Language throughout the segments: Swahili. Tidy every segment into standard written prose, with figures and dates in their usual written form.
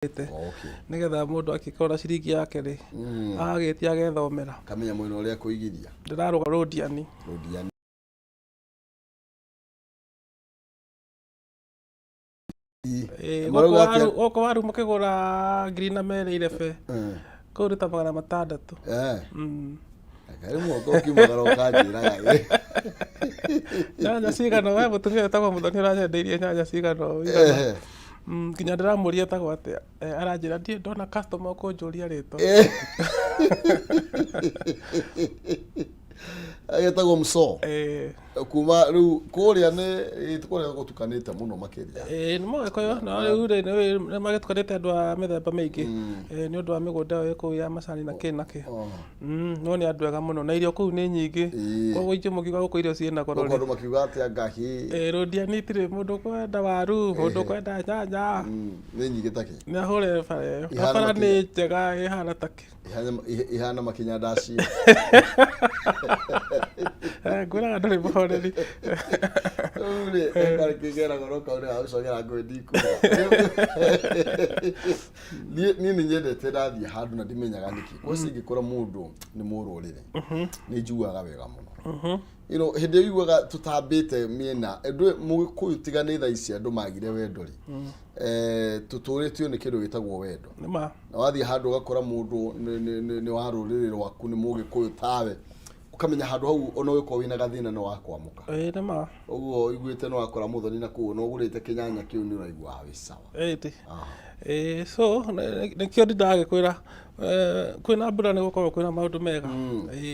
Okay. Nigetha mundu akikora ciringi yake ri agagitia agethomera kamenya mwena uria kuigiria ndiraruga rodiani oko waru mukigura ngiri na mere fe ko ruta magana matandatu Kari mwoko kimagara ukajira yae nyanya cigano we mutumia etagwo muthoni uranyendeirie nyanya cigano kinya ndiramuria etagwo atia aranjira ndie ndona customer ukunjuria ritwa agetagwo mso kuma riu kuria ni tukorea gutukanite muno makiria ni mogekoyo na riu ni magitukanite andu a mithemba mingi ni undu wa migunda yo ku ya macani na kinake no ni andu ega muno na irio kuu ni nyingi koguo ingi mukiuga guku irio ciina goro ri makiuga atia ngahi rodiani itire mundu kwenda waru mundu kwenda nyanya ni nyingi taki ni ahure bara ni njega ihana taki ihana makinya ndaci ngwira ndari muhoreri ule kari kigera goroka ule ausogera ngwendi ni nyendete ndathie handu na ndimenyaga niki kwa cingikora mundu ni mururire ni njuaga wega muno hindi wiguaga tutambite miena endu mugikuyu tigane tha ici andu magire wendo ri tuturitio ni kindu gitagwo wendo nima na wathie handu ugakora mundu ni warurire rwaku ni mugikuyu tawe ukamenya handu hau ona wiko wina gathina no wakwamuka nima uguo iguite no akora muthoni na ku no gurite kinyanya kiu ni uraigua wi sawa so nikio ndiragikwira kwina mbura ni gukorwo kwina maundu mega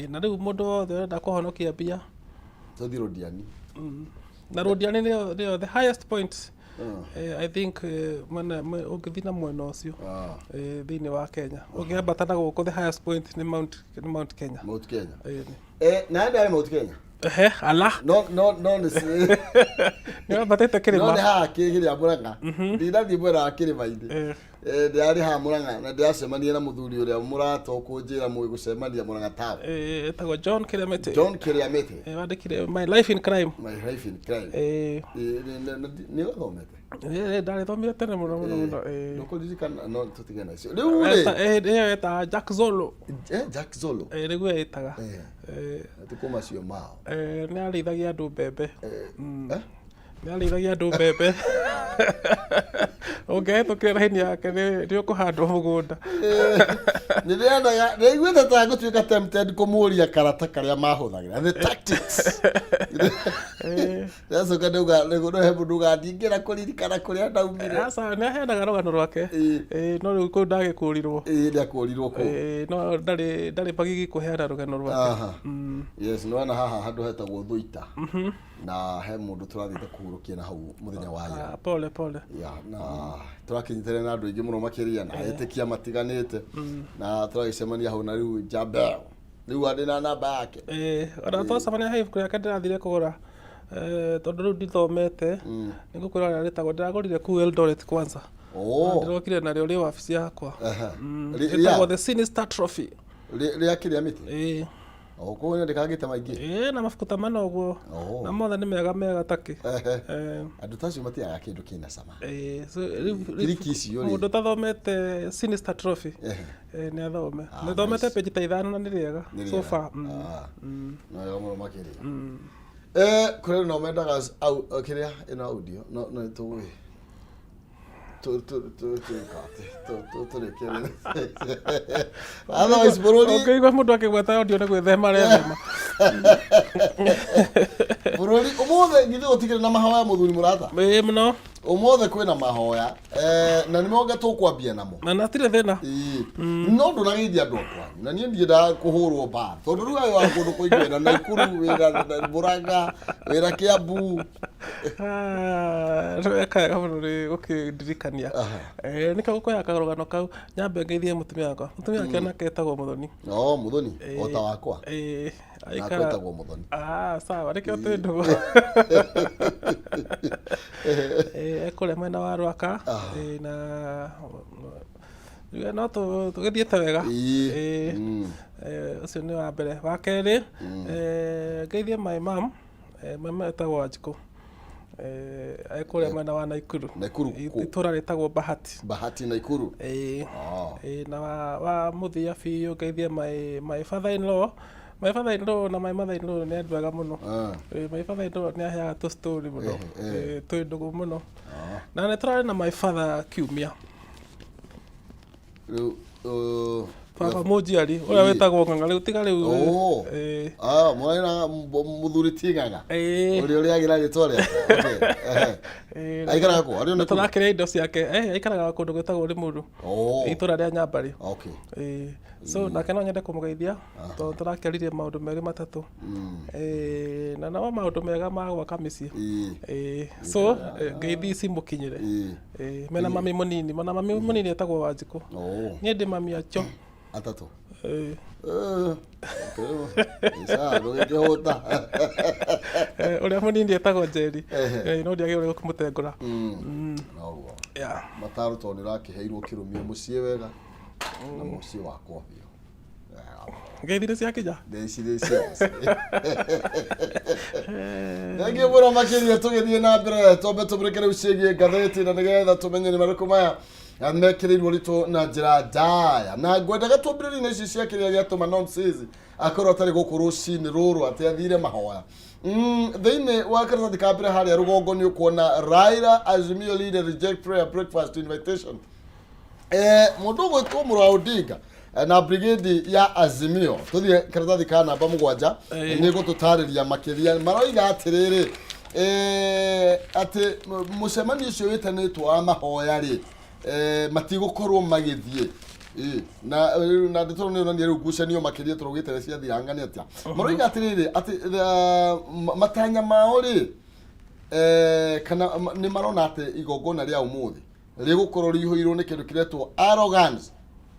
na riu mundu wothe urenda kuhonokia mbia tuthi rodiani na rodiani ni the highest point I think ungithina mwena ucio thiini wa Kenya ungiambata na guku the highest point ni Mount Kenya na ndari Mount Kenya ala no ni batete kirima no ha kigiria Murang'a ndirathi mwera kirima indi ndari ha Murang'a na ndiacemania na muthuri uria murato kunjira mwe gucemania Murang'a tawe etagwo John Kiriamete wandikire my life in crime ni uthomete ndari thomire tene muno ndukuririkana no tutigena icio riu ri eta Jack Zolo riu etaga tukuma cio mao ni arithagia andu mbembe ni arithagia andu mbembe ungehetukira hini yake ni ukuhandwo mugunda ni igwetha ta gutuika tempted kumuria karata karia mahuthagira the tactics that's okay no he mundu gathingira kuririkana kuria ndaumire asa ni ahenaga rugano rwake no riu ku ndagikurirwo ndakurirwo ku no ndari bagigi kuheana rugano rwake yes no na haha handu hetagwo Thuita na he mundu turathite kuhurukia na hau muthenya wa pole ya na turakinyitire na andu ingi muno makiria na etikia matiganite na turagicemania hau na riu Jabel riu andi na namba yake ona twacemania hive kuria ndirathire kugura tondu riu ndithomete nigukwira ritagwo ndiragurire ku Eldoret kwanza ndirokire nario ri wabici yakwa ritagwo the Sinister Trophy ria Kiriamete Oko ndikagite maingi na mafuta manoguo na mothe ni mega taki andu tacio matiaga kindu kina sama so rikicio ri mundu tathomete Sinister Trophy ni athome ni thomete page ta 5 na ni riega so far no yo muno makiria kure no mendaga au kiria ina audio no tuwe otherwise bururi kwa mundu akigweta audio ni gwithema rethema bururi umothe ngithi gutigire na mahoya muthuri murata muno umothe kwina mahoya na ni monga tukwambia namo na natire thina no ndunagithia andu akwa na nie ndienda kuhurwo bar tondu riu ayo wa kundu kuigwena na Ikuru wira Murang'a wira Kiambu rweka muri ukidirikania nika gukoya karugano kau nyambe ngeithie mutumia wakwa mutumia nake etagwo Muthoni Muthoni ota wakwa aikara etagwo Muthoni sawa reke twindu ekore mwena wa Rwaka na no tugithiete wega ucio ni wa mbere wa keri ngeithie my mom etagwo Wanjiku Ekuria mwena wa Naikuru. Naikuru. Itura ritagwo Bahati. Bahati Naikuru. Na wa muthia biũ ngeithie my father-in-law. My father-in-law na my mother-in-law nĩ andũ ega mũno. My father-in-law nĩ aheaga tũ story mũno. Twĩ ndũgũ mũno. Na nĩ tũrarĩ na my father kiumia. Baba mũnjiari ũrĩa wĩtagwo Ng'ang'a rĩu tiga rĩu. Mwana mũthuri ti Ng'ang'a. Ũrĩa agĩra gĩtwa rĩake. Aikaraga kũ? Arĩ na tũrakĩrĩa indo ciake. Aikaraga kũndũ gwĩtagwo Limuru. Itũra rĩa Nyambari. So nake no nyende kũmũgeithia tondũ tũrakĩaririe maũndũ merĩ matatũ. Na no maũndũ mega ma gwaka mĩciĩ. So ngeithi ici mũkinyĩre. Mena mami mũnini, mana mami mũnini etagwo Wanjikũ. Niĩ ndĩ mami acio. Atatũ. Isa ndũgĩkĩhũta. Ũrĩa mũnini etagwo Njeri. No ndiagĩrĩirwo kũmũtengũra. Noguo. Mataro tondũ nĩ ũrakĩheirwo kĩrũmio mũciĩ wega na mũciĩ wakwa biũ. Ngeithi cia kĩja. Thengiũ mũno makĩria tũgĩthiĩ na mbere twambe tũmũrĩke rĩu ciĩgiĩ ngathĩti na nĩgetha tũmenye nĩ marĩkũ maya mekĩrĩirwo ritũ na njĩra ndaya na ngwendaga twambĩrĩrie-inĩ ici cia kĩrĩa gĩatũma nonsense akorwo atarĩ gũkũ rũcinĩ rũrũ atĩ athire mahoya. Thĩinĩ wa karatathi ka mbere harĩa rũgongo nĩ ũkuona Raila Azimio leader reject prayer breakfast invitation. Mũndũ ũgwĩtwo Mũrwa Odinga na brigade ya Azimio tuthie karatathi ka namba 7 nĩ gũtũtarĩria makĩria maroiga atĩrĩrĩ atĩ mũcemanio ũcio wĩtanĩtwo wa mahoya rĩ matigũkorwo magĩthiĩ na ndĩtũrwo nĩ onania rĩu ngucanio makĩria tũrũgĩte cia thirangani atĩa maroiga atĩrĩrĩ atĩ matanya mao rĩ kana nĩ marona atĩ igongona rĩa ũmũthĩ rĩgũkorwo rĩihũirwo nĩ kĩndũ kĩretwo arrogance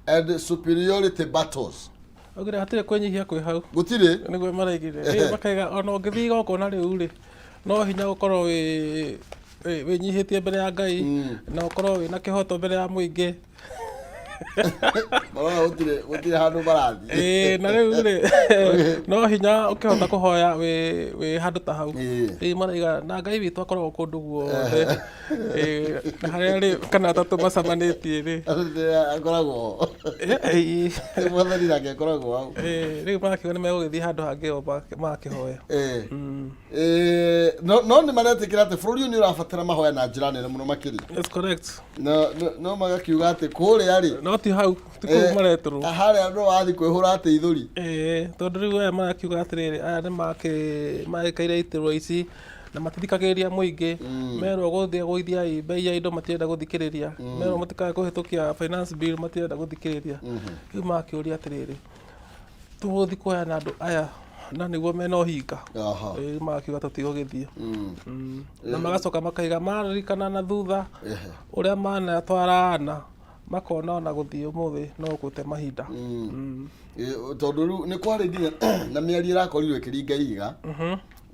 and superiority battles. Ogira hatirĩ kwĩnyihia kwĩ hau. Gũtirĩ nĩguo maraigire. Makaiga ona ũngĩthiĩ igongona rĩu rĩ no hinya gũkorwo wĩnyihĩtie mbere ya Ngai na ũkorwo wĩna kĩhoto mbere ya mũingĩ. Marona gũtirĩ handũ marathiĩ. Na rĩu rĩ no hinya ũkĩhota kũhoya wĩ handũ ta hau. Maraiga na Ngai witũ akoragwo kũndũ guothe. Na harĩa rĩ kana atatũ macamanĩtie rĩ. Akoragwo. Mwathani nake akoragwo hau. Rĩu marakiuga nĩ megũgĩthiĩ handũ hangĩ o makĩhoya. No nĩ maretĩkĩra atĩ bũrũri ũyũ nĩ ũrabatara mahoya na njĩra nene mũno makĩria. That's correct. No magakiuga atĩ kũrĩa rĩ no ti hau ti kũu maretũrwo harĩa andũ wathiĩ kwĩhũra atĩ ithũri. Tondũ rĩu aya marakiuga atĩrĩrĩ aya nĩ magĩkaire itĩrwo ici na matithikagĩrĩria mũingĩ merwo gũthiĩ gũithia bei ya indo matirenda gũthikĩrĩria merwo matikae kũhĩtũkia finance bill matirenda gũthikĩrĩria. Rĩu makĩũria atĩrĩrĩ tũgũthiĩ kuoya na andũ aya na nĩguo mena ũhinga. Magakiuga tũtigũgĩthiĩ na magacoka makaiga maririkana na thutha ũrĩa manatwarana makona ona gũthiĩ ũmũthĩ no gũte mahinda. Tondũ rĩu nĩ kwarĩ nginya na mĩario ĩrakorirwo ĩkĩringa ihiga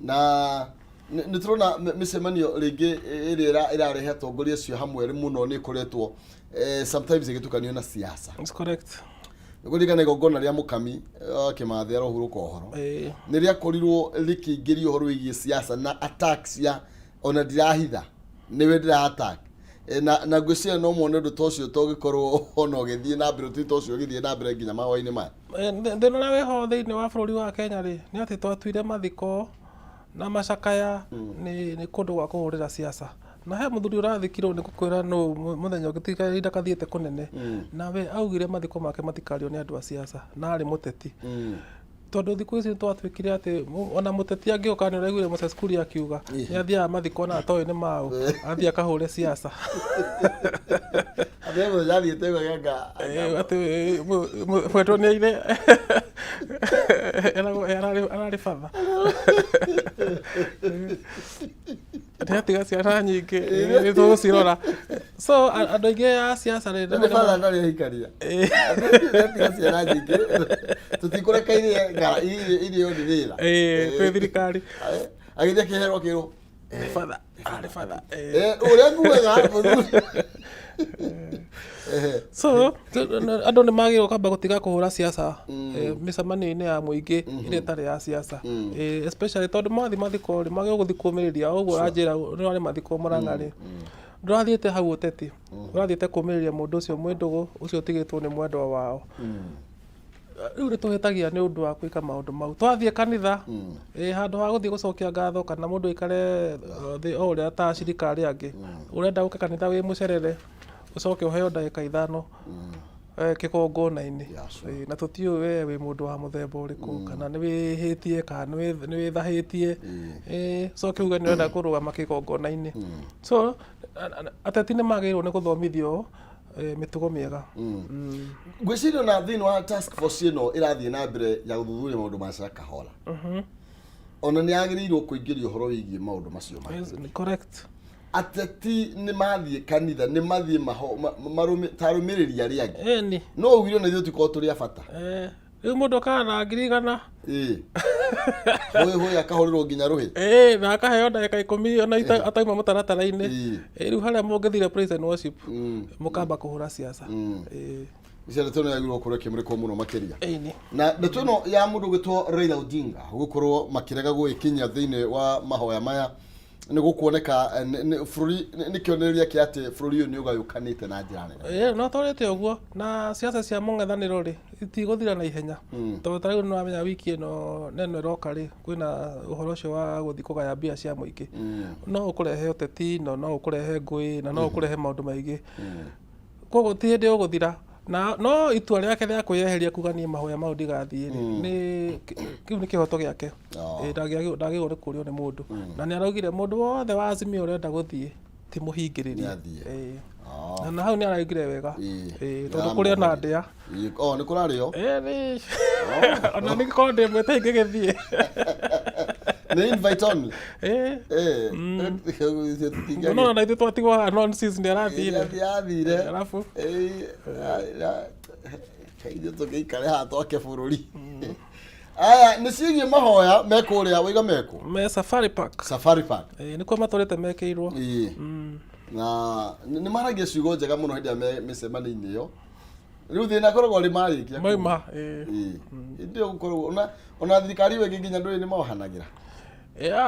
na nĩ tũrona mĩcemanio rĩngĩ ĩrĩa ĩrarehe atongoria acio hamwe mũno nĩ ĩkoretwo sometimes ĩgĩtukanio na siasa. That's correct. Gũthikana igongona rĩa mũkami Kĩmathĩ arohurũka ũhoro nĩ rĩakorirwo rĩkĩingĩrio ũhoro wĩgiĩ siasa na attacks ya ona ndirahitha nĩwe ndĩra-attack na ngwĩciria no mwone ũndũ ta ũcio tũngĩkorwo ona ũgĩthiĩ na mbere ũtuĩte ũcio ũgĩthiĩ na mbere nginya mahoya-inĩ maya. Thĩna ũrĩa wĩho thĩinĩ wa bũrũri wa Kenya rĩ nĩ atĩ twatuire mathiko na macakaya nĩ kũndũ gwa kũhũrĩra siasa na he mũthuri ũrathikirwo nĩ gũkwĩra no mũthenya ũgĩtiga kathiĩte kũnene nawe augire mathiko make matikario nĩ andũ a siasa na arĩ mũteti. Tondũ thikũ ici twatuĩkire atĩ ona mũteti angĩoka nĩ ũraiguire Moses Kuria akiuga nĩ athiaga mathiko na atoĩ nĩ mao athiĩ akahũre siasa. Mwetwo nĩ aire ararĩ batha nĩ atiga ciana nyingĩ nĩ tũgũcirora. So andũ aingĩ a siasa rĩ tũtikũrekaire irio nĩ wĩra twĩ thirikari agĩthiĩ akĩherwo kĩrwo father uria nguaga so andå nä magä rwo kamba gå tiga kå hå ra ciaca mä camanio-inä ya må ingä ä tarä ya ciaca especially tondå mathi mathiko rä magä gå thikå mä rä ria å guo anjä ra nä warä mathiko moranga rä ndå rathiä te hau å teti å rathiä te kå mä rä ria må ndå å cio mwä ndå gå å cio å tigä two nä mwendwa wao rä u nä tå hetagia nä å ndå wa gwä ka maå ndå mau twathiä kanitha handå ha gå thiä gå cokia ngatho kana må ndå aikare thä o å rä a ta cirikari angä å renda gå ka kanitha wä må cerere ucoke uheo ndagika ithano kigongona-inĩ na tũtiũĩ we wĩ mũndũ wa mũthemba ũrĩkũ kana nĩ wĩhĩtie kana nĩ wĩthahĩtie coke uge nĩ ũrenda kũrũgama kĩgongona-inĩ so ateti nĩ magĩrĩirwo nĩ gũthomithio mĩtugo mĩega. Ngwĩciria na thĩinĩ wa task force ĩno ĩrathiĩ na mbere ya gũthuthuria maũndũ ma kahora ona nĩ yagĩrĩirwo kũingĩria ũhoro wĩgiĩ maũndũ macio correct. Ateti nĩ mathiĩ kanitha nĩ mathiĩ tarũmĩrĩri arĩa angĩ no ũgire na ithuĩ tũkorwo tũrĩ a bata rĩu mũndũ akahana ngiri igana hũĩ akahũrĩrwo nginya rũhĩ na akaheo ndagĩka 10 ona atauma mũtaratara-inĩ rĩu harĩa mũngĩthire praise and worship mũkamba kũhũra ciaca Icera tũno yagĩrĩirwo gũkorwo ĩkĩmũrĩkwo mũno makĩria na ndeto ĩno ya mũndũ ũgĩtwo Raila Odinga gũkorwo makĩrega gwĩkinyia thĩinĩ wa mahoya maya nĩ gũkuoneka bũrũri nĩ kĩonereria kĩa atĩ bũrũri ũyũ nĩ ũgayũkanĩte na njĩra nene no tũrĩte ũguo na ciaca cia mũng'ethanĩro rĩ itigũthira na ihenya tondũ ta rĩu nĩ wamenya wiki ĩno neno ĩroka rĩ kwĩna ũhoro ũcio wa gũthiĩ kũgaya mbia cia mũingĩ no ũkũrehe ũteti no ũkũrehe ngũĩ na no ũkũrehe maũndũ maingĩ koguo ti hĩndĩ ũgũthira na no itua rĩake rĩa kwĩyeheria kuga niĩ mahoya mau ndigathiĩ nĩ kĩu nĩ kĩhoto gĩake ndagĩrĩirwo nĩ kũũrio nĩ mũndũ na nĩ araugire mũndũ wothe wa Azimio ũrenda gũthiĩ ti mũhingĩrĩrie na hau nĩ araugire wega tondũ kũrĩ ona ndĩa nĩ kũrarĩo ona nĩ korwo ndĩ mwĩte ingĩgĩthiĩ nĩ invite only no na ithuĩ twatigwo haha nonsense nĩ arathire arabu ithuĩ tũgĩikare haha twake bũrũri aya nĩ ciĩgiĩ mahoya me kũrĩa waiga meko me Safari Park nĩkuo matũrĩte mekĩirwo na nĩ maragia ciugo njega mũno hĩndĩ ĩrĩa mĩcemanio-inĩ ĩyo rĩu thĩna koragwo rĩ marĩkia mauma ĩndĩ gũkorwo ona thirikari ĩyo ĩngĩ nginya ndũĩ nĩ mohanagĩra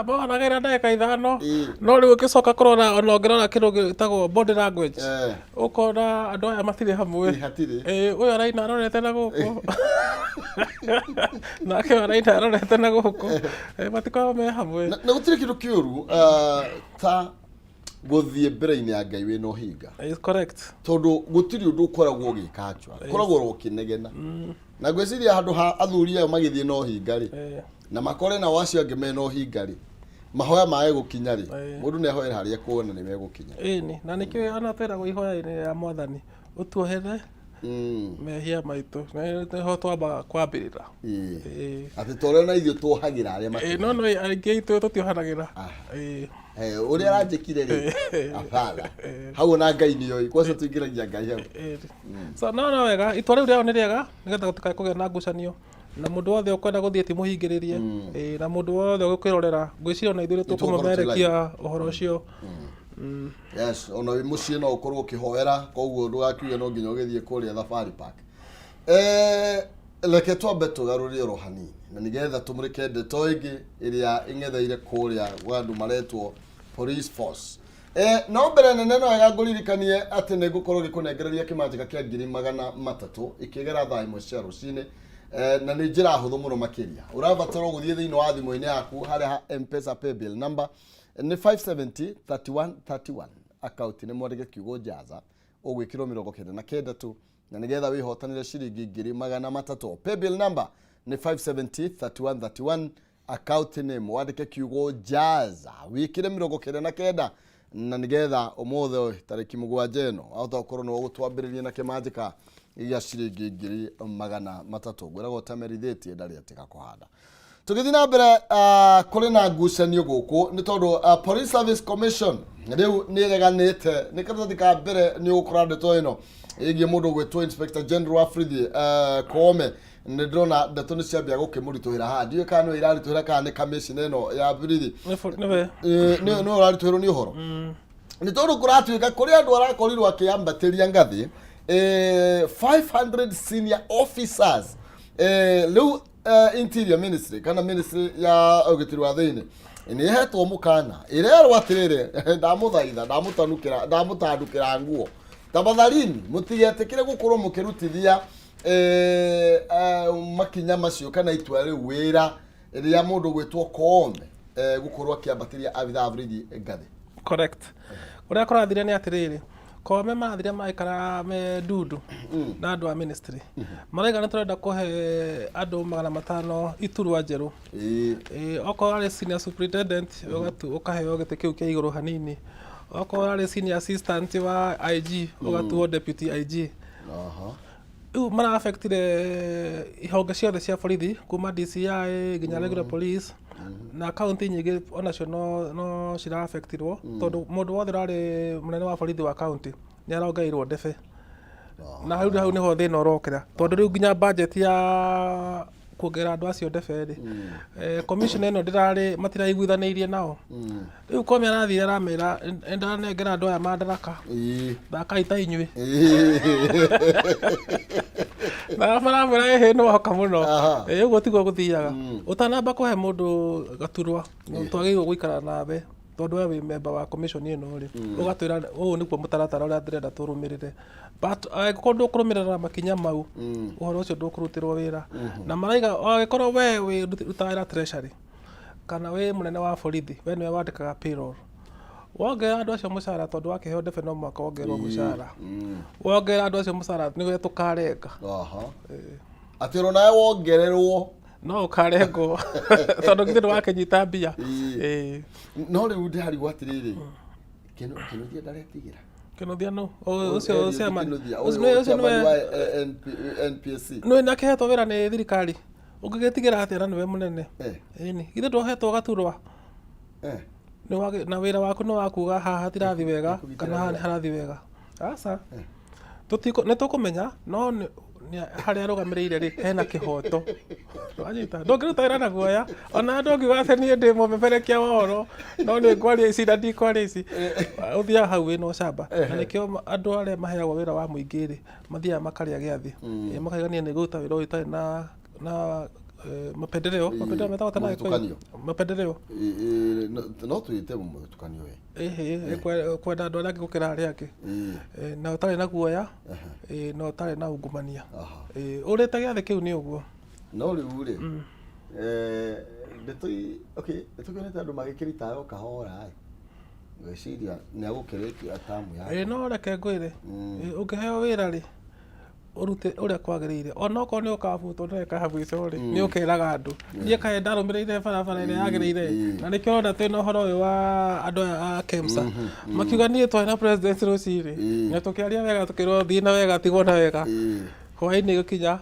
mohanagĩra ndagĩka ithano no rĩu ũkĩcoka kũrora ona ũngĩrora kĩndũ gĩtagwo body language ũkona andũ aya matirĩ hamwe ũyũ araina arorete na gũkũ nake araina arorete na gũkũ matikoragwo me hamwe na gũtirĩ kĩndũ kĩũru ta gũthiĩ mbere-inĩ ya Ngai wĩna ũhinga tondũ gũtirĩ ũndũ ũkoragwo ũgĩkanjwa ũkoragwo ũkĩnegena na ngwĩciria handũ ha athuri aya magĩthiĩ na ũhinga rĩ na makore na wacio angĩ mena ũhinga rĩ mahoya mae gũkinya rĩ mũndũ nĩ ahoera harĩa kuona nĩ megũkinya na nĩkĩo ona twĩragwo ihoya-inĩ ya Mwathani ũtuohere mehia maitũ nĩho twambaga kwambĩrĩra atĩ tũrĩa na ithuĩ tuohagĩra arĩa makĩria no aingĩ itũ tũtiohanagĩra ũrĩa aranjĩkire rĩ abatha hau ona Ngai nĩoĩ kwoca tũingĩragia Ngai hau so no wega itua rĩu rĩao nĩ rĩega nĩgetha gũtikae kũgĩa na ngucanio na mũndũ wothe ũkwenda gũthiĩ ti mũhingĩrĩrie na mũndũ wothe ũgũkwĩrorera ngwĩciria ona ithuĩ tũkũmemerekia ũhoro ũcio yes ona wĩ mũciĩ no ũkorwo ũkĩhoera koguo ndũgakiuge no nginya ũgĩthiĩ kũrĩa Safari Park reke twambe tũgarũrĩre oro hanini na nĩgetha tũmũrĩke ndeto ĩngĩ ĩrĩa ĩng'etheire kũrĩa gwa andũ maretwo police force no mbere nene no wega ngũririkanie atĩ nĩ ngũkorwo gĩkũnengereria kĩmanjĩka kĩa 300 ikĩgera thaa 1 cia rũcinĩ na nĩ njĩra hũthũ mũno makĩria ũrabatara gũthiĩ thĩinĩ wa thimũ-inĩ yaku harĩa ha M-Pesa paybill number nĩ 570-3131 account nĩ mwandĩke kiugo Jaza ũgwĩkĩrwo 99 tu na nĩgetha wĩhotanĩre ciringi 300 paybill number nĩ 570-3131 account nĩ mwandĩke kiugo Jaza wĩkĩre 99 na nĩgetha ũmũthĩ tarĩki 7 ĩno ahota gũkorwo nĩ gũtwambĩrĩria na kĩmanjĩka ya ciringi 300 gwĩragwo tamerithĩtie ndarĩ atĩ gakũhanda tũgĩthiĩ na mbere kũrĩ na ngucanio gũkũ nĩ tondũ Police Service Commission rĩu nĩ ĩreganĩte nĩ karatathi ka mbere nĩ ũgũkora ndeto ĩno ĩgiĩ mũndũ gwĩtwo Inspector General Afrithi Kameme nĩ ndĩrona ndeto nĩ ciambia gũkĩmũritũhĩra haha ndiũĩ kana nĩwe iraritũhĩra kana nĩ commission ĩno ya Afrithi nĩwe ũraritũhĩrwo nĩ ũhoro nĩ tondũ kũratuĩka kũrĩ andũ arakorirwo akĩambatĩria ngathĩ 500 senior officers rĩu Interior Ministry kana Ministry ya ũgitĩri wa thĩinĩ nĩ hetwo mũkana ĩrerwo atĩrĩrĩ ndamũtandũkĩra nguo tafadhalini mũtigetĩkĩre gũkorwo mũkĩrutithia makinya macio kana itua rĩu wĩra rĩa mũndũ gwĩtwo Kameme gũkorwo akĩambatĩria abitha Afrithi ngathĩ. Correct. Ũrĩa kũrathire nĩ atĩrĩrĩ Kameme marathire maikara me ndudu na andũ a ministry maraiga nĩ tũrenda kũhe andũ 500 iturwa njerũ okorwo arĩ senior superintendent ũkaheo gĩtĩ kĩu kĩa igũrũ hanini okorwo arĩ senior assistant wa IG ũgatuo deputy IG rĩu mara affectire ihonge ciothe cia borithi kuma DCI nginya regular police na county nyingĩ onacio no cira affectirwo tondũ mũndũ wothe ũrarĩ mũnene wa borithi wa county nĩ arongereirwo ndebe na hau nĩho thĩna ũrokĩra tondũ rĩu nginya budget ya kuongerera andũ acio ndebe commission ĩno ndĩrarĩ matiraiguithanĩirie nao rĩu Kameme arathire aramera ndanengera andũ aya madaraka thaka ita inyuĩ na maramwĩra ĩhĩ nĩ wahoka mũno ũguo tiguo gũthiaga ũtanamba kũhe mũndũ gaturwa twagĩrĩirwo gũikara nawe tondũ we wĩ member wa commission ĩno rĩ ũgatwĩra ũũ nĩguo mũtaratara ũrĩa ndĩrenda tũrũmĩrĩre but angĩkorwo ndũkũrũmĩrĩra makinya mau ũhoro ũcio ndũkũrutĩrwo wĩra na maraiga angĩkorwo we wĩrutaga wĩra treasury kana wĩ mũnene wa borithi we nĩwe wandĩkaga payroll wongerera andũ acio mũcara tondũ wakĩheo ndebe no mwaka wongererwo mũcara wongerera andũ acio mũcara nĩwe tũkarenga atĩ ũrona nawe wongererwo no ũkarengwo tondũ githĩ nĩwakĩnyita mbia no rĩu ndĩrarigwo atĩrĩrĩ Kĩnuthia ndaretigĩra Kĩnuthia no ũcio NPSC nĩwe nakĩhetwo wĩra nĩ thirikari ũngĩgĩtigĩra atĩa na nĩwe mũnene ĩni githĩ ndũhetwo gaturwa na wĩra waku nĩ wakuga haha hatirathi wega kana haha harathi wega aca nĩtũkũmenya no harĩa arũgamĩrĩire rĩ hena kĩhoto wanyita ndũngĩruta wĩra na guoya ona ndũngiuga atĩ niĩ ndĩ mũmemerekia wa ũhoro no nĩ ngwaria ici na ndikwaria ici ũthiaga hau wĩna ũcamba na nĩkĩo andũ arĩa maheagwo wĩra wa mũingĩ rĩ mathiaga makarĩa gĩathĩ makaigania nĩ gũruta wĩra ũyũ ũtarĩ na mapendeleo metagwo tena mapendeleo no twite mũtukanio kwenda andũ arĩa angĩ gũkĩra arĩa angĩ na ũtarĩ na guoya na ũtarĩ na ungumania ũrĩte gĩathĩ kĩu nĩ ũguo no rĩu rĩ nĩtũkĩonete andũ magĩkĩritaga o kahora ngwĩciria nĩ agũkĩrĩkia tamu yake no reke ngwĩre ũngĩheo wĩra rĩ urute ũrĩa kwagĩrĩire ona okorwo nĩ ũkabutwo ndeka habuico rĩ nĩ ũkeraga andũ niĩ kaĩ ndarũmĩrĩire barabara ĩrĩa yagĩrĩire na nĩkĩo ona twĩna ũhoro ũyũ wa andũ a KEMSA makiuga niĩ twarĩ na president rũciinĩ na tũkĩaria wega tũkĩrwo thiĩ na wega tigwo na wega hwaĩ-inĩ gũkinya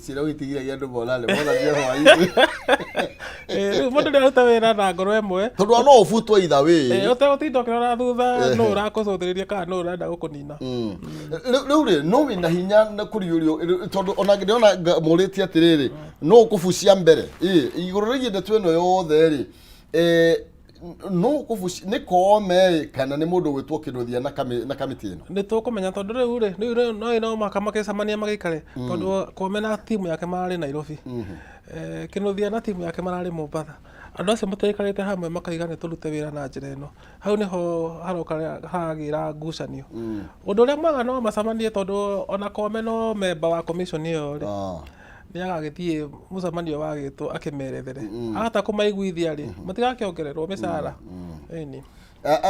cira ũgĩtigiragia andũ monane monanie hwaĩ-inĩ rĩu mũndũ nĩaruta wĩra na ngoro ĩmwe tondũ no ũbutwo either way ũtegũtinda ũkĩrora thutha nũ ũrakũcũthĩrĩria kana nũ ũrenda gũkũnina rĩu rĩ no wĩna hinya kũriũrio tondũ ona ndĩrona mũrĩtie atĩrĩrĩ no ũkũbucia mbere igũrũ rĩgiĩ ndeto ĩno yothe rĩ no ũkũbucia nĩ Kameme kana nĩ mũndũ gwĩtwo Kĩnuthia na kamĩtĩ ĩno nĩ tũkũmenya tondũ rĩu rĩ no maka makĩcemania magĩikare tondũ Kameme na timu yake mararĩ Nairobi Kĩnuthia na timu yake mararĩ Mombasa andũ acio mataikarĩte hamwe makaiga nĩ tũrute wĩra na njĩra ĩno hau nĩho haroka hagĩra ngucanio ũndũ ũrĩa mwega no macemanie tondũ ona Kameme no member wa commission ĩyo rĩ nĩ agagĩthiĩ mũcemanio wagĩtwo akĩmerethere ahota kũmaiguithia rĩ matigakĩongererwo mĩcara ĩni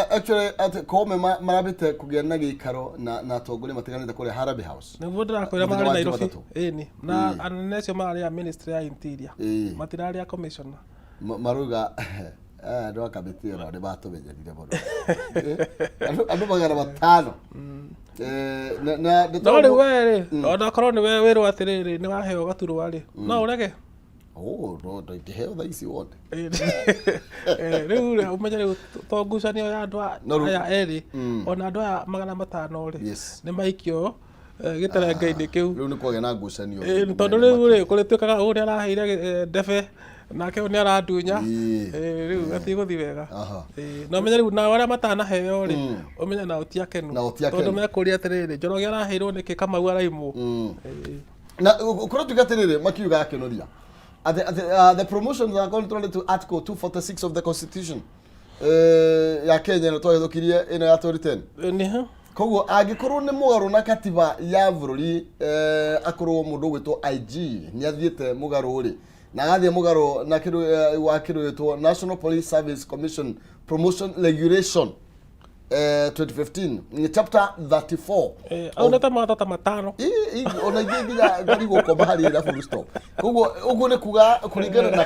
actually Kameme marabĩte kũgĩa na gĩikaro na atongoria matiganĩte kũrĩa Harambee House nĩguo ndĩrakwĩra mararĩ Nairobi ĩni na anene acio mararĩ a Ministry ya Interior matirarĩ a commissioner maruga andũ a kamĩtĩ ĩyo nĩ matũmenyenire mũno andũ 500 no rĩu we rĩ ona korwo nĩ we wĩrwo atĩrĩrĩ nĩ waheo gaturwa rĩ no ũrege no ndingĩheo thaa ici wothe rĩu rĩ ũmenye rĩu to ngucanio ya andũ aya erĩ ona andũ aya 500 rĩ nĩ maikio gĩterenga-inĩ kĩu rĩu nĩ kwagĩa na ngucanio tondũ rĩu kũrĩtuĩkaga ũũ nĩ araheire ndebe nake nĩ arandunya rĩu atigũthi wega na ũmenye rĩu nao arĩa matanaheo rĩ ũmenye nao ti akenu tondũ mekũria atĩrĩrĩ Njoroge araheirwo nĩkĩ Kamau araimwo na kũrĩa tuiga atĩrĩrĩ makiuga akenoria the promotions are contrary to article 246 of the constitution ya Kenya ĩno twahĩtũkirie ĩno ya 2010 koguo angĩkorwo nĩ mũgarũ na katiba ya bũrũri akorwo mũndũ ũgwĩtwo IG nĩ athiĩte mũgarũ rĩ na agathiĩ mũgarũ na kĩndũ wa kĩndũ gĩtwo National Police Service Commission Promotion Regulation 2015 chapter 34 ona ta mata matano ona nginya ngari gũkoma harĩ na full stop koguo ũguo nĩ kuga kũringana na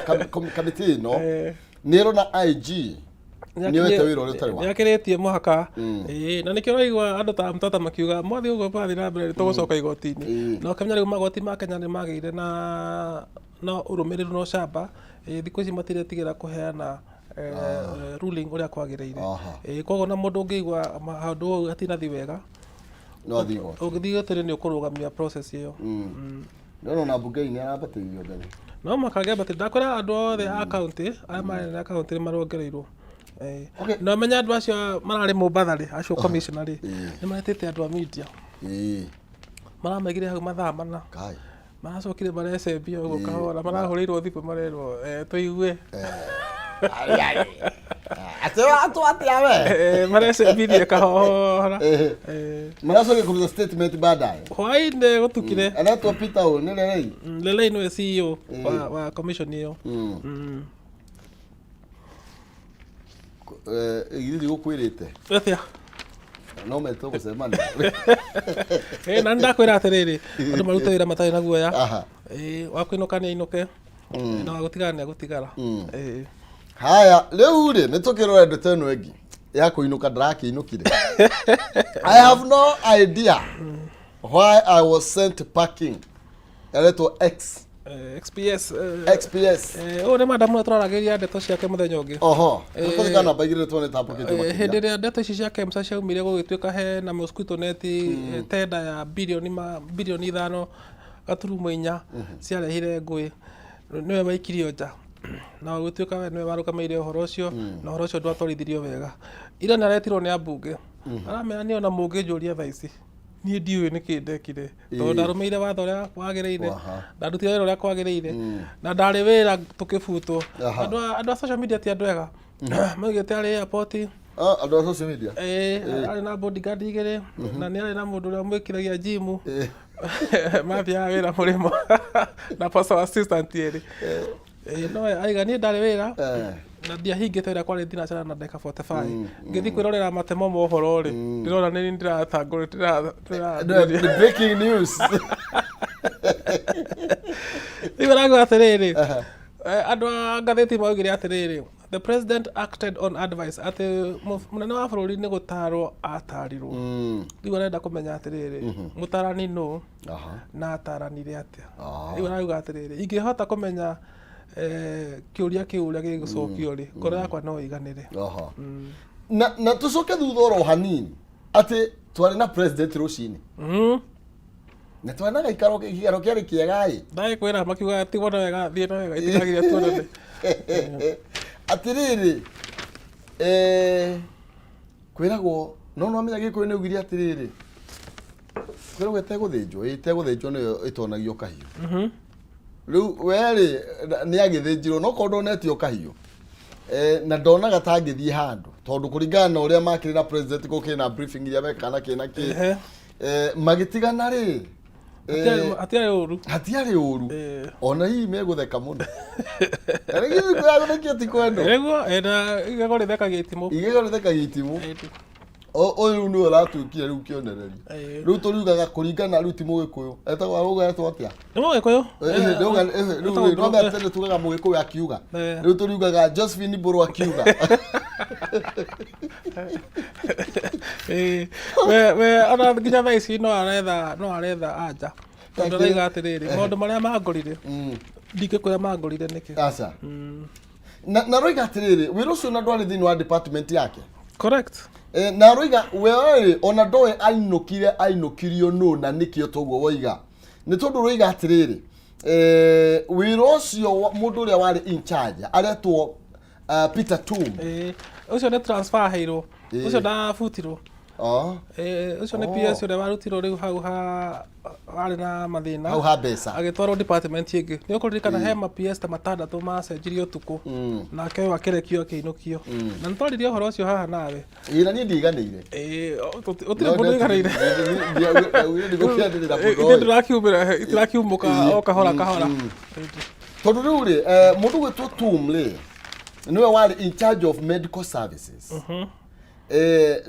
committee ĩno nĩ ĩrona IG nĩwete wĩra ũrĩa ũtarĩ wa nĩakĩrĩtie mũhaka na nĩkĩo ũraigua andũ ta Mtata makiuga mwathi ũguo bathi na mbere tũgũcoka igoti-inĩ na ũkamenya rĩu magoti ma Kenya nĩ magĩire na ũrũmĩrĩru na ũcamba thikũ ici matiretigĩra kũheana ruling ũrĩa kwagĩrĩire koguo na mũndũ ũngĩigua handũ hau hatinathi wega no athi igoti ũngĩthiĩ igoti-inĩ nĩ ũkũrũgamia process ĩyo no na mbunge-inĩ arabatĩirio mbere no makagĩa batĩ ndakwĩra andũ othe a kaunti arĩa marĩ na kaunti nĩ marongereirwo na menya andũ acio mararĩ Mombatha rĩ acio commissioner rĩ nĩ maretĩte andũ a media maramegire hau mathaa mana maracokire marecembia ũguo kahora marahũrĩirwo thikũ marerwo tũigue atĩa we marecembirie kahora maracokia kũruta statement baadaye hwainĩ gũtukire aretwo Peter ũũ nĩ Lelei Lelei nĩwe CEO wa commission ĩyo igithĩ gũkwĩrĩte atĩa no metwo gũcemania na ndakwĩra atĩrĩrĩ andũ marute wĩra matarĩ na guoya wa kũinũka nĩ ainũke na wa gũtigara nĩ agũtigara haya rĩu rĩ nĩ tũkĩrora ndeto ĩno ĩngĩ ya kũinũka ndarakĩinũkire I have no idea why I was sent packing eretwo XPS ũũ nĩ madamu tũraragĩria ndeto ciake mũthenya ũngĩ tũkũthika namba igĩrĩ tuone tapũkĩte hĩndĩ ĩrĩa ndeto ici cia KEMSA ciaumire gũgĩtuĩka he na mosquito net tenda ya bilioni 5.4 ciarehire ngũĩ nĩwe waikirio nja na gũtuĩka we nĩwe warũgamĩrĩire ũhoro ũcio na ũhoro ũcio ndwatwarithirio wega ira nĩ aretirwo nĩ ambunge aramera nĩ ona mũngĩnjũria thaa ici niĩ ndiũĩ nĩkĩ ndekire tondũ ndarũmĩrĩire watho ũrĩa wagĩrĩire ndarutire wĩra ũrĩa kwagĩrĩire na ndarĩ wĩra tũkĩbutwo andũ a social media ti andũ ega maugĩte arĩ airport andũ a social media arĩ na bodyguard igĩrĩ na nĩ arĩ na mũndũ ũrĩa mwĩkiragia gym mathiaga wĩra mũrĩmo na personal assistant erĩ no aiga niĩ ndarĩ wĩra na ndiahingĩte wĩra kwarĩ thinacara na ndeka 45 ngĩthiĩ kwĩrorera matemo ma ũhoro rĩ ndĩrona nĩ ndĩratangũrĩ breaking news rĩu atĩrĩrĩ andũ a ngathĩti maugire atĩrĩrĩ the president acted on advice atĩ mũnene wa bũrũri nĩ gũtarwo atarirwo rĩu arenda kũmenya atĩrĩrĩ mũtarani nũ na ataranire atĩa rĩu arauga atĩrĩrĩ ingĩhota kũmenya kĩũria kĩu ũrĩa gĩgũcokio rĩ ngoro yakwa no iganĩre na tũcoke thutha oro hanini atĩ twarĩ na president rũcinĩ na twarĩ na gĩikaro kĩarĩ kĩega ĩ ndagĩkwĩra makiuga tigwo na wega thiĩ na wega itigagire tuonane atĩrĩrĩ kwĩragwo no amenya gĩkũyũ nĩ ugire atĩrĩrĩ kwĩragwo ĩtegũthĩnjwo nĩyo ĩtonagio kahiũ rĩu werĩ nĩ agĩthĩnjirwo no korwo ndonetio kahiũ na ndonaga ta angĩthiĩ handũ tondũ kũringana na ũrĩa makĩrĩ na president gũkĩrĩ na briefing iria mekana kĩna kĩ magĩtigana rĩ hatiarĩ ũru ona hihi megũtheka mũno rĩu kwagũthekio ti kwendo igego rĩthekagia itimũ ũyũ nĩ ũratuĩkire rĩu kĩonereria rĩu tũriugaga kũringana rĩu ti mũgĩkũyũ etagwo arũgetwo atĩa nĩ mũgĩkũyũ rĩu no mbere tugaga mũgĩkũyũ akiuga rĩu tũriugaga Josephine Mbũrũ akiuga we ona nginya thaa ici no aretha anja tondũ arauga atĩrĩrĩ maũndũ marĩa mangorire ndingĩkwĩra mangorire nĩkĩ na roiga atĩrĩrĩ wĩra ũcio na ndwarĩ thĩinĩ wa department yake correct na roiga we ona ndoe ainukirio no na nikio toguo woiga ni tondu roiga atiriri wira ucio mundu uria wari in charge aretwo Peter Tum ucio ni transfer heiro ucio da futiro ucio ni PS uria warutiro riu hau ha ari na mathina hau ha besa agitwarwo department ingi ni ukuririkana he ma PS ta matandatu macenjirio tuku nake wakirekio akiinukio na ntwaririe uhoro ucio haha nawe ira ni ndiganire utire mundu iganire itirakiumuka o kahora tondu riu ri mundu gwitwo Tum ri niwe wari in charge of medical services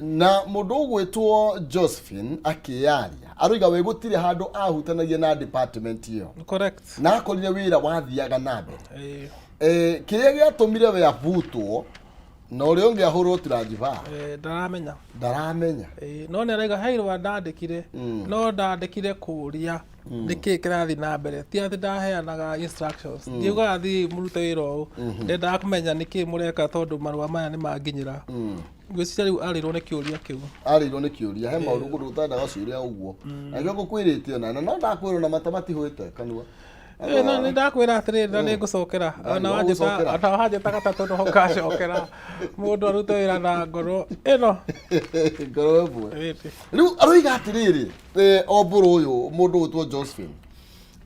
na mundu gwitwo Josephine akiaria aroiga we gutire handu ahutanagia na department iyo correct na akorire wira wathiaga nabe kiria giatumire we avutwo no uri ungi ahurwo turajiva ndaramenya no nerega hairwa ndandikire no ndandikire kuria niki kirathi na mbere ti ati ndaheanaga instructions ndiuga thi murute wira u ndenda kumenya niki mureka tondu marua maya ni manginyira gwiciria riu arirwo ni kiuria he maundu gundu utandaga ciuria uguo na gyo gukwiritie na no ndakwirwo na matamati huite kanua no ni ndakwira atiriri na ni ngucokera na wajeta gatatu no ngacokera mundu arute wira na ngoro ino ngoro ebwe riu aroiga atiriri oburu uyu mundu gwitwo Josephine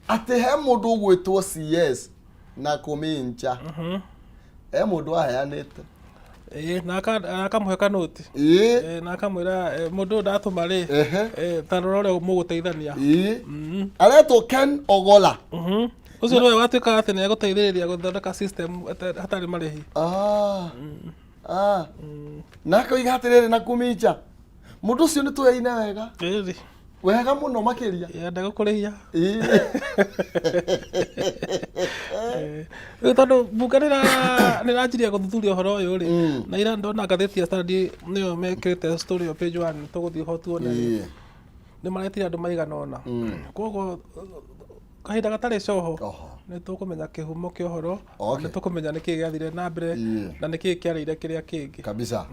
ati he mundu gwitwo CS na kumincha mundu aheanite na akamuhe kanoti na akamwira mundu ndatuma ri tarora uria muguteithania aretwo Ken Ogola ucio niwe watuika ati ni eguteithiriria guthondeka system hatari marihi na koiga atiriri na kumincha mundu ucio ni tuyaine wega muno makiria yenda gukurihia tondu bunge nirajiria guthuthuria uhoro uyu ri na ira ndona ngatheti ya Standard niyo mekirite story yo page 1 tuguthii ho tuone ni maretire andu maigana ona koguo kahinda gatari coho ni tukumenya kihumo kia uhoro ni tukumenya niki giathire na mbere na niki kiarire kiria kingi kabisa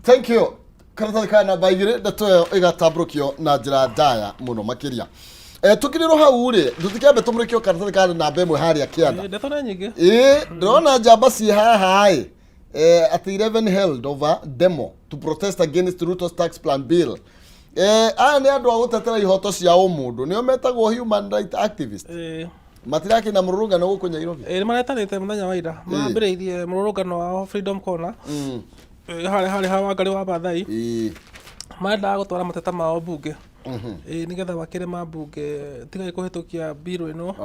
thank you karatathi kana baigire ndatoyo igatambrukio na njira ndaya muno makiria tukiriro hau ri ndutikiambe tumurikio karatathi kana namba imwe haria kianda ndatona nyingi ndona njamba ci haha at 11 held over demo to protest against Ruto's tax plan bill aya ni andu agutetera ihoto cia umundu nio metagwo human rights activist matiraki na mururungano guku Nairobi ni maretanite muthenya wa ira mambiriirie mururungano wa Freedom Corner hali hawa ngari wa Mathai maendaga gutwara mateta mao bunge nigetha wakire mambunge tigai kuhitukia biru ino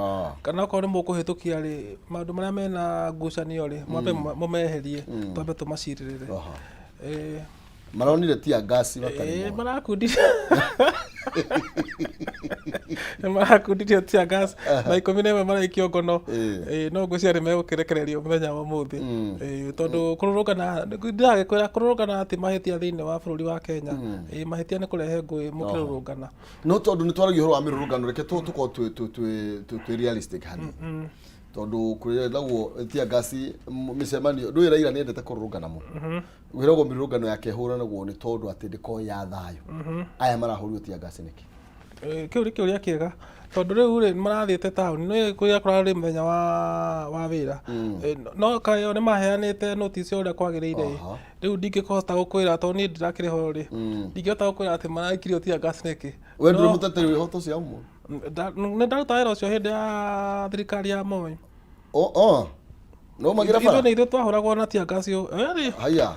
kana ko ni mukuhitukia ri maundu maria mena ngucanio ri mwambe mumeherie twambe tumaciririre maronire tia gasi batari marakundirio tia gas na 11 maraikio ngono no ngwiciari megukirekererio muthenya wa muthi tondu kururukana ndiragikwira kururukana ati mahitia thiini wa bururi wa Kenya mahitia ni kurehe ngui mukirurukana no tondu ni twaragia horo wa mirurukano reke tuko tu realistic hani tondu kuriragwo tia gasi micemanio ndu ira ni endete kururukana mu wiragwo mirurukano yake hura naguo ni tondu ati ndiko ya thayo aya marahurio tia gasi niki kiuri kiuria kiega tondu riu ri marathite town no kuria kurari muthenya wa wira no kayo ni maheanite notice uria kwagiriire riu ndingikosta gukwira tondu ni ndirakiriho ri ndingihota gukwira ati marakirio tia gas niki we nduri muteteri wi hoto cia mu ni ndaruta wira ucio hindi ya thirikari ya Moi no magira fara ni twahuragwo na tia gas yo haya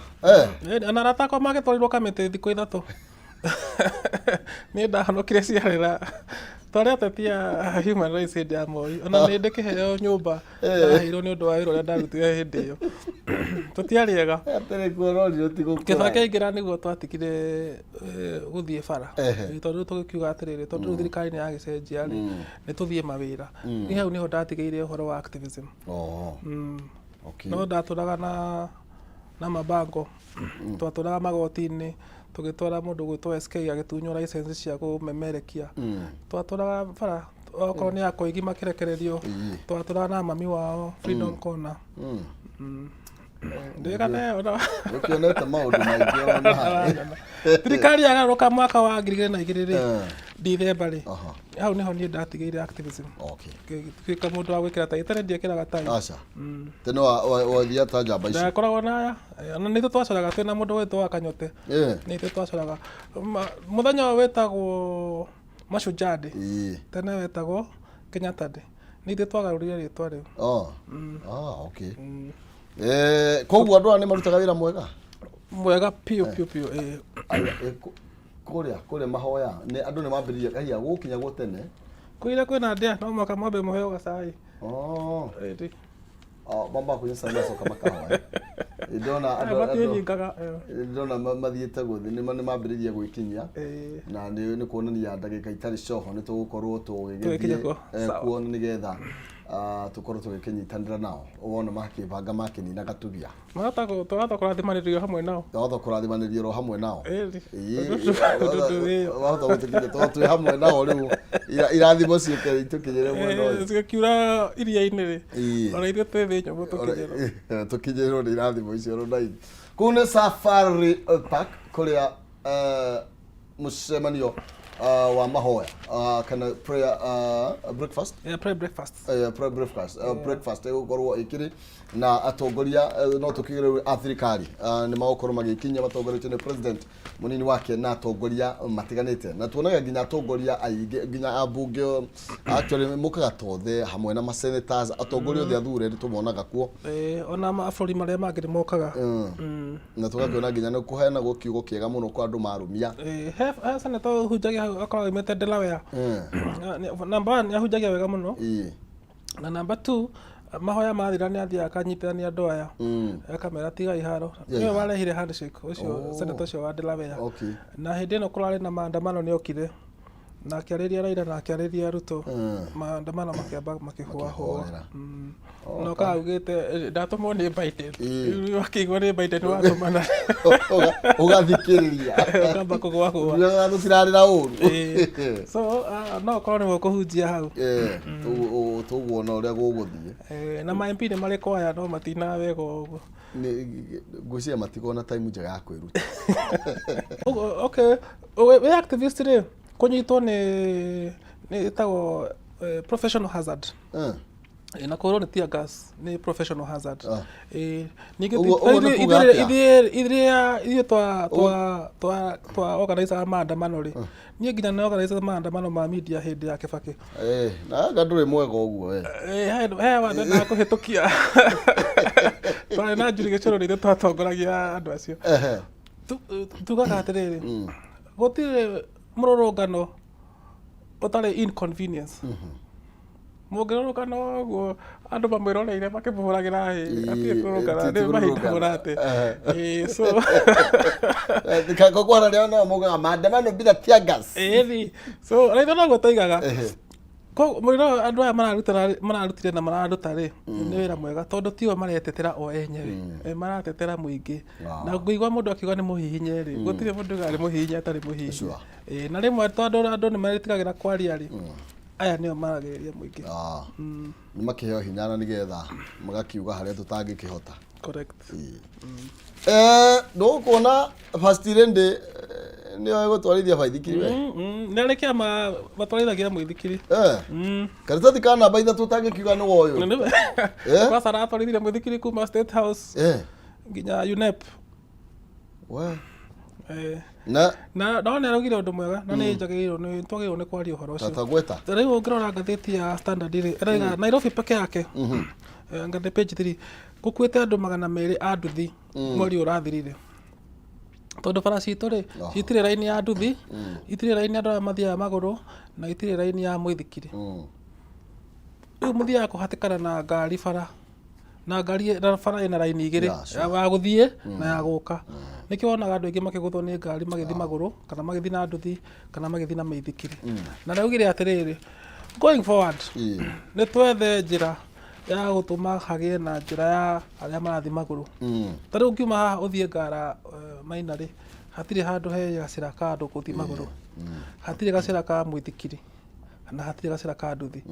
ana ratako magitwarirwo kamite thikũ 3 ni ndahanokire ciarira twaria tetia human rights hindi ya Moi ona ni ndikiheo nyumba ndahirwo ni undu wa wira uria ndarutire hindi iyo tutiariega atere kuorori utigo kithake ingira niguo twatikire guthie bara tondu tugikiuga atiriri tondu thirikari ni yagicenjia ri ni tuthie mawira ni hau niho ndatigeire uhoro wa activism no ndaturaga na mabango twaturaga magoti-ini tugitwara mundu gwitwo SK agitunywo license cia kumemerekia twaturaga bara okorwo ni akoigi makirekererio twaturaga na mami wao Freedom Corner Ndikane ona. Ukionete maundu maingĩ ona. Thirikari yagaruka mwaka wa 2002 December ri. Hau niho niĩ ndatigĩire activism. Okay. Twĩka mũndũ wa gwĩkĩra tai, tene ndiekĩraga tai. Aca. Tene wathia ta njamba icio. Ndakoragwo na na nĩ twacaraga twĩna mũndũ wĩtwo Kanyote. Nĩ twacaraga. Mũthenya wĩtagwo Mashujaa Day. Tene wĩtagwo Kenyatta Day. Nĩ twagarũrire rĩtwa rĩu. Okay. Koguo andũ nĩ marutaga wĩra mwega piu. Kũrĩa mahoya nĩ andũ nĩ mambĩrĩria kahia gũkinya gũtene. Kwĩna ndĩa no mwaka mwambe mũheo gacai. Mamba kunyesa macoka makahoya. Ndona mathiĩte gũthĩ nĩ mambĩrĩria gwĩkinyia na nĩ kuonania ndagĩka itarĩ coho nĩ tũgũkorwo tũgĩgĩthiĩ kuo nĩgetha tukorwo tũgĩkĩnyitanĩra nao wona makĩbanga makĩnina gatubia twahota kũrathimanĩrio hamwe nao wahota gũtũkinyia twĩ hamwe nao rĩu irathimo ciũke itũkinyĩre mwena ũyũ cikiura iria-inĩ rĩ ona ithuĩ twĩ thĩ nyũmũ tũkinyĩrwo nĩ irathimo icio ronaini kũu nĩ Safari Park kũrĩa mũcemanio wa mahoya kana prayer breakfast breakfast gũkorwo ikiri na atongoria no tukigire athirikari ni magokorwo magikinya batongoretio ni president munini wake na atongoria matiganite na tuonaga nginya atongoria aingĩ nginya ambunge actually mukaga tothe hamwe na ma senators atongoria othe athure ni tumonaga kuo ona mabũrũri marĩa mangĩ nĩ mokaga na tugakiona nginya nĩ kuheana kiugo kĩega mũno kwa andũ marumia he senator hunjagia akoragwo imete Delaware number 1 ahunjagia wega mũno na number 2 mahoya mathira nĩ athiaga akanyitithania andũ aya akamera tiga iharo niwe warehire handshake ũcio senator ũcio wa Delaware na hĩndĩ ĩno kũrarĩ na maandamano nĩ okire na akĩarĩria Raila na akĩarĩria Ruto maandamano makĩamba makĩhũahũa no kaugĩte ndatũmwo nĩ Biden wakĩigua nĩ Biden watũmana ũgathikĩrĩria ũkamba kũgũahũa tũtirarĩra ũru so no korwo nĩ mũkũhunjia hau tũguona ũrĩa gũgũthiĩ na ma MP nĩ marĩ kwaya no matina wega ũguo ngwĩciria matigona time njega ya kwĩruta okay we activist rĩ kunyitwo nĩ ĩtagwo professional hazard na korwo nĩ tear gas nĩ professional hazard ithuĩ twa organize maandamano rĩ niĩ nginya nĩ organize maandamano ma media hĩndĩ ya Kibaki na ndũrĩ mwega ũguo he wathe na kũhĩtũkia twarĩ na njuri gĩcũrũ nĩ ithuĩ twatongoragia andũ acio tugaga atĩrĩrĩ gũtirĩ mũrũrũngano ũtarĩ inconvenience mũngĩrũrũngana ũguo andũ mamwĩroreire makĩmũhũragĩra atirĩ kũrũngana nĩ mahingagũra atĩ so ndikakũkwana rĩo no mũgaga maandamano bila tear gas so raitho no gũtaigaga mũrĩro andũ aya mararutire na mararuta rĩ nĩ wĩra mwega tondũ tiwe maretetera o enyewe maratetera mũingĩ na ngũigua mũndũ akiuga nĩ mũhihinye rĩ gũtirĩ mũndũ arĩ mũhihinye atarĩ mũhihinye na rĩmwe tondũ andũ nĩ marĩtigagĩra kwaria rĩ aya nĩo maragĩrĩria mũingĩ nĩ makĩheo hinya na nĩgetha magakiuga harĩa tũtangĩkĩhota correct ndũkuona first lady nĩyo gũtwarithia baithikiri we nĩ arĩ kĩama matwarithagia mũithikiri karatathi ka namba ithatũ ũtangĩkiuga nĩ woyũ kwanza aratwarithire mũithikiri kuma State House nginya UNEP na no nĩ araugire ũndũ mwega na nĩ njagĩrĩirwo nĩ twagĩrĩirwo nĩ kwaria ũhoro ũcio tatagweta rĩu ũngĩrora ngathĩti ya Standard rĩ ĩrauga Nairobi peke yake ngathĩ page 3 gũkuĩte andũ 200 a nduthi mweri ũrathirire tondũ bara citũ rĩ citirĩ raini ya nduthi itirĩ raini andũ mathiaga magũrũ na itirĩ raini ya mũithikiri rĩu mũthiaga kũhatĩkana na ngari bara na ngari na bara ĩna raini igĩrĩ ya gũthiĩ na ya gũka nĩkĩo wonaga andũ aingĩ makĩgũthwo nĩ ngari magĩthiĩ magũrũ kana magĩthiĩ na nduthi kana magĩthiĩ na mĩithikiri na raugire atĩrĩrĩ going forward nĩ twethe njĩra ya gũtũma hagĩe na njĩra ya arĩa marathiĩ magũrũ ta rĩu ũngiuma haha ũthiĩ Ngara Maina rĩ hatirĩ handũ he gacĩra ka andũ gũthiĩ magũrũ hatirĩ gacĩra ka mũithikiri kana hatirĩ gacĩra ka nduthi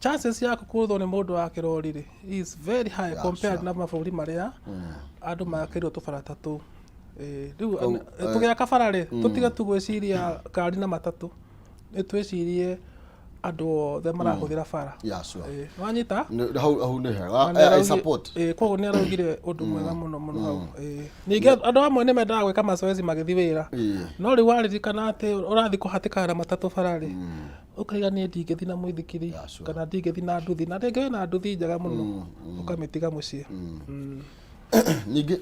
chances ya kukuthwo ni mundu wa kirori is very high compared na maburi maria andu makirwo tubarata tu riu tugia kabarare tutige tugwiciria ngari na matatu ni twicirie andu othe marahuthira bara wanyita hau ni hega I support koguo ni araugire undu mwega muno hau ninge andu amwe ni mendaga gwika mazoezi magithi wira no riu waririkana ati urathi kuhatika na matatu barari ukaiga ni ndingithi na muithikiri kana ndingithi na nduthi na ringi wina nduthi njega muno ukamitiga mucii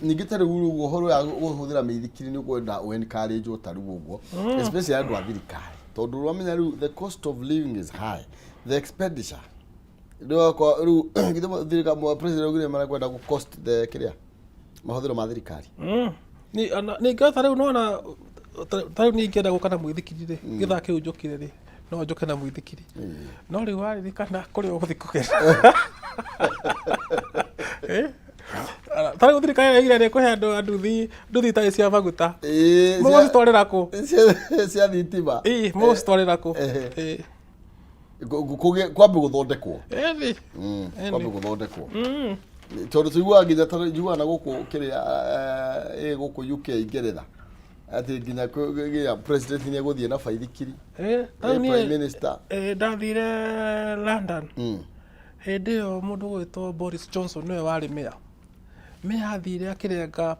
ningi tari uguo horo ya guhuthira mithikiri ni kwenda encourage utari uguo especially andu a thirikari tondu wamenya riu the cost of living is high, the expenditure ndio kwa riu githimo thirikari mu president ugire mara kwenda ku cost the kiria mahuthiro ma thirikari ni ngatha riu nona tariu ni ngenda gukana muithikiri ri githa kiu njukire ri no njuke na muithikiri no riu waririkana kuri uguthi kugera tari thirikari ira ri kuhe andu nduthi tari cia maguta mo citwarira ku cia thitima mo citwarira ku kwambe guthondekwo kwambe guthondekwo tondu tuiguaga nginya tari juana guku kiria guku UK Ngeretha ati nginya president ni eguthie na baithikiri prime minister ndathire London hindi yo mundu gwitwo Boris Johnson niwe wari mea athire akirenga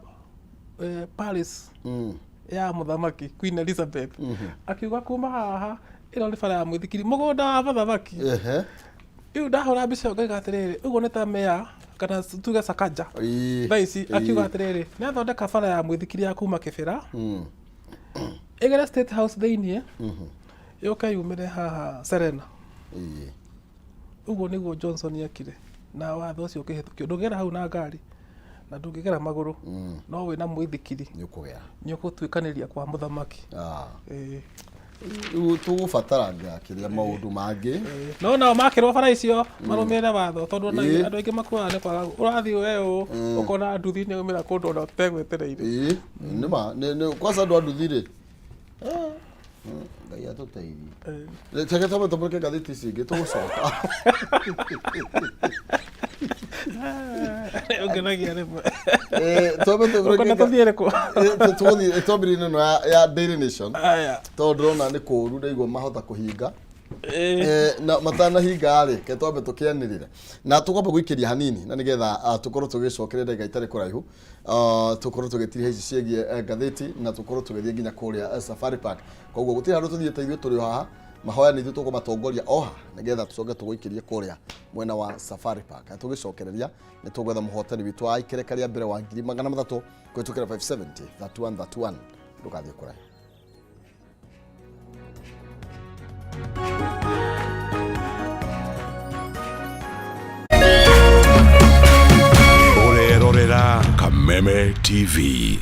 Paris ya muthamaki Queen Elizabeth akiuga kuma haha ino ni bara ya muithikiri mugunda wa muthamaki iu ndahura mbica ngaiga atiriri uguo ni ta mea kana tuge Sakaja thaici akiuga atiriri ni athondeka bara ya muithikiri ya kuma Kibera igere State House thiini yuka yumire haha Serena uguo niguo Johnson yakire na watho ucio ukihitukio ndugera hau na ngari na ndungigera maguru no wina muithikiri ni ukutwikaniria kwa muthamaki tugubataranga kiria maundu mangi no nao makirwo bara icio marumire watho tondu andu aingi makuaga ni kwaga urathi weu ukona nduthi ni umira kundu ona utegwetereire nima kwanza andu anduthi ri ngai atuteithie tege tomeke ngathiti cingi tugucoka ungenagia rimwe tobiri no ya Daily Nation tondu rona ni kuru ndigwo mahota kuhinga na matana hinga ri ke twambe tukianirire na tukombe guikiria hanini na nigetha tukorwo tugicokeria ndega itari kuraihu tukorwo tugitiri hici ciegie ngathiti na tukorwo tugithie nginya kuria Safari Park koguo gutira andu tuthiete ithuĩ turi haha mahoya ni ithuĩ tukumatongoria oha nigetha tucoke tuguikirie kuria mwena wa Safari Park tugicokereria ni tugwetha muhotani witu wa ikereka ria mbere wa 300 kwitukira 570 31 ndukathie kuraihu Orerorera Kameme TV.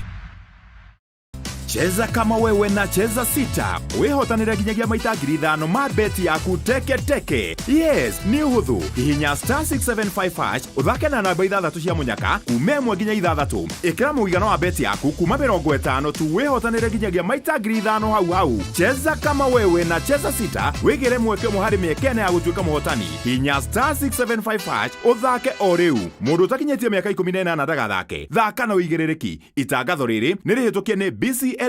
Cheza kama wewe na cheza sita. Wihotanira ginyagia maita 5,000 ma beti yaku teke. Yes, ni uhuthu. Hihinya *675# uthake na namba 6 cia munyaka, umemwe ginya 6. Ikira muigano wa beti yaku kuma 50 tu wihotanira ginyagia maita 5,000 hau. Cheza kama wewe na cheza sita. Wigire mweke muhari miekene ya gutuika muhotani. Hihinya *675# uthake o riu. Mundu utakinyetie miaka 18 ndagathake. Thaka na uigirereki. Itangatho riri ni rihitukie ni BCLB.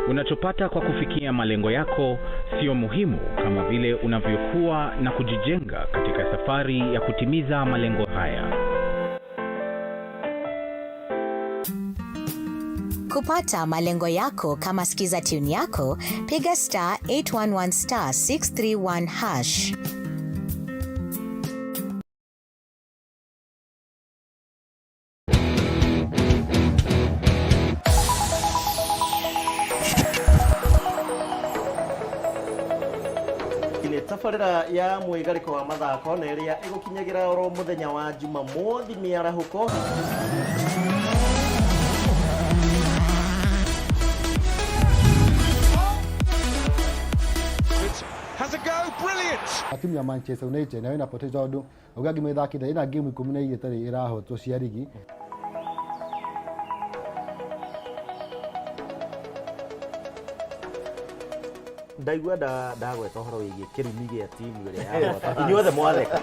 Unachopata kwa kufikia malengo yako sio muhimu kama vile unavyokuwa na kujijenga katika safari ya kutimiza malengo haya. Kupata malengo yako kama skiza tune yako, piga *811 *631#. Tabarĩra ya mwigariko wa mathako na ĩrĩa ĩgũkinyagira oro muthenya wa Jumamothi mĩarahuko. Has a go, brilliant. Timu ya Manchester United nayo inapoteza ndu ugagi methakira ina game 12 tari irahotwo cia ligi. ndaigua ndagweta horo wigi kirimi gia timu ria ya inyuothe mwatheka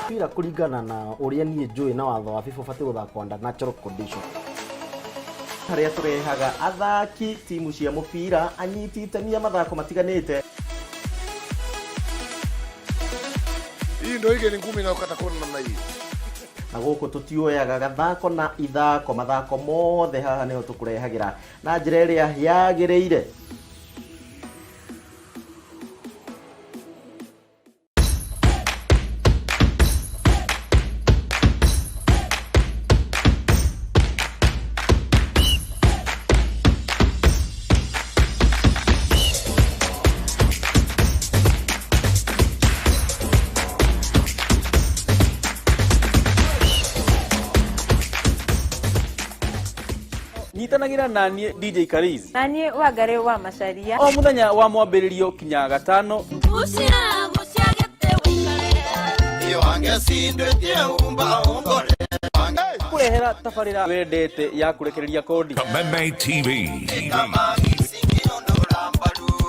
pira kuringana na uria nie njui na watho wa FIFA bati guthaka under natural condition haria turehaga athaki timu cia mupira anyiti itemi ya mathako matiganite hii ndio ile ngumi na ukata kona namna hii na guku tutioyaga gathako na ithako mathako mothe haha niho tukurehagira na njira iria yagireire Nyitanagira nanie DJ Karizi nanie Wangari wa Macharia o muthenya wa mwambiririo kinya gatano iyo angesindwe umba ongore kurehera tafarira wendete ya kurekereria kodi Kameme TV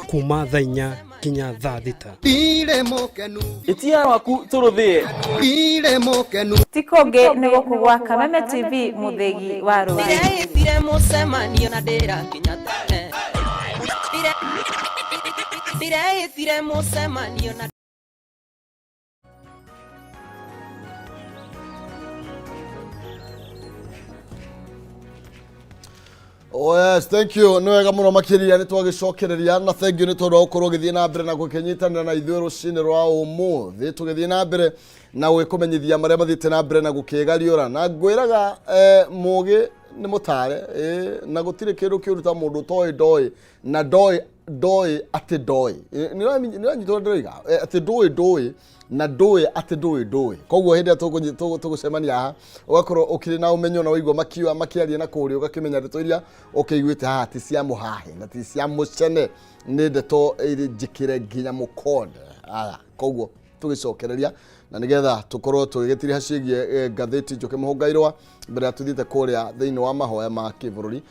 kuma thainya kinya thaa thita ire mokenu itia waku turuthie ire mokenu tikonge nego kugwa Kameme TV muthegi wa ro ire musemanio na ndira kinya tene ire musemanio na Oh yes, thank you. No wega muno makiria ni twagicokereria na thank you ni tondu ukorwo githie na mbere na gukenyitanira na ithuĩ rucini rwa umuthi tugithie na mbere na gwikumenyithia maria mathite na mbere na gukigariura na ngwiraga mugi ni mutare na gutire kindu kiuruta mundu toy doi na doi ati doi ni wanyitwo ndoiga ati doi na doi ati doi koguo hindi tugucemania haha ugakorwo ukiri na umenyo na uigwa makiaria na kuria ugakimenya ndeto iria ukiguite haha ti cia muhahi na ti cia mucene ni ndeto iri njikire nginya mukonde aya koguo tugicokereria na nigetha tukorwo tugigitiri hacigie ngatheti njuke muhungairwa mbere ya tuthite kuria thiini wa mahoya ma kibururi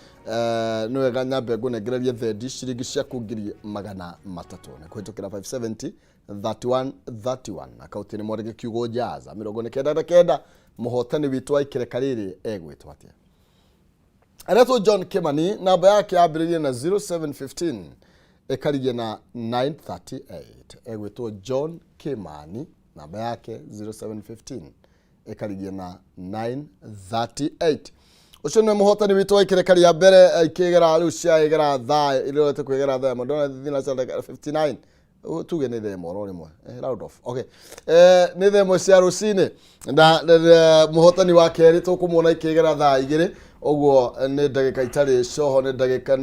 ni wega nyambe ngunengererie thendi ciringi ciaku ngiri 300 na kuhitukira 570 31 akaunti ni Mwarige Kiugo Jaza 99 muhotani witu wa ikireka riri egwitwa atia Areto John Kimani namba yake abiririe na 0715 ekarigie na 938 egwitwa John Kimani namba yake 0715 ekarigie na 938 ucio ni muhotani witu wa ikireka ria mbere ikigera riu cia igera thaa irote kwigera thaa madona thina 59 tuge ni themo ro rimwe round off okay ni themo cia rucini na muhotani wa keri tukumuona ikigera thaa igiri oguo ni ndagika itari coho ni ndagika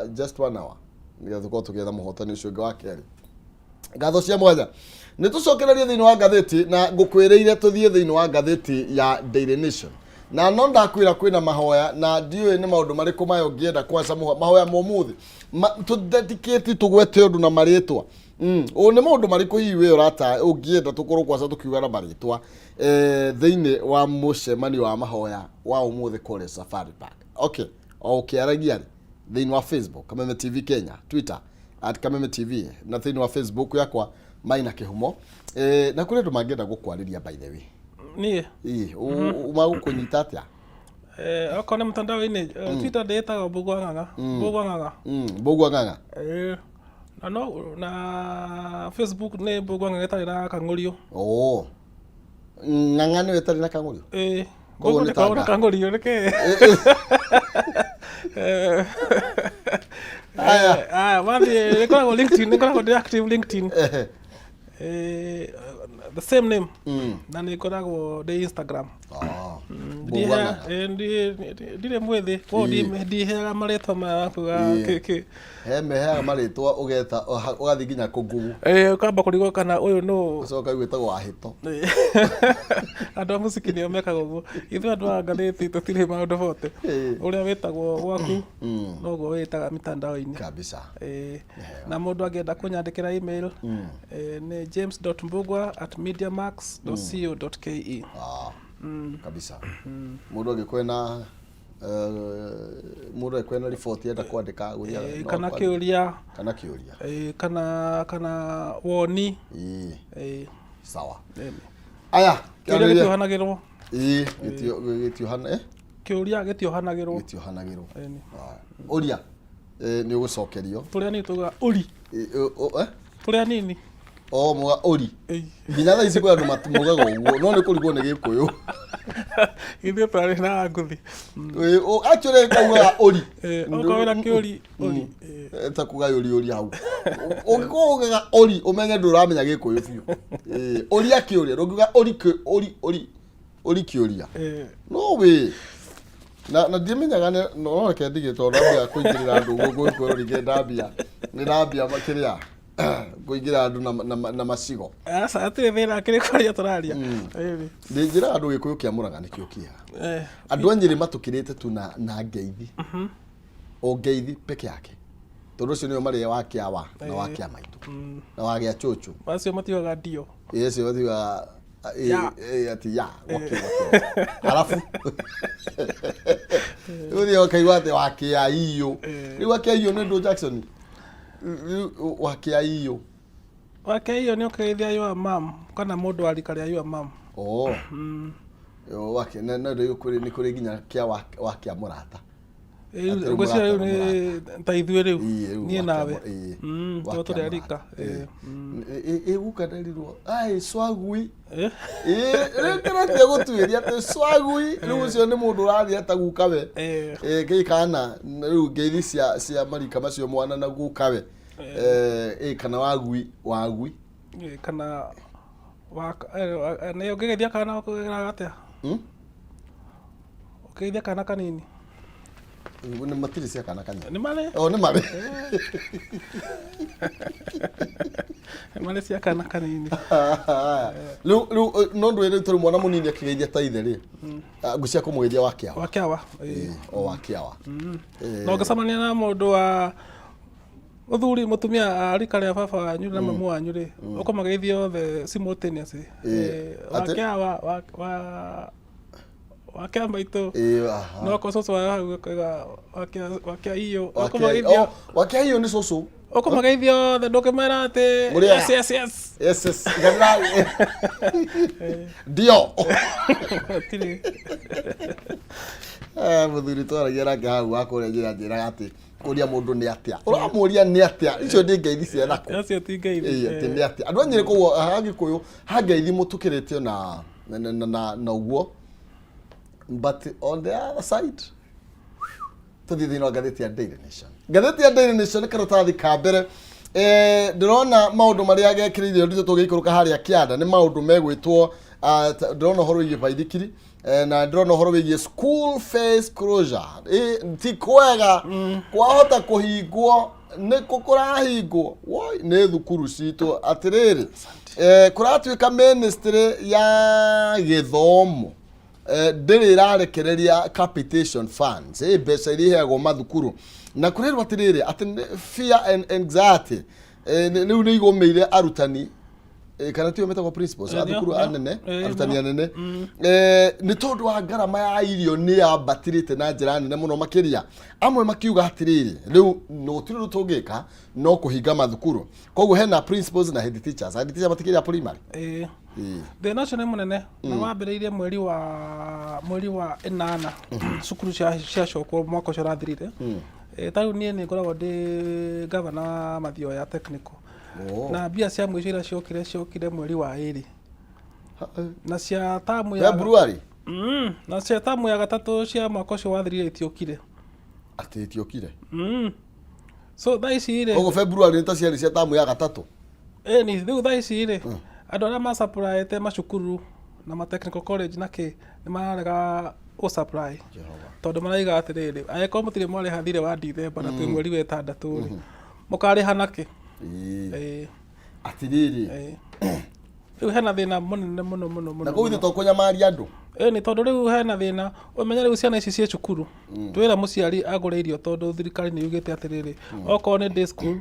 just 1 hour niga tuko tugetha muhotani ucio wa keri gatho cia mwanya ni tucokererie thiini wa ngatheti na ngukwireire tuthie thiini wa ngatheti ya Daily Nation na no ndakwira kwina mahoya na ndiwe ni maundu mariku mayo ngienda kwanza mahoya momuthi tu dedicate tugwete undu na maritwa o ni maundu mariku hiwe urata ungienda tukorwo kwanza tukiuga na maritwa thiini wa mucemani wa mahoya wa umuthi kule Safari Park okay aragia thiini wa Facebook Kameme TV Kenya Twitter @Kameme TV na thiini wa Facebook yakwa Maina Kihumo na kule ndumangienda gukwariria by the way nie umagukunyita atia akone mtandao-ini Twitter ndetaga Mbugua Ng'ang'a na no na Facebook ni Mbugua Ng'ang'a etari na kangurio Ng'ang'a ni etari na kangurio Mbugua ni kangurio nike wathi nikoragwo LinkedIn nikoragwo active LinkedIn the same name na nikoragwo de Instagram ndire mwethi ko ndiheaga maritwa makuga kiki meheaga maritwa ugeta ugathi nginya kugugu ukamba kurigwo kana uyu no ucoka gwitagwo ahito andu musiki nio mekaga uguo ithu andu angatheti tutire maundu bote uria witagwo gwaku noguo witaga mitandao-ini kabisa na mundu angienda kunyandikira email ni james.mbugua@mediamax.co.ke kabisa mundu angikwena Mũndũ ekwena report yenda kwandĩka gũthiaga kana kĩũria kana woni sawa aya kĩũria gĩtiohanagĩrwo kĩũria gĩtiohanagĩrwo ũria nĩ ũgũcokerio tũrĩa nini tuga ũri tũrĩa nini muga ũri nginya thaa ici kwĩ andũ matumugaga ũguo no nĩ kũrigwo nĩ Gĩkũyũ ithuĩ twarĩ na ngũthi actually kaugaga ũri okawĩra kĩũri ũri ta kuga ũri hau ũngĩkorwo ugaga ũri ũmenye ndũramenya Gĩkũyũ biũ ũria kĩũria ndũngiuga ũri kĩũria no wĩ na ndimenyaga no reke ndige tondũ ndambia kũingĩrĩra andũ Gĩkũyũ rĩngĩ ndambia makĩria kũingĩra andũ na macigo asa atirĩ thĩna kĩrĩ kwaria tũraria njĩra andũ Gĩkũyũ kĩamũraga nĩkĩo kĩega andũ a Nyĩrĩ matũkĩrĩte tu na ngeithi o ngeithi peke yake tondũ ũcio nĩo marĩ wa kĩawa na wa kĩa maitũ na wa gĩa chũchũ acio matiugaga ndio acio matiugaga ati ya alafu ũthio ũkaigua atĩ wa kĩa iyo rĩu wa kĩa iyo nĩ Ndũ Jackson wa kĩa iyo nĩ ũkeithia your mom kana mũndũ wa rika rĩa your mom wake na nĩ kũrĩ nginya kĩa wa kĩa mũrata ngwĩciria rĩu nĩ ta ithuĩ rĩu niĩ nawe tũrĩ rika gukanĩrirwo swagui rĩu kĩratia gũtuĩria atĩ swagui rĩu ũcio nĩ mũndũ ũrathiĩ ta gukawe gĩkana rĩu ngeithi cia marika macio mwana na gukawe kana wagui kana nĩ ũngĩgeithia kana ũkũgeraga atĩa ũkĩgeithia kana kanini nĩ matirĩ cia kana kanini nĩ marĩ nĩ marĩ nĩ cia kana kanini rĩu no ndwĩrĩ tũrĩ mwana mũnini akĩgeithia ta ithe rĩ ngũcia kũmũgeithia wa kĩawa wa kĩawa no ngĩcemania na mũndũ wa mũthuri mũtumia rika rĩa baba wanyu na mamu wanyu rĩ ũkũmageithia othe simultaneously wa kĩawa wa kĩa maitũ no ko cũcũ wa hau wa kĩa iyo ũkũmageithia wa kĩa iyo nĩ cũcũ ũkũmageithia othe ndũkĩmera atĩ yes ndio mũthuri twaragia nake hau wakũrĩa njĩraga atĩ kũria mũndũ nĩ atĩa ũramũria nĩ atĩa icio nĩ ngeithi cia thako acio ti ngeithi atĩ nĩ atĩa andũ a Nyĩrĩ koguo Gĩkũyũ ha ngeithi mũtũkĩrĩtio na ũguo but on the other side tũthiĩ thĩinĩ wa ngathĩti ya Daily Nation karatathi ka mbere ndĩrona maũndũ marĩa gekĩrĩire ũritũ tũgĩikũrũka harĩa kĩanda nĩ maũndũ megwĩtwo ndĩrona ũhoro wĩgiĩ baithikiri na ndĩrona ũhoro wĩgiĩ school face closure ti kwega kwahota kũhingwo nĩ kũrahingwo nĩ thukuru citũ atĩrĩrĩ kũratuĩka ministry ya gĩthomo ndĩrĩ ĩrarekereria capitation funds mbeca iria iheagwo mathukuru na kũrerwo atĩrĩrĩ atĩ fear and anxiety rĩu nĩ igũmĩire arutani kana tio metagwo principals athukuru anene arutani anene nĩ tondũ wa ngarama ya irio nĩ yambatirĩte na njĩra nene mũno makĩria amwe makiuga atĩrĩrĩ rĩu gũtirĩ tũngĩka no kũhinga mathukuru koguo hena principals na head teachers matikĩria primary thĩna ũcio nĩ mũnene na wambĩrĩirie mweri wa 8 cukuru ciacokwo mwaka ũcio ũrathirire tarĩu niĩ nĩ ngoragwo ndĩ gavana Mathioya technical na mbia cia mũico iria ciokire mweri wa 2 na cia tamu ya February na cia tamu ya gatatũ cia mwaka ũcio wathirire itiokire so thaa ici rĩ ũguo February nĩ ta ciarĩ cia tamu ya gatatũ nĩ rĩu thaa ici rĩ andũ arĩa macapurayĩte macukuru na ma technical college na kĩ nĩ mararega gũsupply tondũ maraiga atĩrĩrĩ angĩkorwo mũtirĩ mwarĩha thirĩ wa Dithemba na twĩ mweri wa 6 rĩ mũkarĩha na kĩ atĩrĩrĩ rĩu hena thĩna mũnene mũno na kũu thĩ tũkũnyamaria andũ nĩ tondũ rĩu hena thĩna ũmenye rĩu ciana ici ciĩ cukuru twĩra mũciari agũre irio tondũ thirikari nĩ yugĩte atĩrĩrĩ okorwo nĩ day school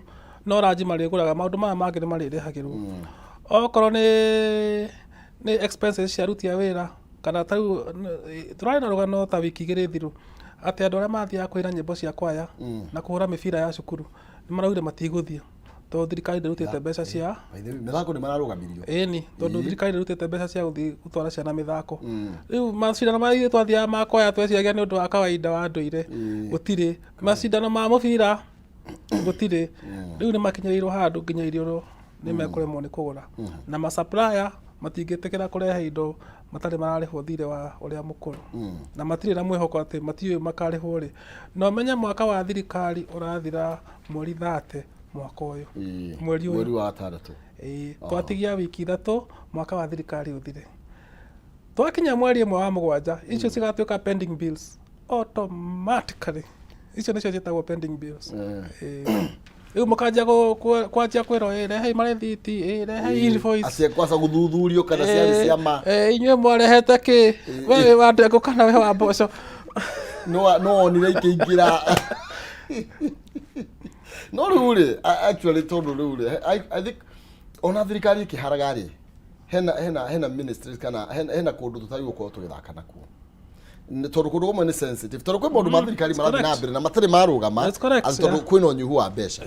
no ranji marĩgũraga maũndũ maya mangĩ nĩ marĩrĩhagĩrwo okorwo nĩ expenses cia aruti a wĩra kana tarĩu tũrarĩ na rũgano ta wiki igĩrĩ thiru ati andu aria mathiaga kwira nyimbo cia kwaya na kuhura mibira ya cukuru ni maraugire matigũthiĩ tondũ thirikari ndĩrutĩte mbeca cia mĩthako nĩ mararũgamirio ĩni tondũ thirikari ndĩrutĩte mbeca cia gũthiĩ gũtwara ciana mĩthako rĩu macindano ma ithuĩ twathiaga ma kwaya tweciragia nĩ ũndũ wa kawaida wa ndũire gũtirĩ macindano ma mũbira gũtirĩ rĩu nĩ makinyĩrĩirwo handũ nginya irio nĩ mekũremwo nĩ kũgũra na ma-supplier matingĩtĩkĩra kũrehe indo matarĩ mararĩhwo thirĩ wa ũrĩa mũkũrũ na matirĩ na mwĩhoko atĩ matiũĩ makarĩhwo rĩ no menye mwaka wa thirikari ũrathira mweri 30 mwaka ũyũ mweri wa 6 twatigia wiki 3 mwaka wa thirikari ũthire twakinya mweri 1 wa 7 icio cigatuĩka pending bills automatically icio nĩcio ciĩtagwo pending bills rĩu mũkanjia kwanjia kwĩrwo rehe magathiti rehe invoice acia kwaca gũthuthurio kana ciarĩ cia ma inyuĩ mwarehete kĩ we wa ndengũ kana we wa mboco no onire ikĩingĩra no rĩu rĩ actually tondũ rĩu rĩ I think ona thirikari ĩkĩharaga rĩ hena ministries kana hena kũndũ tũtari gũkorwo tũgĩthaka nakuo tondũ kũndũ gũmwe nĩ sensitive tondũ kwĩ maũndũ ma thirikari marathiĩ na mbere na matarĩ marũgama tondũ kwĩna ũnyihu wa mbeca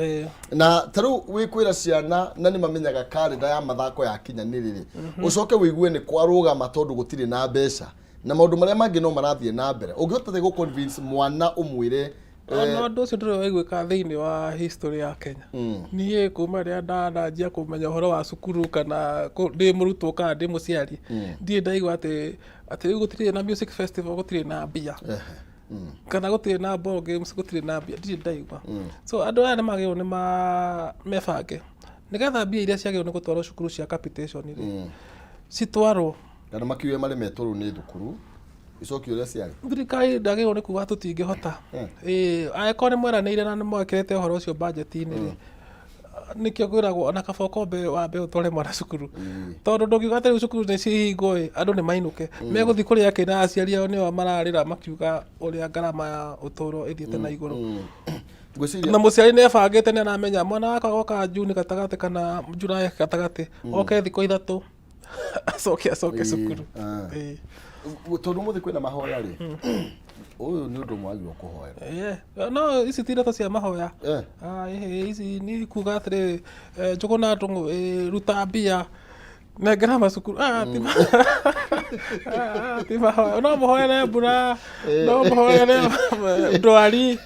na tarĩu wĩkwĩra ciana na nĩ mamenyaga kalenda ya mathako yakinya nĩ rĩrĩ ũcoke wĩigue nĩ kwarũgama tondũ gũtirĩ na mbeca na maũndũ marĩa mangĩ no marathiĩ na mbere ũngĩhota gũ convince mwana ũmwĩre no ũndũ ũcio ndũrĩ waiguĩka thĩinĩ wa history ya Kenya niĩ kuma rĩrĩa ndananjia kũmenya ũhoro wa cukuru kana ndĩ mũrutwo kana ndĩ mũciari ndirĩ ndaigua atĩ rĩu gũtirĩ na music festival gũtirĩ na mbia kana gũtirĩ na ball games gũtirĩ na mbia ndirĩ ndaigua so andũ aya nĩmagĩrĩirwo nĩ mebange nĩgetha mbia iria ciagĩrĩirwo nĩ gũtwarwo cukuru cia capitation citwarwo kana makiuge marĩ metũrũ nĩ thukuru icoki ũrĩa ciarĩ thirikari ndagĩrĩirwo nĩ kuga tũtingĩhota angĩkorwo nĩ mweranĩire na nĩ mwekĩrĩte ũhoro ũcio budget-inĩ nĩkĩo kwĩragwo ona kaba ũkombe wambe ũtware mwana cukuru tondũ ndũngiuga atĩ rĩu cukuru nĩ cihingwo andũ nĩ mainũke megũthiĩ kũrĩa kĩna aciari ao nĩo mararĩra makiuga ũrĩa ngarama ya ũtũũro ĩthiĩte na igũrũ na mũciari nĩ ebangĩte nĩ aramenya mwana wakwa goka June gatagatĩ kana July gatagatĩ oke thikũ 3 acoke cukuru tondũ mũthĩ kwĩna mahoya rĩ ũyũ nĩ ũndũ mwagĩrĩirwo kũhoera no ici ti ndeto cia mahoya ici nĩ kuga atĩrĩ Njũgũna Ndung'u ruta mbia nengera macukuru ti mahoya no mũhoere mbura no mũhoere ndwari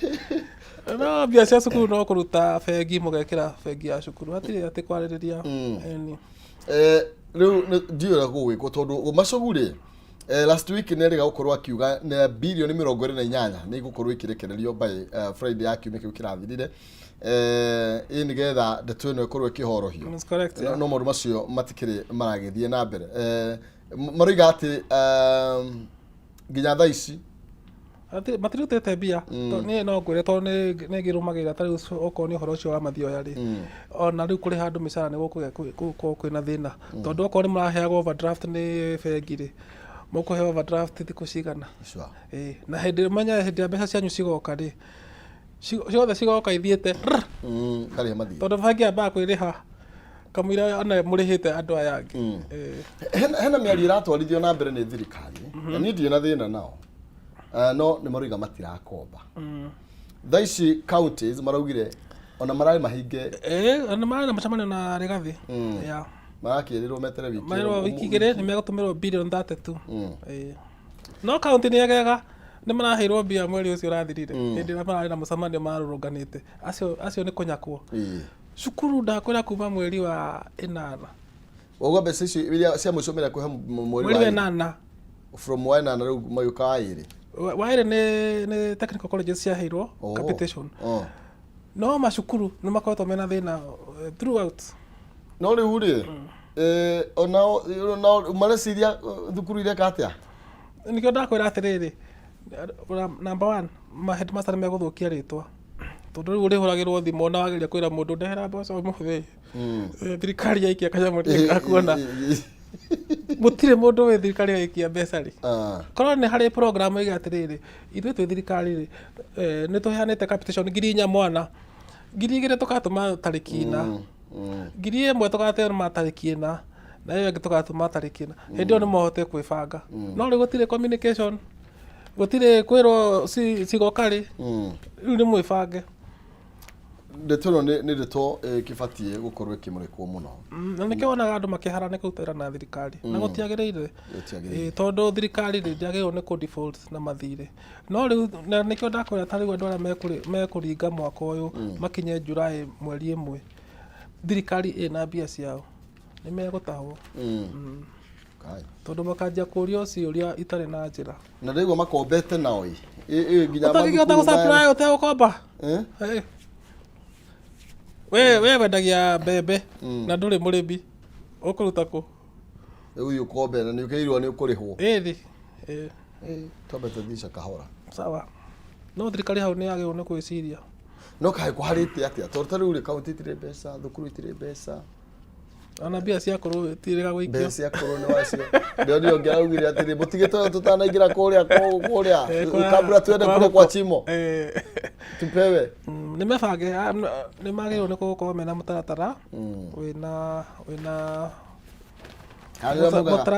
no mbia cia cukuru no kũruta bengi mũgekĩra bengi ya cukuru hatirĩ atĩ kwarĩrĩria rĩu ndiũra gũgwĩkwo tondũ macugũ rĩ last week nĩ rĩga gũkorwo akiuga na bilioni 28 nĩ gũkorwo ikirekererio by Friday ya kiumia kĩu kĩrathirire nĩgetha ndeto ĩno ĩkorwo ĩkĩhorohio no maũndũ macio matikĩrĩ maragĩthiĩ na mbere maroiga atĩ nginya thaa ici matirutĩte mbia niĩ no ngwĩre tondũ nĩ ngĩrũmagĩrĩra ta rĩu okorwo nĩ ũhoro ũcio wa mathioya rĩ ona rĩu kũrĩ handũ mĩcara nĩ gũkorwo kwĩna thĩna tondũ okorwo nĩ maraheagwo overdraft nĩ bengi rĩ mũkũheo overdraft thikũ cigana na hĩndĩ ya mbeca cianyu cigoka rĩ ciothe cigoka ithiĩte tondũ bengi yambaga kwĩrĩha kamũira ona mũrĩhĩte andũ aya angĩ hena mĩario ĩratwarithio na mbere nĩ thirikari na niĩ ndirĩ na thĩna nao no nĩ maroiga matirakomba thaa ici counties maraugire ona mararĩ mahinge ona mararĩ na mũcemanio na Rigathi marakĩrĩrwo metere wiki mararĩ wiki igĩrĩ nĩ megũtũmĩrwo billion 32 no county nĩ egega nĩ maraheirwo mbia mweri ũcio ũrathirire hĩndĩ ĩrĩa mararĩ na mũcemanio marũrũnganĩte acio nĩ kũnyakwo cukuru ndakwĩra kuma mweri wa 8 ũguo mbeca icio iria cia mũico mĩrĩa kũhe mweri wa 8 from wa 8 rĩu magĩũka wa 2 waĩrĩ nĩ technical colleges ciaheirwo capitation no macukuru nĩ makoretwo mena thĩna throughout no rĩu rĩ ona mareciria thukuru iria katĩa nĩkĩo ndakwĩra atĩrĩrĩ number 1 ma-headmaster nĩ megũthũkia rĩtwa tondũ rĩu ũrĩhũragĩrwo thimũ na wageria kwĩra mũndũ ndehera mboco ũmũthĩ thirikari yaikia kanyamũ nĩgakuona mũtirĩ mũndũ wĩ thirikari yaikia mbeca rĩ korwo nĩ harĩ program ĩga atĩrĩrĩ ithuĩ twĩ thirikari rĩ nĩ tũheanĩte capitation 4,000 mwana 2,000 tũgatũma tarĩki 4 1,000 tũgatũma tarĩki 4 na ĩyo ĩngĩ tũgatũma tarĩki 4 hĩndĩ ĩyo nĩ mohete kwĩbanga no rĩu gũtirĩ communication gutire kwiro cigokari riu ni mwibange ndeto nä ndeto kibatie gukorwo kimurekwo muno na nä kä wonaga andå makäharane kå rutera na thirikari na gå tiagä rä ire tondå thirikari rä ndiagä rwo nä kå default na mathire no rä u nä kä o ndakwä ra ta rä u andå arä a mekå ringa mwaka å yå makinye Julai mweri 1 thirikari ä na mbia ciao nä megå tahwo tondå makanjia kå ria å cio ria itarä na njä ra na rä u makombete nao nginya å gå supply å tegå komba we wendagia mbembe na ndå rä må rä mi å kå ruta kå rä u kombe na nä å kä irwo nä å kå rä hwo twambete thica kahora sawa no thirikari hau nä yagä rwo nä kwä ciria no kaä kå harä te atä a tondå tarä u rä kaunti itirä mbeca thukuru itirä mbeca ona mbia cia kå tirä gå ikio mbia cia kå nä wacio ndio ngä raugä re atä rä må tigä tå tå tanaingä ra kå rä a kabla twende kå kwa chimo tupewe nä mebange nä magä rwo nä gå korwo mena må taratara wĩna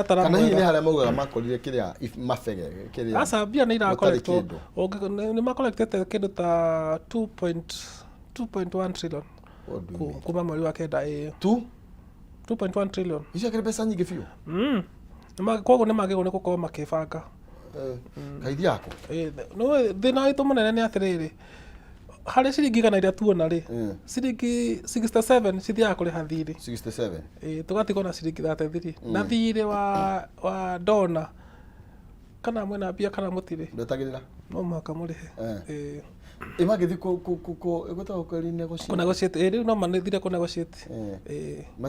kana hihi nä harä a maugaga makorire kä rä a mabege kä rä aca mbia nä irakorektwo nä makorektete kä ndå ta 2.1 trillion kuma mweri wa kenda 2.1 trillion icio kä mbeca nyingä biå koguo nä magä rwo nä gå korwo makä banga kaithi yako no thä na witå må nene nä atä rä rä harä ciringi gana iria tuona rä ciringi 67 cithiaga kå rä ha thirä 67 tå gatigwo na ciringi 33 na thirä wa ndona kana mwena mbia kana må tirä ndetagä rä ra no mũhaka må rä he magä thiä gå tagwo kå negotiate rä u no mathire kå negotiate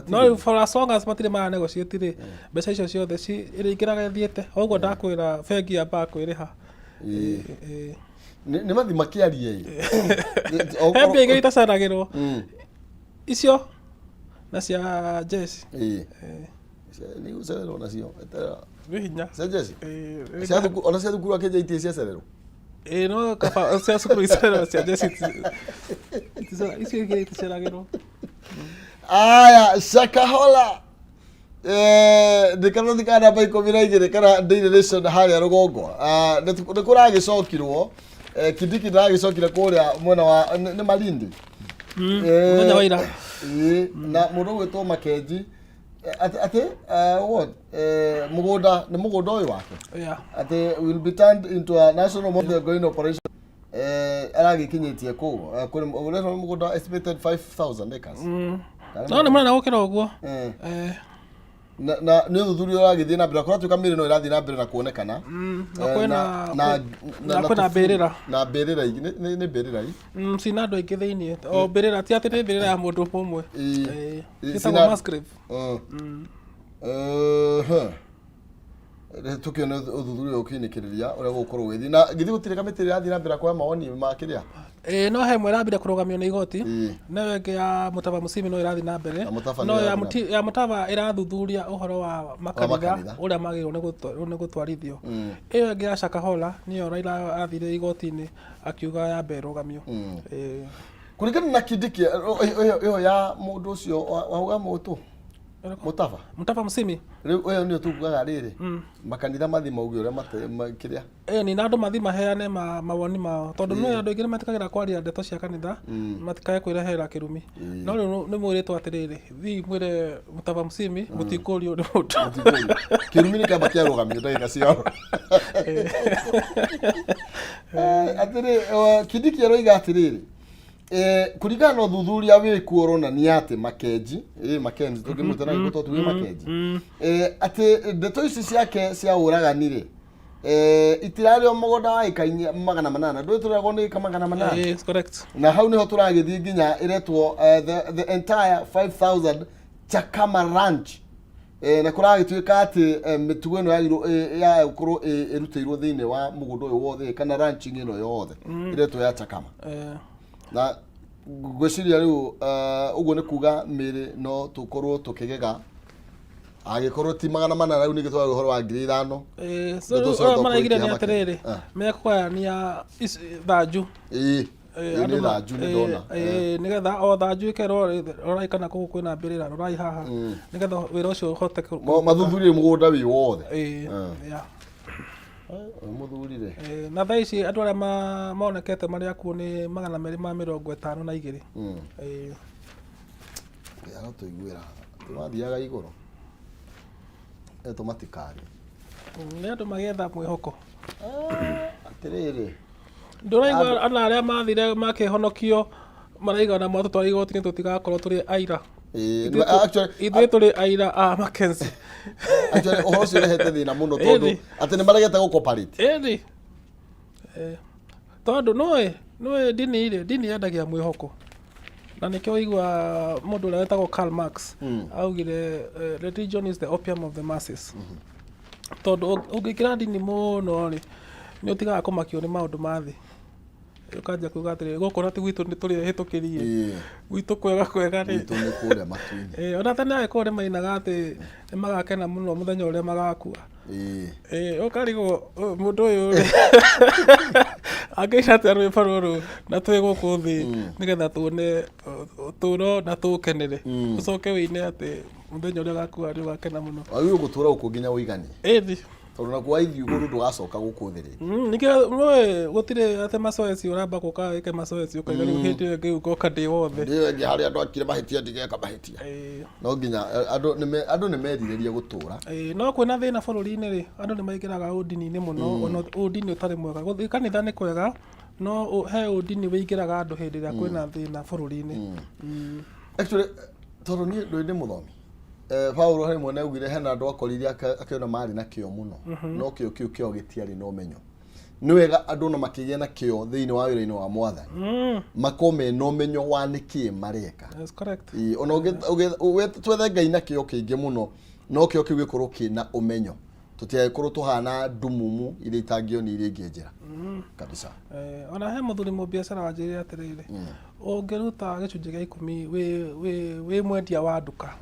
no for as long as matirä mara negotiate rä mbeca icio ciothe ĩrĩ ingĩraga thiĩte oguo ndakwä ra bengi yambaga kwä rä ha nä mathi makä arie he mbia ingä itaceragä rwo icio na cia jesi nä gå cererwo nacio nä hinya ona cia thukuru akä njaitie ciacererwo no kaba cia cukuru icererwo cia jesi icio ingä itaceragä rwo aya Shakahola ndikana thikana ba 12 kana Daily Nation harä a rå gongo nä kå ragä cokirwo Kindiki ndagicokire kuria mwena wa nĩ Malindi muthenya wa ira na mundu gwitwo Makenji ati what mugunda ni mugunda uyu wake ati will be turned into a national model going operation aragikinyitie ku kuri mugunda estimated 5000 acres no nĩ mwana gukira uguo na nä å thuthuria å ragä thiä na mbere korwo tuä mä no ä rathiä na mbere na kuonekana na kwĩna mbĩrĩra na mbĩrĩra nä mbĩrĩra cina andå aingä thä iniä o mbĩrĩra ti atä nä mbĩrĩra ya må ndå ũmwe ĩtagwo masgrave tå kä ona å thuthuria å kä kä rä ria å rä a gå korwo gä thiä na gä thiä gå tirä kamä tä rathiä na mbere kwa mawoni makä rä a no he mwe rambire kurugamio nä igoti no ĩngĩ ya Mutava Musyimi no ĩrathiĩ na mbere no ya Mutava ĩrathuthuria ũhoro wa makanitha ũrĩa magĩrĩirwo nĩ gũtwarithio ĩyo ĩngĩ ya Shakahola nĩyo Raila athire igoti-inĩ akiuga yambe ĩrũgamio kũringana na Kindiki ĩyo ya mũndũ ũcio wauga mũtũ Mutava Musyimi riu uyo ni tugaga riri makanitha mathi mauge uria makiria ni na andu mathi maheane mawoni mao tondu no andu ingĩ matikagira kwaria ndeto cia kanitha matikae kwirehera kirumi no riu ni mwiritwo atiriri thi mwire Mutava Musyimi mutikurio ni mundu kirumi ni kama kia rugamio ndagika ciao atiri Kindiki aroiga atiriri kuringana na thuthuria wĩkuo ũronania atĩ Makenji tũngĩmũtana gĩkũtwo tuge Makenji atĩ ndeto ici ciake cia ũragani-rĩ itirarĩ o mũgũnda wa ĩka 800 ndũĩ tũragwo nĩ ĩka 800 na hau nĩho tũragĩthiĩ nginya ĩretwo the entire 5000 Chakama Ranch na kũragĩtuĩka atĩ mĩtugo ĩno ya gũkorwo ĩrutĩirwo thĩinĩ wa mũgũnda ũyũ wothe kana ranching ĩno yothe ĩretwo ya Chakama na gwiciria riu uguo ni kuga miri no tukorwo tukigega agikorwo ti 800 riu ni gitwara uhoro wa 5000 so maraigire ni atiriri mekwaya thanju ni thanju ni ndona nigetha o thanju ikerwo roraikana kugu kwina mbirira rorai haha nigetha wira ucio uhote mathuthurie mugunda wi wothe muthurire na thaa ici andũ arĩa monekete marĩ akuo nĩ 252 ya tũiguĩra tũmathiaga igũrũ tũmatikari nĩ andũ magĩetha mwĩhoko atĩrĩrĩ ndũraigua ana arĩa mathire makĩhonokio maraiga na matũtwara igoti-inĩ tũtigakorwo tũrĩ aira ithuĩ tũrĩ aira a Mackenzie actually ũhoro ũcio ũrehete thĩna mũno tondũ atĩ nĩ maregete gũcoparate tondũ nĩ dini yendagia mwĩhoko na nĩkĩo ũigua mũndũ ũrĩa wetagwo Karl Marx augire religion is the opium of the masses tondũ ũngĩkĩra dini mũno rĩ nĩ ũtigaga kũmakio nĩ maũndũ ma thĩ ũkanjia kuuga atĩrĩrĩ gũkũ na ti gwitũ nĩ tũrĩ hĩtũkĩrie gwitũ kwega rĩ gwitũ nĩ kũrĩa matu-inĩ ona tene agĩkorwo nĩ mainaga atĩ nĩ magakena mũno mũthenya ũrĩa magakua ũkarigwo mũndũ ũyũ rĩ angĩina atĩa rwĩmbo rũrũ na twĩ gũkũ thĩ nĩgetha tuone ũtũũro na tũũkenere ũcoke wĩine atĩ mũthenya ũrĩa agakua nĩ ũgakena mũno wagĩrĩirwo gũtũũra gũkũ nginya ũiganie tondũ nakuo waithiĩ igũrũ ndũgacoka gũkũ thĩ rĩngĩ nĩkĩo gũtirĩ atĩ macoeci ũramba gũka wĩke macoeci ũkaiga rĩu hĩndĩ ĩyo ngĩuka ndĩ wothe ndĩ ĩngĩ harĩa andũ akire mahĩtia ndigeka mahĩtia no nginya andũ nĩ merirĩrie gũtũũra no kwĩna thĩna bũrũri-inĩ rĩ andũ nĩ maingĩraga ũndini-inĩ mũno ona ũndini ũtarĩ mwega gũthiĩ kanitha nĩ kwega no he ũndini wĩingĩraga andũ hĩndĩ ĩrĩa kwĩna thĩna bũrũri-inĩ actually tondũ niĩ ndĩ mũthomi Paulo he mwene augire hena andũ akoririe akĩona marĩ na kĩo mũno no kĩo gĩtiarĩ na ũmenyo nĩ wega andũ no makĩgĩa na kĩo thĩinĩ wa wĩra-inĩ wa Mwathani makome na ũmenyo wa nĩkĩ mareka ona twethe Ngai na kĩo kĩingĩ mũno no kĩo kĩu gĩkorwo kĩna ũmenyo tũtiagĩkorwo tũhana ndumumu iria itangĩona iria ingĩ njĩra kabisa ona he mũthuri mũbiacara wanjĩrĩire atĩrĩrĩ ũngĩruta gĩcunjĩ gĩa 10 wĩ mwendia wa nduka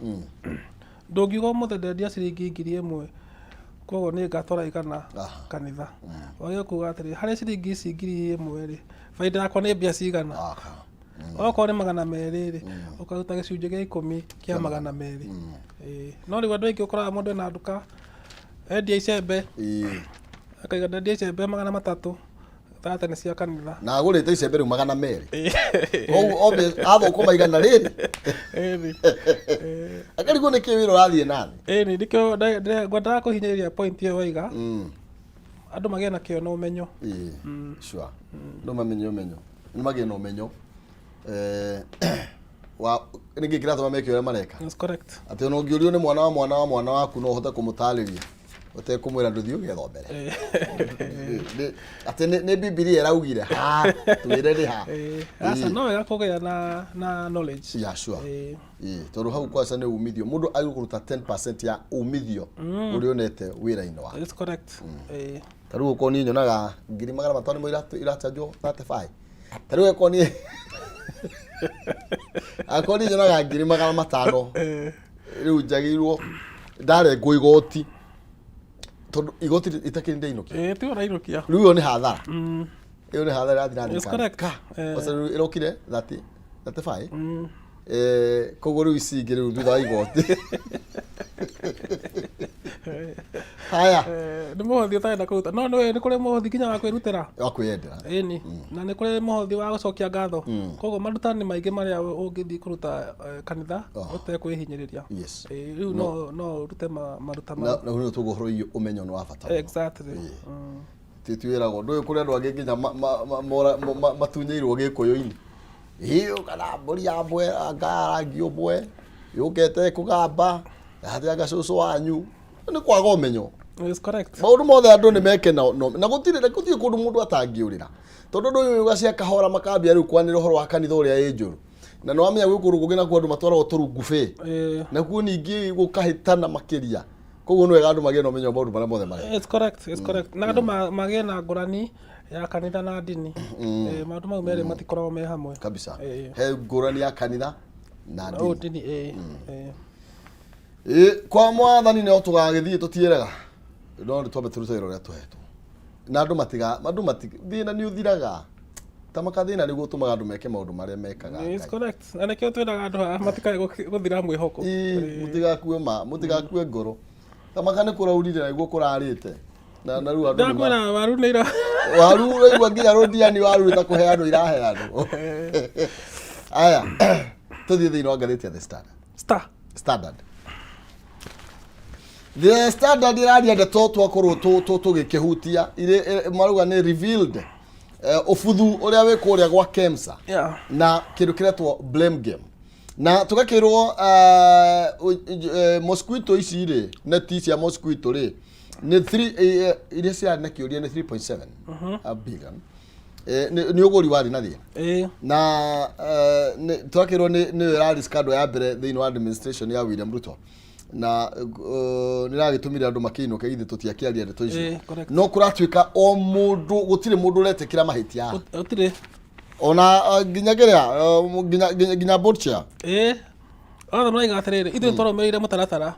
ndũngiuga ũmũthĩ ndendia ciringi 1,000 koguo nĩ ngatwara igana kanitha wagĩrĩirwo kuuga atĩrĩrĩ harĩ ciringi ici 1,000 rĩ baida yakwa nĩ mbia cigana okorwo nĩ 200 rĩ ũkaruta gĩcunjĩ gĩa 10 kĩa 200 no rĩu andũ aingĩ ũkoraga mũndũ ena nduka endia icembe akaiga ndendia icembe 300 tata nĩ cia kanitha na agũrĩte icembe rĩu 200 koguo athũkũma igana rĩrĩ akarigwo nĩ kĩ wĩra ũrathiĩ nathĩ nĩkĩo ngwendaga kũhinyĩrĩria point ĩyo waiga andũ magĩe na kĩo na ũmenyo sure no mamenye ũmenyo nĩ magĩe na ũmenyo nĩngĩ kĩratũma meke ũrĩa mareka atĩ ona ũngĩũrio nĩ mwana waku no ũhote kũmũtarĩria ũtekũmwĩra ndũthiĩ ũgetho mbere atĩ nĩ Bibilia ĩraugire ha twĩre nĩ ha asa no wega kũgĩa na knowledge sure tondũ hau kwasa nĩ umithio mũndũ agĩkũruta 10% ya umithio ũrĩa onete wĩra-inĩ wake that's correct tarĩu ũkorwo niĩ nyonaga 500 nĩmo iracanjwo 35 tarĩu ũkorwo niĩ akorwo niĩ nyonaga 500 rĩu njagĩirwo ndarengwo igoti tondũ igoti itakĩrĩ ndainũkia ti ũrainũkia rĩu ĩyo nĩ hathara ĩyo nĩ hathara ĩrathiĩ rĩu ĩrokire 35 koguo rĩu ici ingĩ rĩu thutha wa igoti haya nĩ mũhothi ũtarenda kũruta no nĩ kũrĩ mũhothi nginya wa kwĩrutĩra wa kwĩyendera ĩni na nĩ kũrĩ mũhothi wa gũcokia ngatho koguo marutani maingĩ marĩa ũngĩthiĩ kũruta kanitha ũtekwĩhinyĩrĩria rĩu no ũrute maruta na nĩ tũgũhoro ũmenyo nĩ wa bata exactly tituĩragwo ndũĩ kũrĩ andũ angĩ nginya matunyĩirwo gĩkũyũ-inĩ hiyo kana mbũri ya mbwe rangi ũmbwe yũkete kũgamba yathia gacũcũ wanyu nĩ kwaga ũmenyo maũndũ mothe andũ nĩ meke na gũtirĩ kũndũ mũndũ atangĩũrĩra tondũ ndũ ũyũ gacia kahora makambia rĩu kwanĩra ũhoro wa kanitha ũrĩa ĩ njũru na nĩ wamenya gwĩkũrũ kũngĩ nakuo andũ matwaragwo tũrungu bĩ nakuo ningĩ gũkahĩtana makĩria koguo nĩ wega andũ magĩe na ũmenyo maũndũ marĩa mothe marĩa na andũ magĩe na ngũrani ya kanitha na dini maũndũ mau merĩ matikoragwo me hamwe kabisa he ngũrani ya kanitha na dini kwa Mwathani nĩo tũgagĩthiĩ tũtiĩraga no nĩ twambe tũrute wĩra ũrĩa tũhetwo na andũ thĩna nĩ ũthiraga ta makathĩna nĩguo ũtũmaga andũ meke maũndũ marĩa mekaga na nĩkĩo twĩraga andũ haha matikae gũthira mwĩhoko mũtigakue ngoro ta maka nĩ kũraurire na nĩguo kũrarĩte Na riu andu ndakwira waru ni ira waru weigua nginya rodiani waru ta kuheanwo iraheanwo aya tuthie thiini wa ngathiti ya The Standard The Standard iraria ndeto twakorwo tugikihutia ire maruga ni revealed ofuthu uria wiko uria gwa Kemsa na kindu kiretwo blame game na tugakirwo mosquito ici ri neti cia mosquito ri ni 3 iria cia na kiuria ni 3.7 billion ni uguri wari na thina na tugakirwo ni rally scandal ya mbere thiini wa administration ya William Ruto na niragitumira andu makiinuka ithe tutiakiaria ndeto ici no kuratuika o mundu gutire mundu uretekira mahitia utire ona ginya butcher ona mraiga atiriri ithu toromeire mutaratara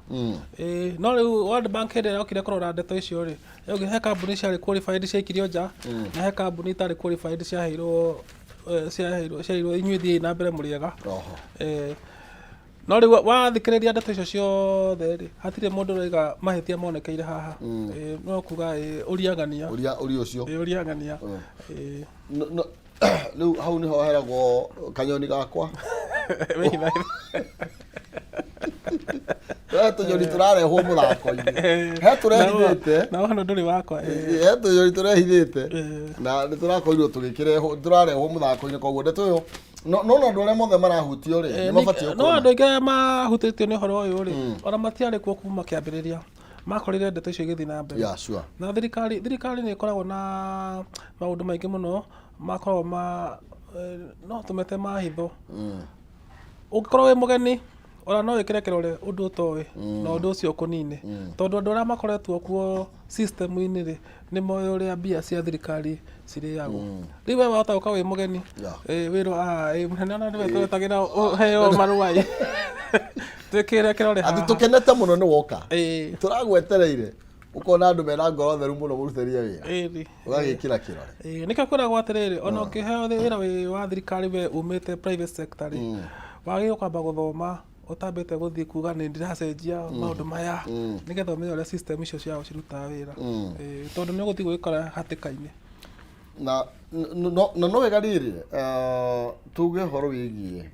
no riu World Bank hende okire kurora ndeto icio ri yogi he kambuni cia qualified cia ikirio nja na he kambuni itari qualified cia heirwo inyuĩ thii na mbere muriega no riu wathikiriria ndeto icio ciothe ri hatire mundu raiga mahitia monekeire haha no kuga uriagania uri ucio uriagania riu hau niho heragwo kanyoni gakwa tunyoni turarehwo muthako-ini he turehithite na wana nduri wakwa he tunyoni turehithite na ni turakorirwo tugikirehwo turarehwo muthako-ini koguo ndeto yo no andu aria mothe marahutio ri ni mabatie no andu aingi mahutitio ni horo uyu ri ona matiari kuo kuma kiambiriria makorire ndeto icio igithii na mbere na thirikari ni ikoragwo na maundu maingi muno makorwo no tumete mahitho ugikorwo wi mugeni ona no wikire kirore undu utowe na undu ucio kunine tondu andu aria makoretwo kuo system-ini ri ni moyo uria mbia cia thirikari ciriagwo riu we wahota uka wi mugeni wiro munene ona niwe twetagira heo maruai twikire kirore haha ati tukenete muno ni woka turagwetereire ukona andu mena ngoro theru muno muruteria wira ugagikira kirore nikio kwiragwo atiriri ona ukiheo wira wa thirikari we umite private sector ri wagire kwamba guthoma utambite guthii kuga ni ndiracenjia maundu maya nigetha umenye uria system icio ciao cirutaga wira tondu ni guthii gwikora hatikaini na no wega riri tuge horo wigie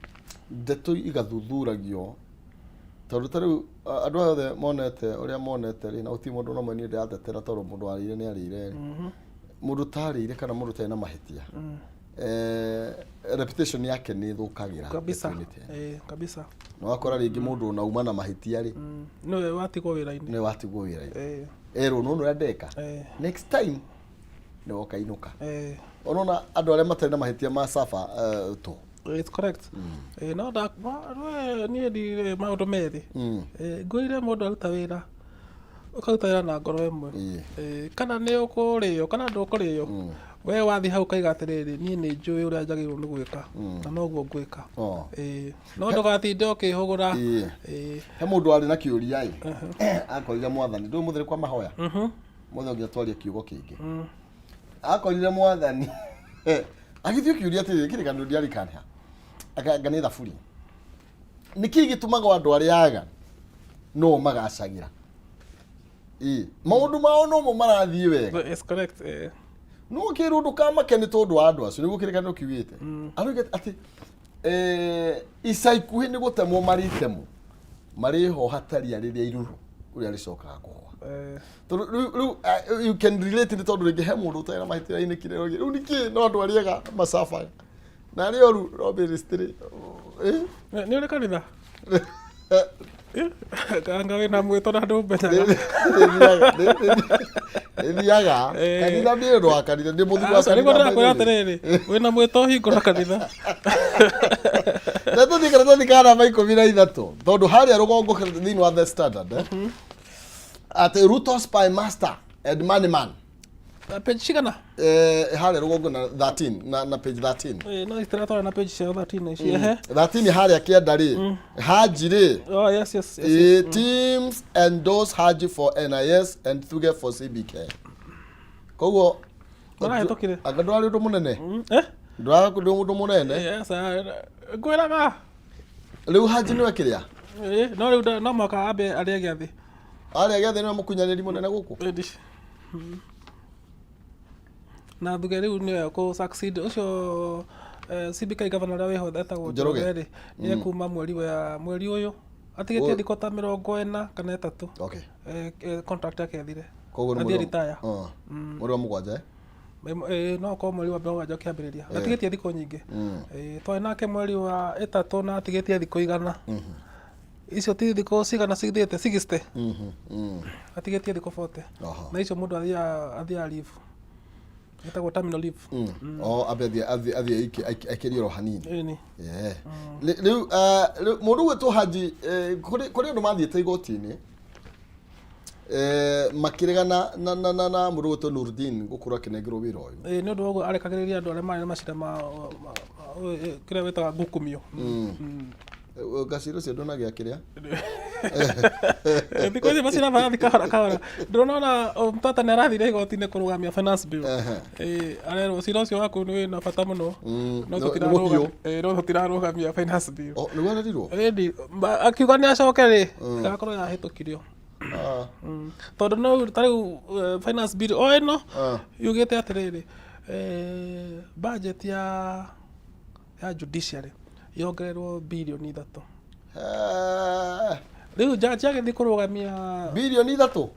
ndeto igathuthuragio tondu tariu andu othe monete uria monete ri na uti mundu no mani ndatetera tondu mundu arire ni arire mundu tarire kana mundu tena mahitia reputation yake ni thukagira kabisa no wakora ringi mundu na uma na mahitia ri no watigwo wira-ini ero no no ndeka next time ni wakainuka onona andu aria matari na mahitia ma safa to it's correct no da ni di maundu meri ngwire mundu aruta wira ukaruta wira na ngoro imwe kana ni ukurio kana ndukurio we wathi hau kaiga atiriri nie ni njui uria njagirwo ni gwika na noguo ngwika no ndugatinde ukihugura he mundu ari na kiuria akorire mwathani ndu muthiri kwa mahoya muthe ungiatwaria kiugo kingi akorire mwathani agithio kiuria atiri kiri kandu ndiari kanha akangani thaburi niki gitumaga andu aria aga no magacagira maundu mao no mo marathie wega it's correct no kirundu kama keni tondu wa andu acio nigu kirikano kiwite aruge ati isaikuhi ni gutemwo maritemo mariho hatari ariria iruru uria ricokaga kuhwa you can relate to tondu ringi he mundu utera mahitira-ini kirero riu niki no andu ariega masafa na ri oru Robert Stri ni uri kanitha kanga wina mwito na ndu mbenyaga Eliaga kanitha ni ndo akanitha ndi muthuri wa kanitha niguo ndirakwira atiriri wina mwito hingura kanitha na tuthi kana ma 13 tondu haria rugongo thiini wa The Standard at Ruto spy master and money man page cigana haria rugongo na 13 na page 13 no istratora na page cia 13 ici 13 haria kienda ri Haji ri yes teams endorse Haji for NIS and Thuge for CBK koguo marahetokire agandå arä å ndå må nene ndå må ndå må nene ngwiraga rä u Haji nä we kä rä a no rä u no mwaka ambe arä a gä athä arä a gä athä nä we må kunyanä ri må nene gå kå na thuge riu niyo ku succeed ucio CBK governor ũrĩa wĩho etagwo Njoroge nĩ kuma mweri ũyũ atigetie thikũ ta 40 kana 3 contract yake ĩthire athie retire mweri wa mũgwanja no ko mweri wa mũgwanja kĩambĩrĩria atigetie thikũ nyingĩ twarĩ nake mweri wa 3 na atigetie thikũ igana icio ti thikũ cigana cigithĩte 60 atigetie thikũ 40 na icio mũndũ athia leave etagwo terminal leave athie aikirio hanini rĩu mũndũ gwĩtwo Haji kũrĩ andũ mathiĩte igoti-inĩ makĩregana na mũndũ gwĩtwo Nurdin gũkorwo akĩnengerwo wĩra ũyũ nĩ ũndũ wa ũguo arekagĩrĩria andũ arĩa marĩ na macira ma kĩrĩa wĩtaga ngukumio gaciro cio ndona gĩa kĩrĩa thikũ ici macira marathi kahora ndĩrona mtata nĩ arathire igoti-inĩ kũrũgamia finance bill arerwo cira ũcio waku nĩ wĩna bata mũno no tũtirarũgamia finance bill nĩguo arerirwo akiuga nĩ acoke rĩ agakorwo yahĩtũkirio tondũ no tarĩu finance bill o ĩno yugĩte atĩrĩrĩ budget ya judiciary yongererwo bilioni 3 rĩu jaji agĩthiĩ kũrũgamia bilioni 3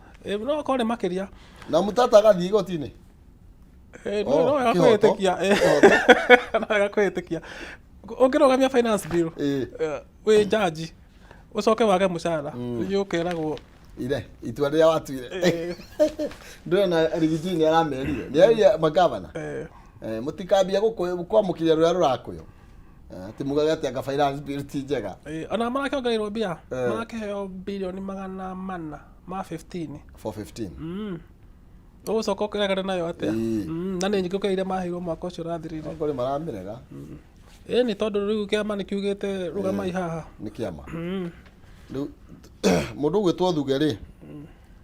no akorwo nĩ makĩria na mũtata agathiĩ igoti-inĩ no agakwĩtĩkia ũngĩrũgamia finance bill wĩ jaji ũcoke wage mũcara ũkeragwo itua rĩrĩa watuire ndĩrona rigiji nĩ aramerire nĩ arĩa magavana mũtikambia kwamũkĩria rũrĩa rũrakwĩyo ati mugaga ati anga finance bill ti njega ona marakĩongererwo mbia marakĩheo bilioni 400 ma 15 for 15 ũgũcoka ũkĩregana nayo atĩa na nĩ nyingĩ ũkĩire maheirwo mwaka ũcio ũrathirire kũrĩ maramerega nĩ tondũ rĩu kĩama nĩ kiugĩte rũgamai haha nĩ kĩama rĩu mũndũ gwĩtwo thuge rĩ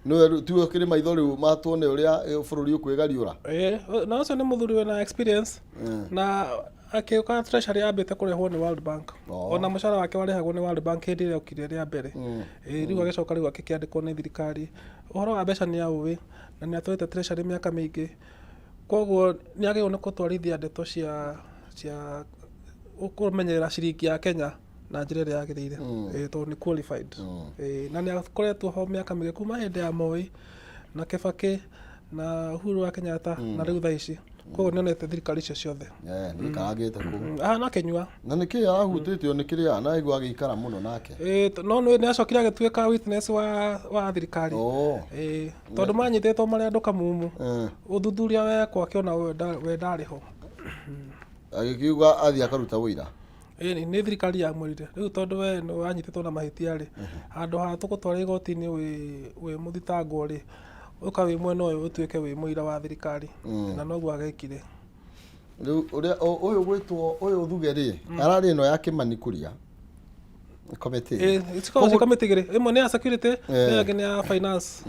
nĩwe tiwe kĩrĩ maitho rĩu matuone ũrĩa bũrũri ũkwĩgariũra na ũcio nĩ mũthuri wĩna experience na akiuka treasury ambĩte kũrehwo nĩ World Bank ona mũcara wake warehagwo nĩ World Bank hĩndĩ ĩrĩa okire rĩa mbere rĩu agĩcoka rĩu akĩandĩkwo nĩ thirikari ũhoro wa mbeca nĩ aũĩ na nĩ atwarĩte treasury mĩaka mĩingĩ koguo nĩ agĩrĩirwo nĩ gũtwarithia ndeto cia kũmenyerera ciringi ya Kenya na njĩra ĩrĩa yagĩrĩire tondũ nĩ qualified na nĩ akoretwo ho mĩaka mĩingĩ kuma hĩndĩ ya Moi na Kibaki na Uhuru wa Kenyatta na rĩu thaa ici koguo nĩ onete thirikari icio ciothe nĩ karagĩte kũ na Kenyua na nĩ kĩĩ ahutĩtio nĩ kĩrĩa na aigua agĩikara mũno nake no nĩ acokire agĩtuĩka witness wa thirikari tondũ manyitĩtwo marĩ andũ kamumu ũthuthuria wekwo akĩona we ndarĩ ho agĩkiuga athiĩ akaruta wĩira nĩ thirikari yamwĩrire rĩu tondũ we nĩ wanyitĩtwo na mahĩtia rĩ handũ ha tũgũtwara igoti-inĩ wĩ mũthitangwo rĩ ũka wĩ mwena ũyũ ũtuĩke wĩ mũira wa thirikari na noguo agekire rĩu ũyũ gwĩtwo ũyũ thuge rĩ ararĩ ĩno ya Kĩmani Kuria committee committee ĩmwe nĩ ya security ĩngĩ nĩ ya finance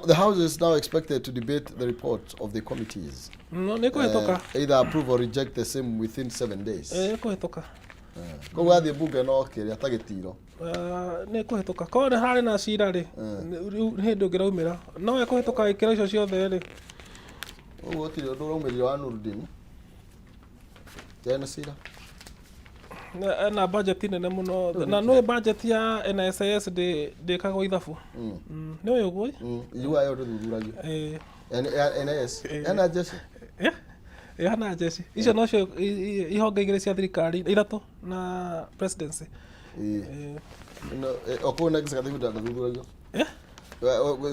the house is now expected to debate the report of the committees no nĩ kũhĩtũka either approve or reject the same within 7 days kũhĩtũka koguo athiĩ bunge no kĩrĩa atagĩtiro nĩ kũhĩtũka korwo nĩ harĩ na cira rĩ hĩndĩ ũngĩraumĩra no kũhĩtũka ikĩro icio ciothe rĩ ũguo tiri ũndũ ũraumĩrire wa Nurdin tena cira na budget nene mũno na nĩ budget ya NSS ndĩkagwo ithabu nĩ ũyũ ũguo igua yo ndũthuragio NS ena jeshi hana jeshi icio nocio ihonge igĩrĩ cia thirikari ithatũ na presidency okorwo na gĩcaga thĩgũta ndũthuragio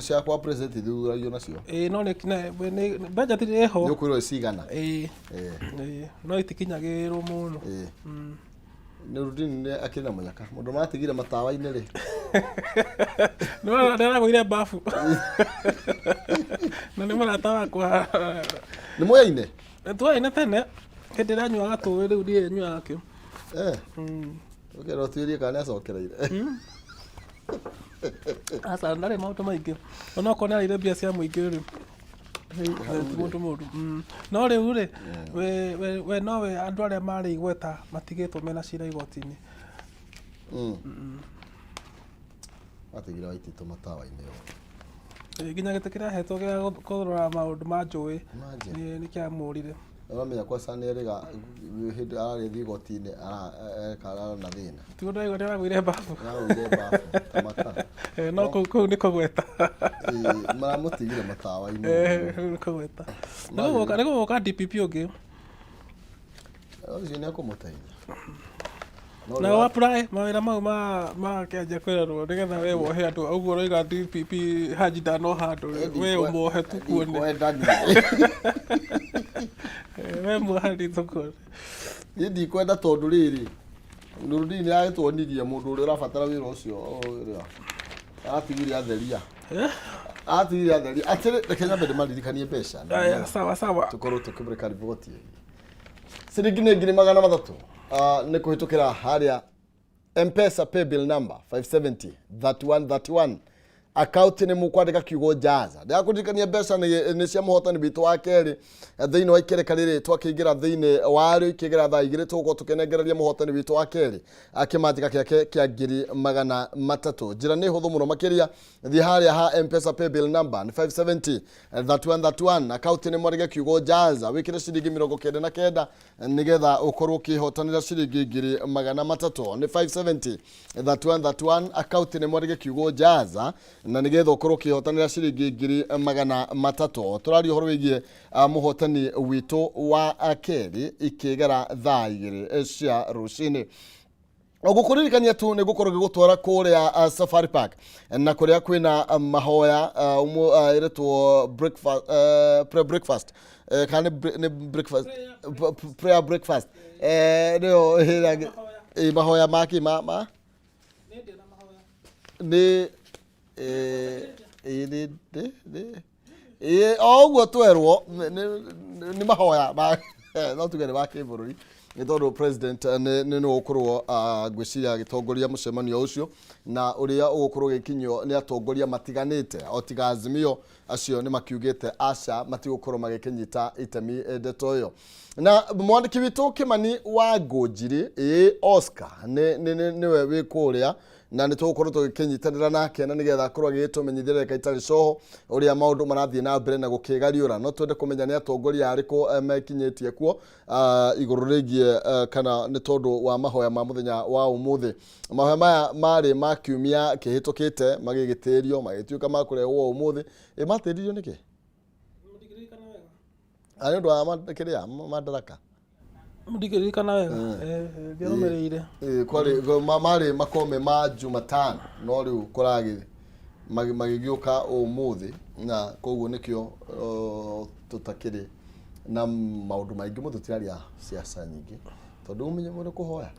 cia kwa president ithuragio nacio no nĩ budget ĩho nĩ ũkwĩrwo cigana no itikinyagĩrwo mũno Nurdin akĩrĩ na mũnyaka mũndũ matigire matawa-inĩ rĩ nĩ aragũire bafu na nĩ mũrata wakwa nĩ mũyaine twaine tene hĩndĩ ĩrĩa anyuaga tũĩ rĩu ndiĩ nyuaga kĩo ũkĩrwo tuĩrie kana nĩ acokereire asa ndarĩ maũndũ maingĩ onokorwo nĩ arĩire mbia cia mũingĩ rĩ mũndũ no rĩu rĩ we nowe andũ arĩa marĩ igweta matigĩtwo mena cira igoti-inĩ atigire waitĩtwo matawa-inĩ Nginya gitekira hetwo gya kurora maundu ma njui ni kia murire Uramenya kwa sana rega hindi arathi gotine kara na thina tu ndai gwa gwire bafu tamata no ku ni kugweta maramutigire matawa-ini ni kugweta niko woka DPP ungi ucio ni akumuteithia na wa apply mawira mau ma kianja kwirarwo nigetha we wohe andu uguo roiga DPP Haji Dano handu we umuohe tu kuone we muhari thoko ndi kwenda tondu riri Nurudini agitwonirie mundu uri urabatara wira ucio atigire atheria atigire atheria atire Kenya bende maririkanie mbeca sawa tukorwo tukimurika riboti ciringi ni 300 ni kuhitukira haria M-Pesa paybill number 570 3131 account ni mukwandika kiugo jaza ndakuririkania mbeca ni cia muhotani bitu wa keri thiini wa ikereka riri twakiingira thiini wario ikigira thaa igiri tuko tukenengereria muhotani bitu wa keri akimatika kiake kia 300 njira ni huthu muno makiria thi haria ha M-Pesa paybill number ni 570 3131 account ni mwarige kiugo jaza wikire ciringi 99 nigetha ukorwo kihotanira ciringi 300 ni 570 3131 account ni mwarige kiugo jaza na nigetha ukorwo kihotanira ciringi 300 turari uhoro wigie muhotani witu wa akeri ikigera thaa igiri cia rucini ogukuririkania tu ni gukorwo gigutwara kuria Safari Park na kuria kwina mahoya iretwo breakfast pre-breakfast kana ni breakfast prayer breakfast ndio mahoya maki ma ni oguo twerwo ni mahoya no tugere ba kibururi ni tondu president ni ukorwo gwiciria gitongoria mucemanio ucio na uria ugukorwo gikinyo ni atongoria matiganite otiga Azimio acio ni makiugite aca matigukorwo magikinyita itemi ndeto yo na mwandiki witu Kimani wa Ngunjiri Oscar niwe wikuria na ni tugukorwo tugikinyitanira nake na nigetha akorwo agitumenyithia reka itari coho uria maundu marathie na mbere na gukigariura no twende kumenya ni atongoria ariku mekinyitie kuo iguru rigie kana ni tondu wa mahoya ma muthenya wa umuthi mahoya maya mari makiumia kihitukite magigitirio magituika makurehwo umuthi matiririo niki ari ndo amakiria madaraka mudigirikana wega ndiromereire kwari mari makome ma Jumatano no riu kuragi magigiuka umuthi na koguo nikio tutakiri na maundu maingi mututiraria siasa nyingi tondu umenye muri kuhoya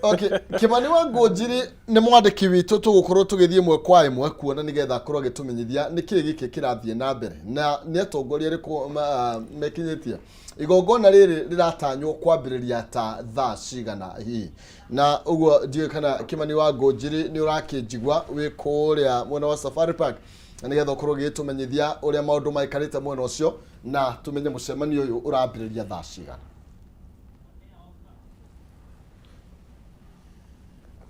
okay Kimani wa Ngunjiri ni mwandiki witu tugukorwo tugithie mwe kwa imwe kuona nigetha akorwo agitumenyithia niki giki kirathie na mbere na ni atongoria riku mekinyitie igongona riri riratanywo kwambiriria ta thaa cigana hi na uguo ndiye kana Kimani wa Ngunjiri ni urakijigwa wi kuria mwena wa Safari Park nigetha ukorwo gitumenyithia uria maundu maikarite mwena ucio na tumenye mucemanio uyu urambiriria thaa cigana.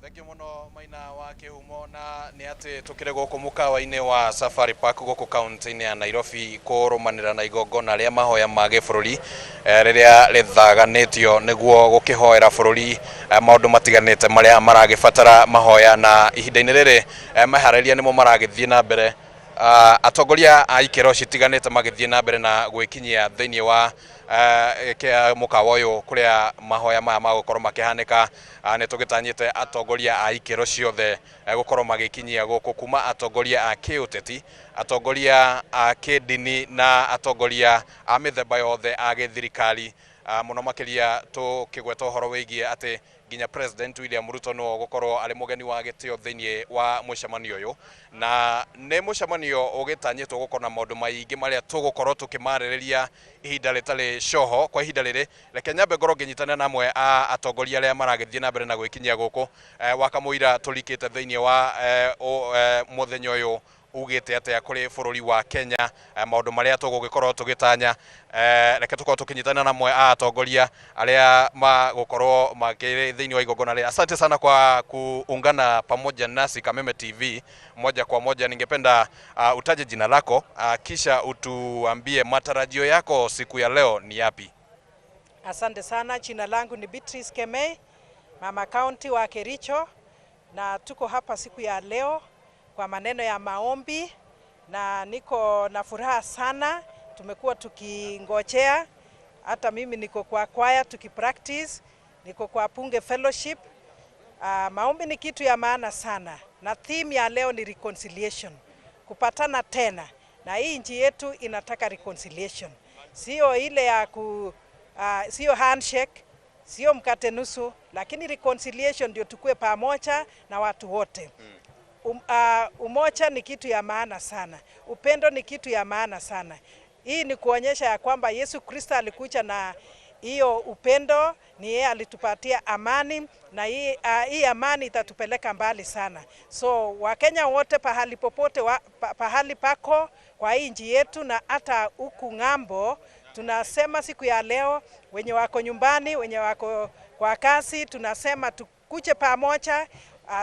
Thank muno Maina wa Kihumo na ni ati tukire guku mukawa-ini wa Safari Park guku county-ini ya Nairobi kurumanira na igongona ria mahoya ma gibururi riria rithaganitio niguo gukihoera bururi maundu matiganite maria maragibatara mahoya na ihinda-ini riri mahararia nimo maragithie na mbere atongoria a ikero citiganite magithie na mbere na gwikinyia thiini wa mukawa uyu kuria mahoya maya magukorwo makihanika ni tugitanyite atongoria a ikero ciothe gukorwo magikinyia guku kuma atongoria a kiuteti atongoria a kidini na atongoria a mithemba yothe a githirikari muno makiria tukigweta uhoro wigie ati nginya President William Ruto no gukorwo ari mugeni wa gitio thiini wa mucemanio uyu na ne mucemanio ugitanyitwo gukona maundu maingi maria tugukorwo tukimaririria ihinda ritari coho kwa ihinda riri reke nyambe ngorwo nginyitana namwe a atongoria aria maragithie na mbere na gwikinyia guku wakamuira turikite thiini wa muthenya uyu ugite atia kuri bururi wa Kenya maundu maria tugugikorwo tugitanya reke tukorwo tukinyitana na mwe atongoria aria magukorwo makiri thiini wa igongona ria. Asante sana kwa kuungana pamoja nasi Kameme TV moja kwa moja. Ningependa utaje jina lako kisha utuambie matarajio yako siku ya leo ni yapi? Asante sana, jina langu ni Beatrice Kemei, mama county wa Kericho, na tuko hapa siku ya leo kwa maneno ya maombi na niko na furaha sana. Tumekuwa tukingojea, hata mimi niko kwa kwaya tukipractice, niko kwa Punge Fellowship. Maombi ni kitu ya maana sana, na theme ya leo ni reconciliation, kupatana tena, na hii nchi yetu inataka reconciliation, sio ile ya sio handshake, sio mkate nusu, lakini reconciliation ndio tukue pamoja na watu wote. Umoja ni kitu ya maana sana, upendo ni kitu ya maana sana. Hii ni kuonyesha ya kwamba Yesu Kristo alikuja na hiyo upendo, ni yeye alitupatia amani, na hii amani itatupeleka mbali sana. So Wakenya wote pahali popote pahali pako kwa hii nchi yetu na hata huku ng'ambo, tunasema siku ya leo, wenye wako nyumbani, wenye wako kwa kazi, tunasema tukuje pamoja,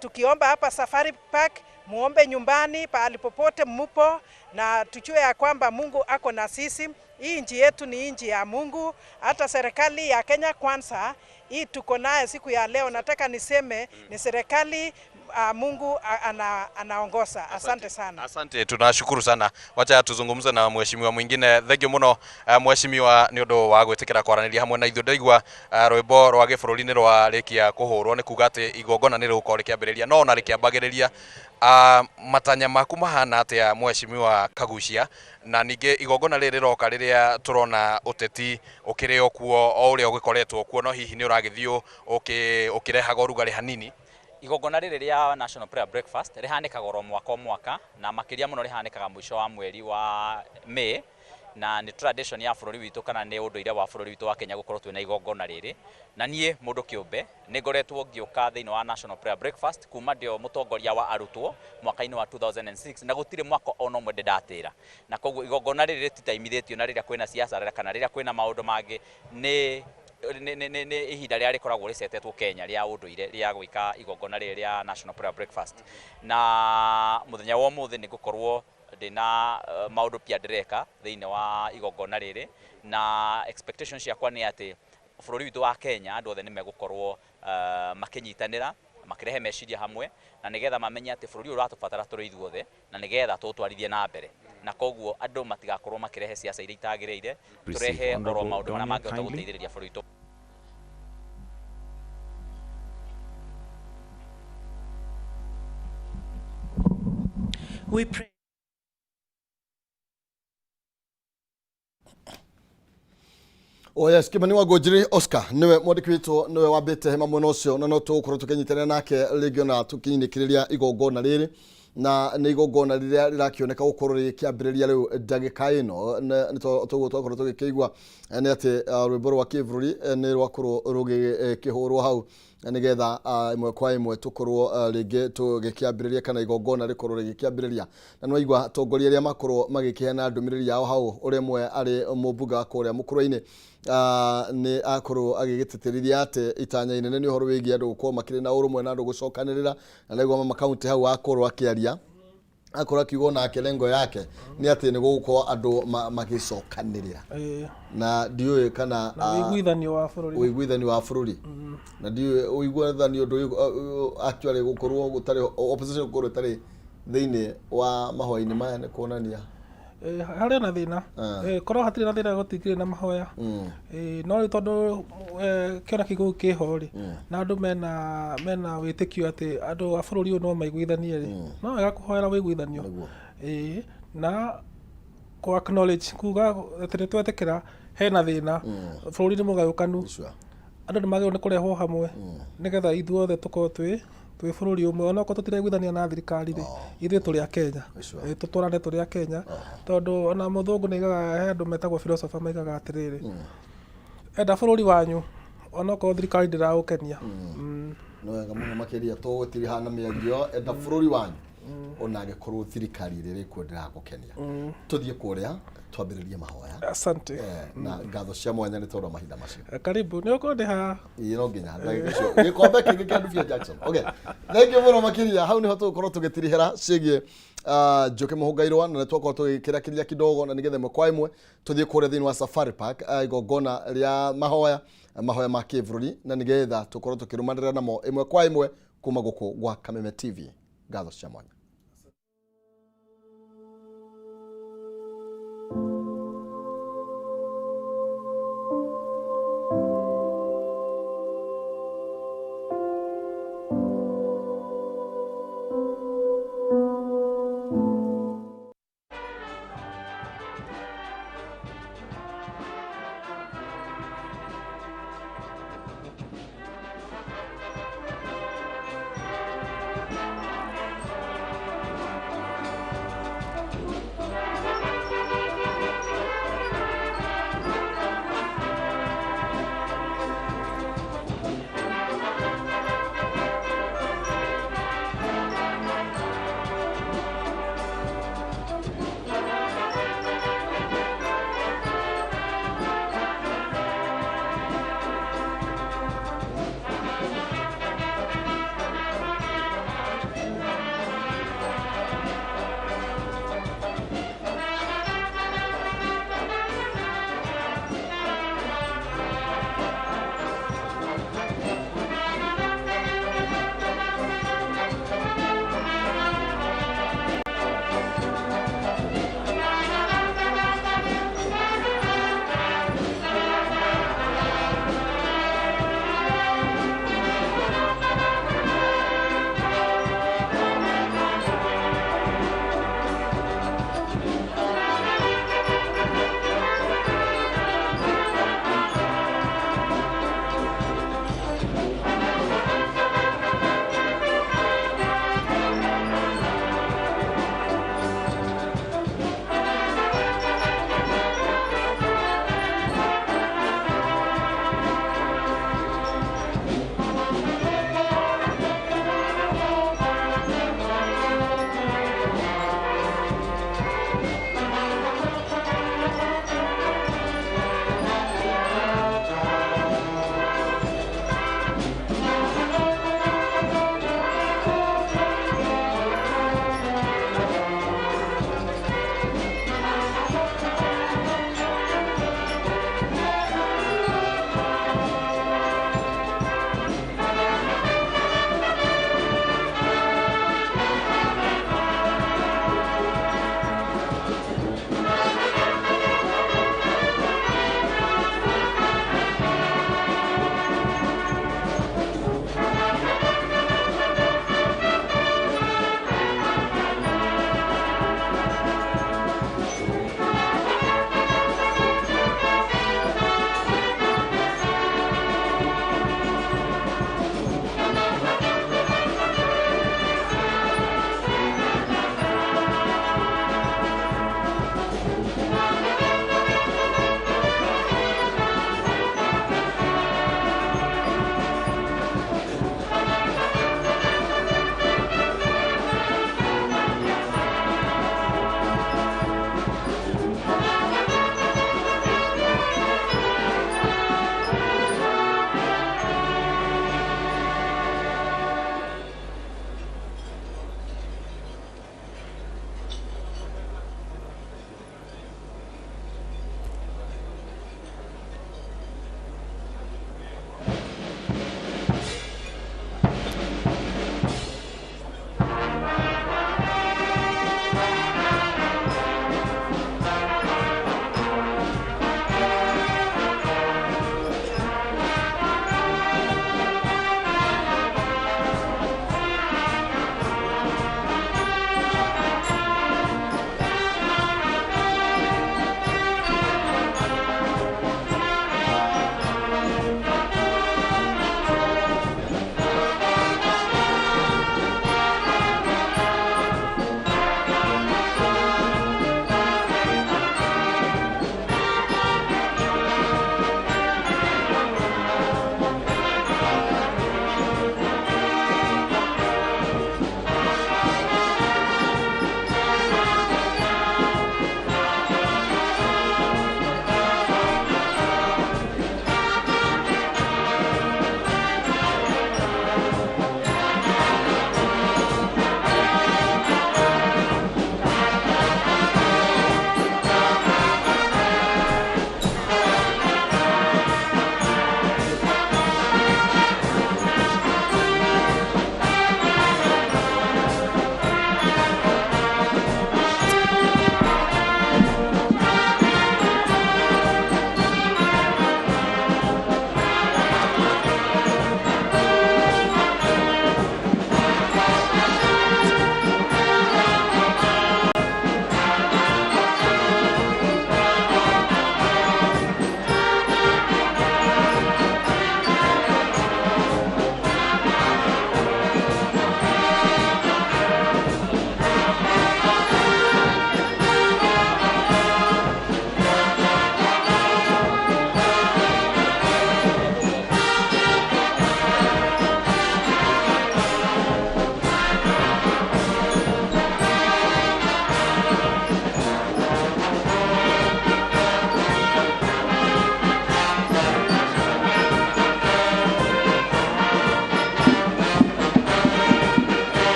tukiomba hapa Safari Park, muombe nyumbani pahali popote mupo, na tujue ya kwamba Mungu ako na sisi. Hii nchi yetu ni nchi ya Mungu. Hata serikali ya Kenya Kwanza hii tuko naye siku ya leo, nataka niseme ni serikali Mungu anaongoza. Asante sana. Asante, tunashukuru sana. Wacha tuzungumze na mheshimiwa mwingine. Thengio muno mheshimiwa ni undu wa gwitikira kwaraniria hamwe na ithu. Ndaigua rwimbo rwa gibũrũri ni rwa rikia kuhurwo, ni kuga ati igongona ni ruko rikiambiriria no na rikiambagiriria. Matanya maku mahana atia mheshimiwa Kaguuria, na ninge igongona riri roka riria turona uteti ukiri okuo o uria ugikoretwo kuo, no hihi ni uragithio ukirehaga urugari hanini? Igongona riri ria National Prayer Breakfast rihanikaga oro mwaka na makiria muno rihanikaga mwisho wa mweri wa Mei, na ni tradition ya bururi witu kana ni unduire wa bururi witu wa Kenya gukorwo twina igongona riri. Na nie mundu kiumbe ni ngoretwo ngioka thiini wa National Prayer Breakfast kuma ndio mutongoria wa arutwo mwaka-ini wa 2006, na gutire mwaka ono mwe ndatira. Na koguo igongona riri rititaimithitio na riria kwina siasa kana riria kwina maundu mangi, ni ihinda ria rikoragwo ricetetwo Kenya ria unduire ria gwika igongona riri ria National Prayer Breakfast. Na muthenya wa umuthi ni gukorwo ndina maundu pia ndireka thiini wa igongona riri, na expectations yakwa ni ati bururi witu wa Kenya andu othe ni megukorwo makinyitanira makirehe meciria hamwe, na nigetha mamenye ati bururi uratubatara turi ithuothe, na nigetha tutwarithie na mbere. Na koguo andu matigakorwo makirehe siasa iria itagiriire, turehe oro maundu maria mangihota guteithiriria bururi witu. We pray. Oh yes, Kimani wa Gojiri Oscar niwe mwandiki witu niwe wambite hema muno ucio, na no tugukorwo tukinyitana nake rĩngĩ na tukinyikiriria igongona riri, na nĩ igongona rĩrĩa rirakioneka gukorwo rikiambiriria riu ndagika ino. Ni tugukorwo tugikigwa ni ati rwimbo rwa kĩbũrũri ni rwakorwo rugikihurwo hau, nigetha imwe kwa imwe tukorwo rĩngĩ tugikiambiriria kana igongona rikorwo rigikiambiriria. Na no igwa atongoria aria makorwo magikiheana ndumiriri yao hau, uri mwe ari mũmbunge kuria mũkũrũ-inĩ ni akorwo agigitĩtĩrithia ati itanya inene ni uhoro wĩgiĩ andũ gũkorwo makĩrĩ na ũrũmwe na andũ gũcokanĩrĩra, na naigua mama county hau akorwo akĩaria akorwo akiuga nake lengo yake ni ati ni gũkorwo andũ magicokanĩrĩra na ndiũĩ kana ũiguithanio wa bũrũri, na ndiũĩ ũiguithanio ũndũ actually gũkorwo gũtarĩ opposition gũkorwo ĩtarĩ thĩinĩ wa mahoya-inĩ maya nĩ kuonania harĩ na thina korwo hatirĩ na thina gũtikĩrĩ na mahoya, no tondũ kĩona kĩgũu kĩho rĩ, na andũ mena wĩtĩkio atĩ andũ a bũrũri ũyũ no maiguithanie rĩ, no wega kũhoera wĩiguithanio na ku acknowledge kuga atĩ twetĩkĩra hena thina bũrũri nĩ mũgayũkanu, andũ nĩ magĩrĩirwo nĩ kũrehwo hamwe nigetha ithuothe tũkorwo twĩ bũrũri ũmwe, ona okorwo tũtireiguithania na thirikari rĩ, ithuĩ tũrĩ a Kenya, tũtũrane tũrĩ a Kenya, tondũ ona mũthũngũ nĩ aigaga, he andũ metagwo philosopher maigaga atĩrĩrĩ, enda bũrũri wanyu ona okorwo thirikari ndĩraũkenia. No wega mũno makĩria tũgũtirihana mĩario, enda bũrũri wanyu ona gekorwo thirikari riri kwendera gukenia tuthie kuria twambiririe mahoya asante na ngatho cia mwanya ni tondu mahinda macio karibu ni ukonde ha ino nginya ndagicio gikombe kingi kia Dufia Jackson okay thank you muno makiria hau niho tukorwo tugitirihera cigie Njoke Muhungairwa na twakorwo tugikira kidogo na nigethe mwe kwa imwe tuthie kuria thini wa Safari Park igongona ria mahoya ma kivururi na nigetha tukorwo tukirumanira namo imwe kwa imwe kuma guku gwa Kameme TV ngatho cia mwanya.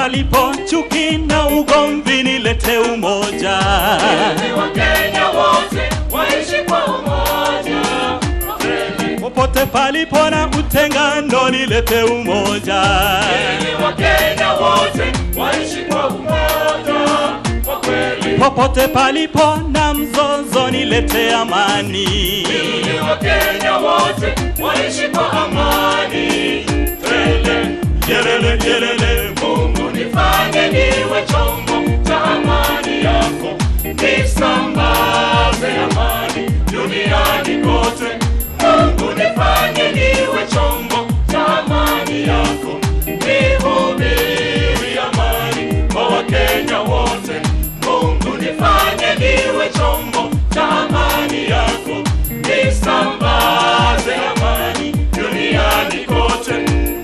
palipo chuki na ugomvi nilete umoja. Ili Wakenya wote waishi kwa umoja. Popote palipo na utengano nilete umoja. Ili Wakenya wote waishi kwa umoja. Popote palipo na mzozo nilete amani. Ili Wakenya wote waishi kwa amani. Yelele, yelele, Mungu nifanye niwe chombo cha amani yako. Nisambaze amani duniani kote. Mungu nifanye niwe chombo cha amani yako. Nihubiri amani kwa Wakenya wote. Mungu nifanye niwe chombo cha amani yako. Nisambaze amani duniani kote.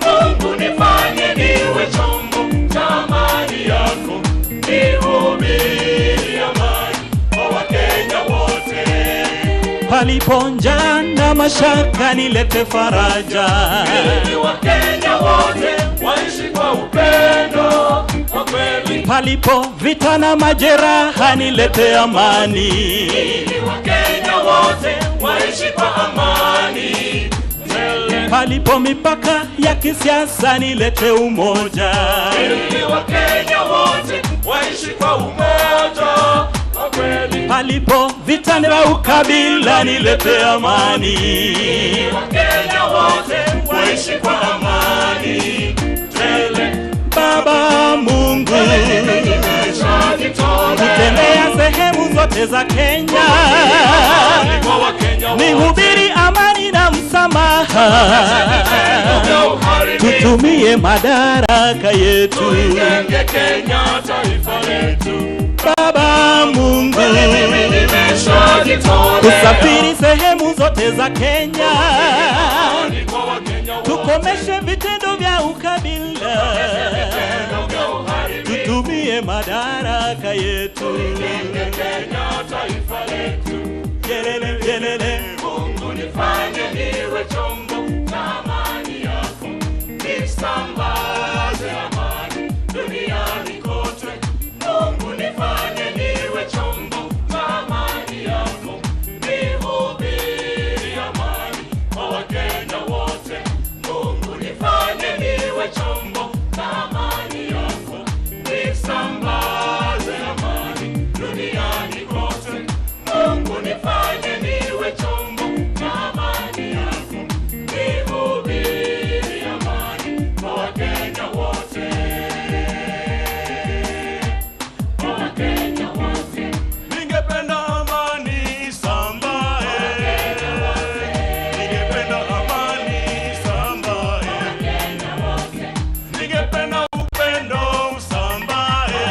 Mungu nifanye niwe chombo cha amani yako. Nihubiri amani kwa Wakenya wote. Palipo njaa na mashaka nilete faraja. Ili Wakenya wote waishi kwa upendo wa kweli. Palipo vita na majeraha nilete amani. Ili Wakenya wote waishi kwa amani. Palipo mipaka ya kisiasa nilete umoja. Ili Wakenya wote waishi kwa umoja wa kweli. Palipo vita na ukabila nilete amani. Ili Wakenya wote waishi kwa amani. Baba Mungu, kutembea sehemu zote za Kenya, nihubiri amani na msamaha, tutumie madaraka yetu, tuijenge Kenya taifa letu. Baba Mungu, tusafiri sehemu zote za Kenya, tukomeshe vitendo vya ukabila, tutumie madaraka yetu, tuijenge Kenya taifa letu. Yelele, yelele, Mungu nifanye niwe chombo cha amani yako. Nisambaze amani duniani kote. Mungu nifanye niwe chombo cha amani yako. Nihubiri amani kwa Wakenya wote. Mungu nifanye niwe chombo cha amani yako. Nisambaze amani duniani kote. Mungu nifanye niwe chombo cha amani yako. Nihubiri amani kwa Wakenya wote. Kwa Wakenya wote. ningependa amani isambae. Ningependa amani isambae. Ningependa upendo usambae.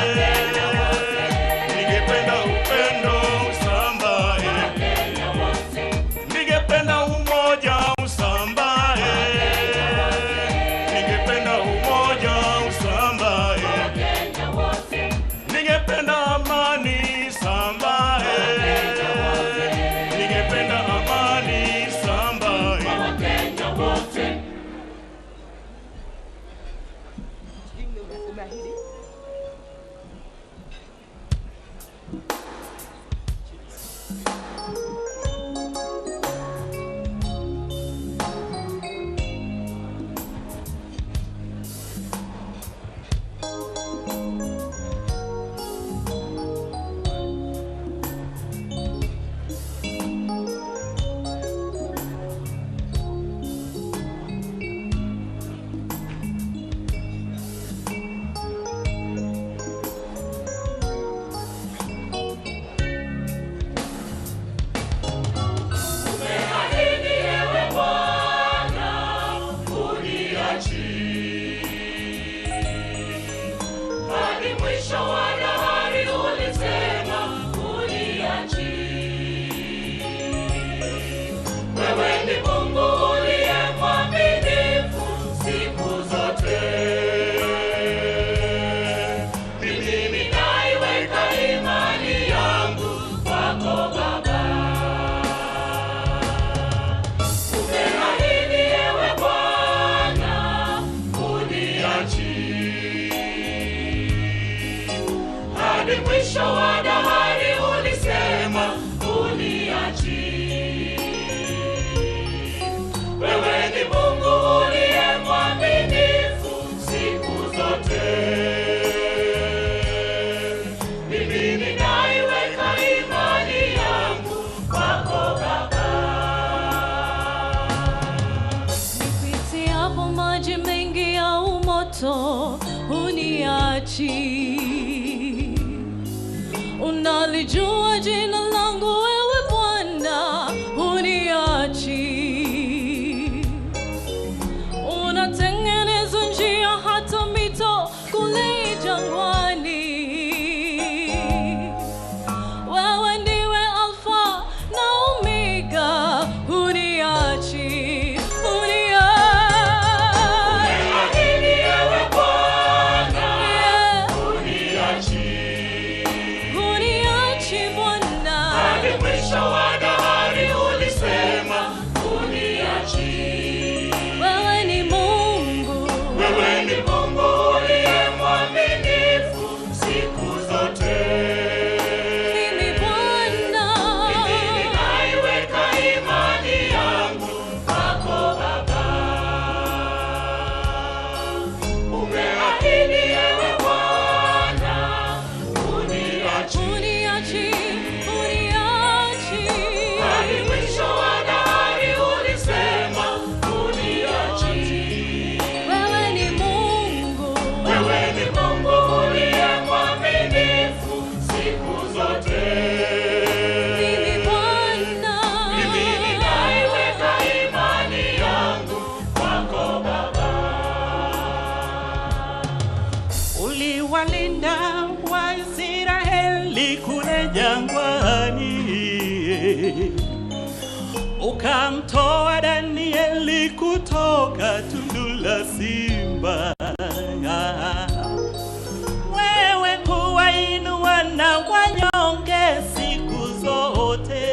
Ningependa upendo usambae. Ningependa umoja usambae. Ningependa umoja usambae. Ningependa amani isambae. Ningependa amani isambae. hadi mwisho wa dahari ulisema uniachi. Wewe ni Mungu uliye mwaminifu siku zote. Mimi ninaiweka imani yangu kwako Baba. Nipitiapo maji mengi au moto uniachi. Unalijua jina langu wewe Bwana, uniachi. Unatengeneza njia hata mito kule jangwani. Wewe ndiwe Alfa na Omega, uniachi, Umeahidi ewe Bwana, uniachi. uniachi Bwana. Hadi mwisho wa dahari ulisema uniachi. Wewe ni Mungu, Wewe ni Mungu uliye mwaminifu siku zote. mimi Bwana. Mimi ninaiweka imani yangu kwako Baba. Umeahidi ewe Bwana, uniachi. Uniachi. Hadi mwisho wa dahari ulisema uniachi. Wewe ni Mungu, Wewe ni Mungu uliye mwaminifu siku zote. mimi Bwana. Mimi ninaiweka imani yangu kwako Baba. Uliwalinda Waisraeli kule jangwani, ukamtoa Danieli kutoka tundu la simba. Wewe huwainua na wanyonge siku zote,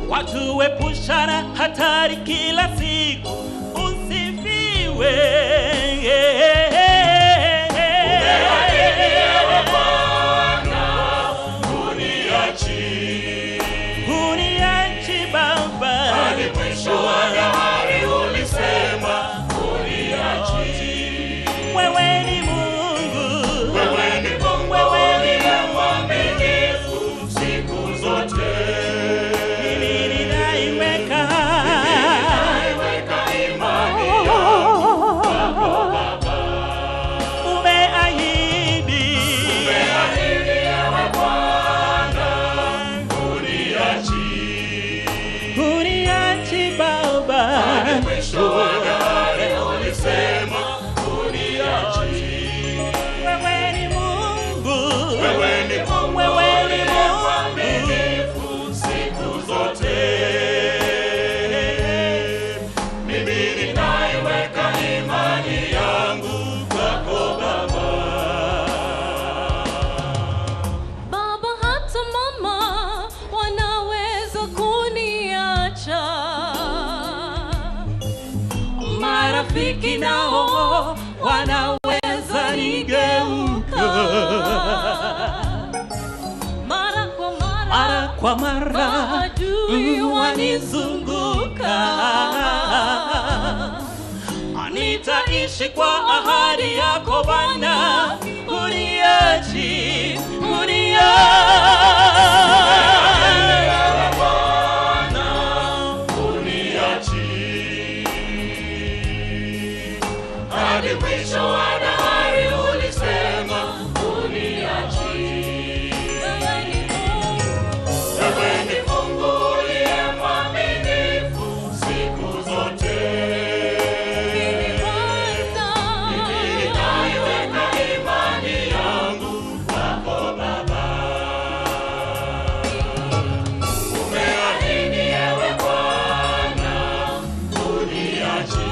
watuepusha na hatari kila siku. Usifiwe. Umeahidi ewe Bwana, uniachi. Uniachi Baba. Hadi mwisho wa dahari ulisema uniachi. Wewe ni Mungu, Wewe ni Mungu uliye mwaminifu siku zote. mimi ninaiweka imani yangu kwako Baba. Umeahidi ewe Bwana, uniachi. uniachi Baba. Hadi mwisho wa dahari ulisema uniachi. Wewe ni Mungu, Wewe ni Mungu Wewe ni uliye Mungu. mwaminifu siku zote. Mimi ninaiweka imani yangu kwako Baba. Baba, hata mama wanaweza kuniacha, marafiki nao wanaweza nigeuka, mara kwa mara maadui wanizunguka. nitaishi kwa ahadi yako Bwana. Uniachi, hadi mwisho wa dahari ulisema uniachi. Wewe ni Mungu uliye mwaminifu siku zote. Mimi ninaiweka imani yangu kwako Baba. Umeahidi ewe Bwana uniachi.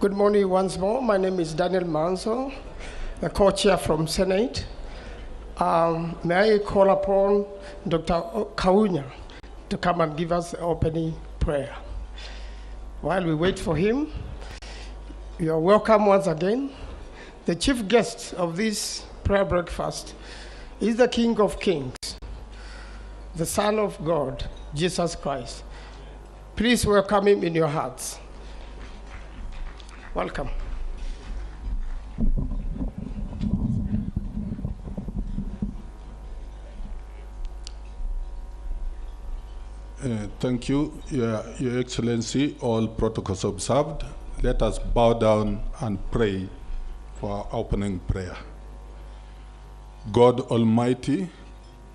Good morning once more. My name is Daniel Manso, the co-chair from Senate. May I call upon Dr. Kuguuria to come and give us the opening prayer. While we wait for him, you are welcome once again. The chief guest of this prayer breakfast is the King of Kings, the Son of God, Jesus Christ. Please welcome him in your hearts. Welcome. Thank you, Your Excellency. All protocols observed. Let us bow down and pray for our opening prayer. God Almighty,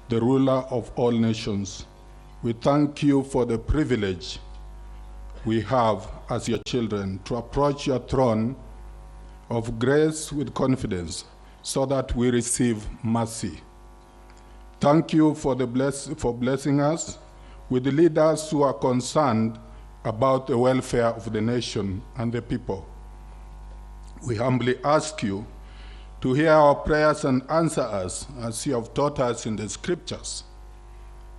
the ruler of all nations, we thank you for the privilege we have as your children to approach your throne of grace with confidence so that we receive mercy. Thank you for blessing us with the leaders who are concerned about the welfare of the nation and the people. We humbly ask you to hear our prayers and answer us as you have taught us in the scriptures,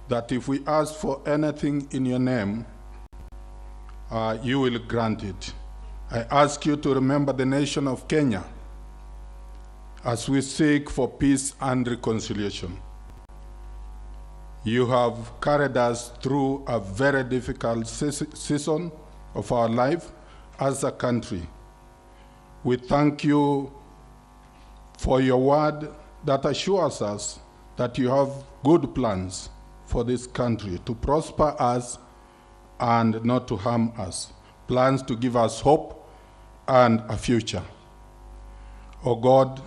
that if we ask for anything in your name, you will grant it. I ask you to remember the nation of Kenya as we seek for peace and reconciliation. You have carried us through a very difficult season of our life as a country. We thank you for your word that assures us that you have good plans for this country to prosper us and not to harm us, plans to give us hope and a future. Oh God,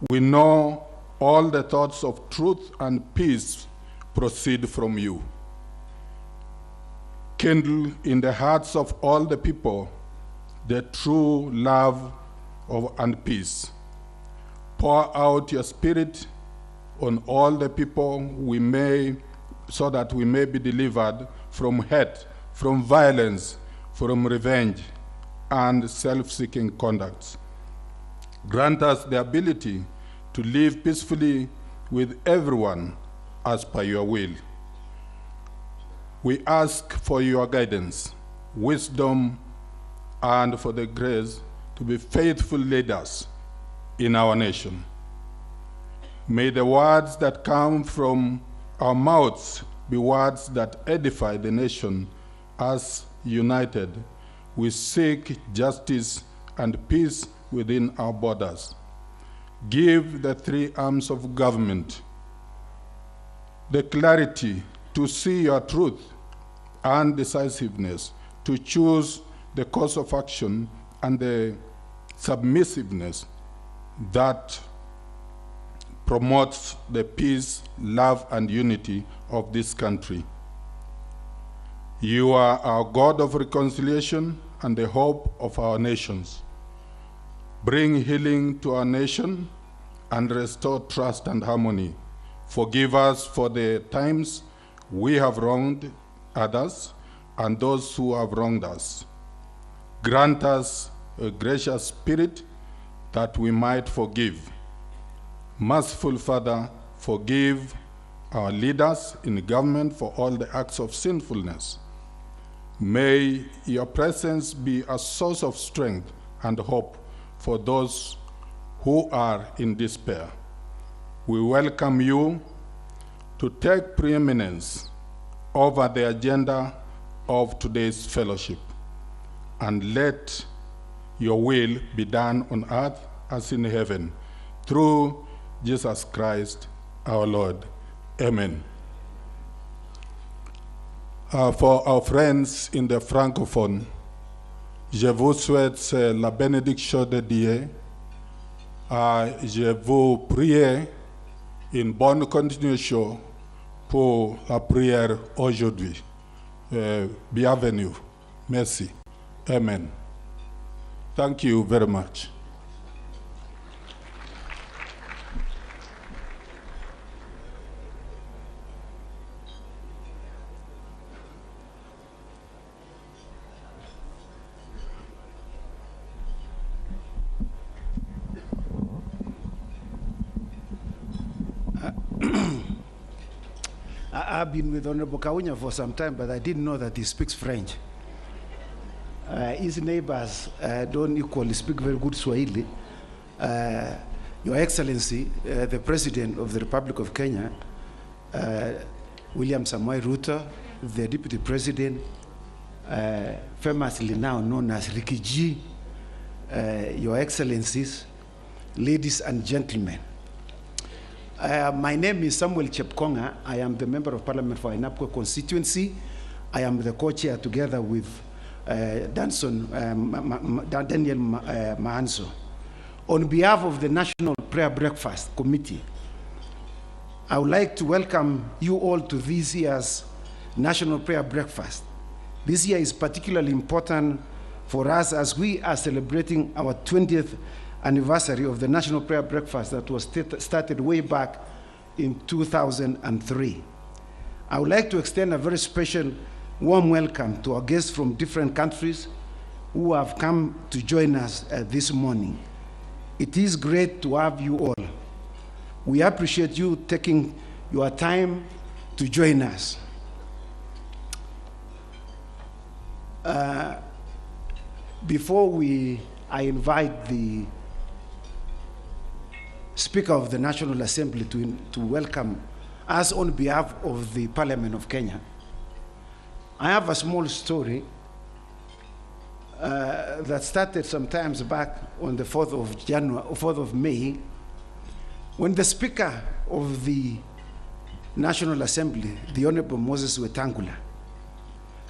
we know all the thoughts of truth and peace proceed from you. Kindle in the hearts of all the people the true love and peace. Pour out your spirit on all the people so that we may be delivered from hate, from violence, from revenge, and self-seeking conducts. Grant us the ability to live peacefully with everyone as per your will. We ask for your guidance, wisdom, and for the grace to be faithful leaders in our nation. May the words that come from our mouths be words that edify the nation as united we seek justice and peace within our borders. Give the three arms of government the clarity to see your truth and decisiveness, to choose the course of action and the submissiveness that promotes the peace, love, and unity of this country. You are our God of reconciliation and the hope of our nations. Bring healing to our nation and restore trust and harmony. Forgive us for the times we have wronged others and those who have wronged us. Grant us a gracious spirit that we might forgive. Merciful Father, forgive our leaders in government for all the acts of sinfulness. May your presence be a source of strength and hope for those who are in despair. We welcome you to take preeminence over the agenda of today's fellowship, and let your will be done on earth as in heaven, through Jesus Christ our Lord. Amen. For our friends in the francophone, je vous souhaite la bénédiction de Dieu. Je vous prie une bonne continuation pour la prière aujourd'hui. Bienvenue. Merci. Amen. Thank you very much. I've been with Honorable Kaunya for some time, but I didn't know that he speaks French. His neighbors don't equally speak very good Swahili. Your Excellency, the President of the Republic of Kenya, William Samoei Ruto, the Deputy President, famously now known as Ricky G, Your Excellencies, ladies and gentlemen. My name is Samuel Chepkonga. I am the Member of Parliament for Ainabkwe constituency. I am the co-chair together with Daniel Mahanso. On behalf of the National Prayer Breakfast Committee, I would like to welcome you all to this year's National Prayer Breakfast. This year is particularly important for us as we are celebrating our 20th anniversary of the National Prayer Breakfast that was started way back in 2003. I would like to extend a very special warm welcome to our guests from different countries who have come to join us this morning. It is great to have you all. We appreciate you taking your time to join us. Before I invite the Speaker of the National Assembly to welcome us on behalf of the Parliament of Kenya, I have a small story that started sometimes back on the 4th of May, when the Speaker of the National Assembly, the Honorable Moses Wetangula,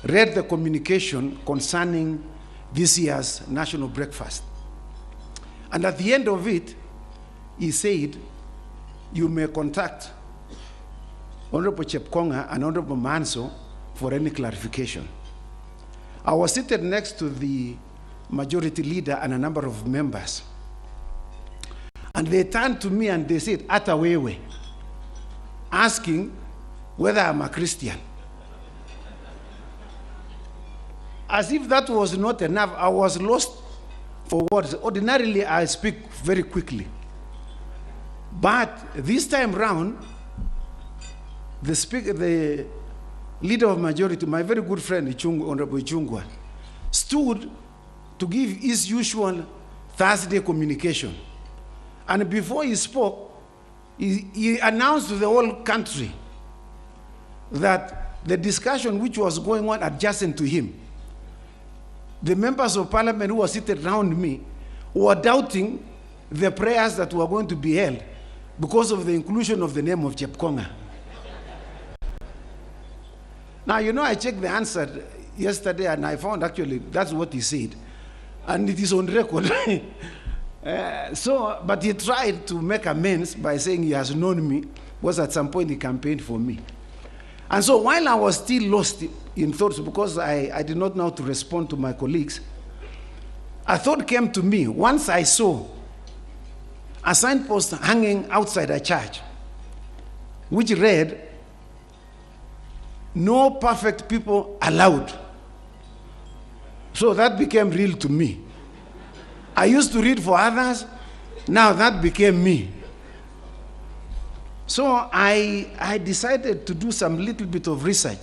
read the communication concerning this year's National Breakfast. And at the end of it, he said, you may contact Honorable Chepkonga and Honorable Manso for any clarification. I was seated next to the majority leader and a number of members. And they turned to me and they said, Atawewe, asking whether I'm a Christian. As if that was not enough, I was lost for words. Ordinarily, I speak very quickly. But this time round, the leader of majority, my very good friend, Honorable Ichungwa, stood to give his usual Thursday communication. And before he spoke, he announced to the whole country that the discussion which was going on adjacent to him, the members of parliament who were seated around me were doubting the prayers that were going to be held because of the inclusion of the name of Chepkonga. Now, you know, I checked the answer yesterday and I found actually that's what he said. And it is on record. But he tried to make amends by saying he has known me, because at some point he campaigned for me. And so while I was still lost in thoughts, because I did not know how to respond to my colleagues, a thought came to me once I saw a signpost hanging outside a church, which read, "No perfect people allowed." So that became real to me. I used to read for others, now that became me. So I decided to do some little bit of research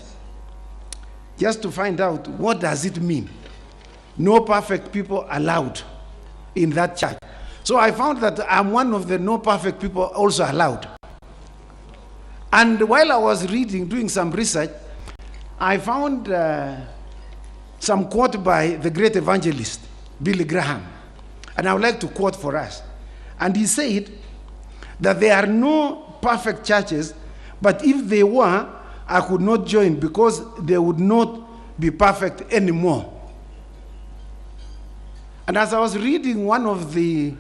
just to find out what does it mean, no perfect people allowed in that church. So I found that I'm one of the no perfect people also allowed. And while I was reading, doing some research, I found some quote by the great evangelist, Billy Graham. And I would like to quote for us. And he said that there are no perfect churches, but if they were, I could not join because they would not be perfect anymore. And as I was reading one of the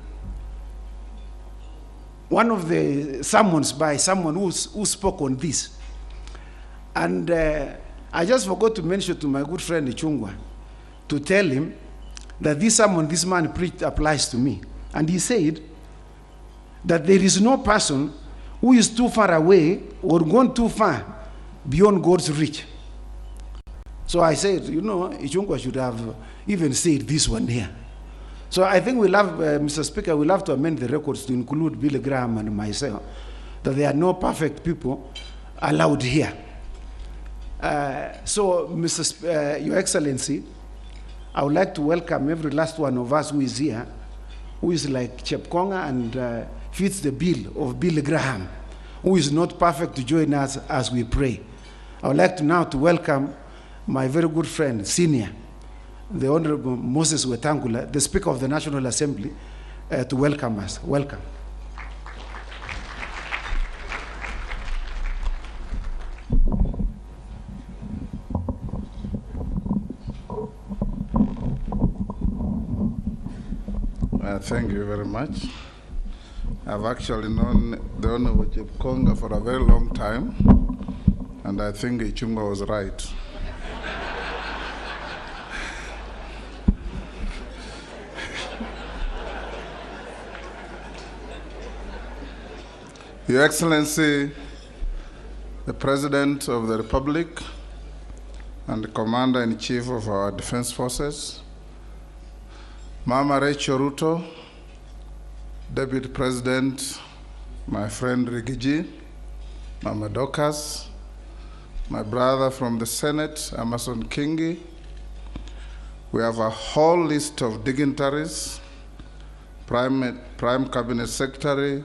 sermons by someone who spoke on this, and I just forgot to mention to my good friend Ichungwa to tell him that this sermon this man preached applies to me. And he said that there is no person who is too far away or gone too far beyond God's reach. So I said, you know, Ichungwa should have even said this one here. So I think we'll have, Mr. Speaker, we'll have to amend the records to include Billy Graham and myself, that there are no perfect people allowed here. So, Your Excellency, I would like to welcome every last one of us who is here, who is like Chepkonga and fits the bill of Billy Graham, who is not perfect, to join us as we pray. I would like to now to welcome my very good friend, senior, the Honorable Moses Wetangula, the Speaker of the National Assembly, to welcome us. Welcome. Thank you very much. I've actually known the Honorable Chepkonga for a very long time, and I think Ichunga was right. Your Excellency, the President of the Republic and the Commander-in-Chief of our Defense Forces, Mama Rachel Ruto, Deputy President, my friend Rigiji, Mama Dokas, my brother from the Senate, Amason Kingi. We have a whole list of dignitaries, Prime Cabinet Secretary,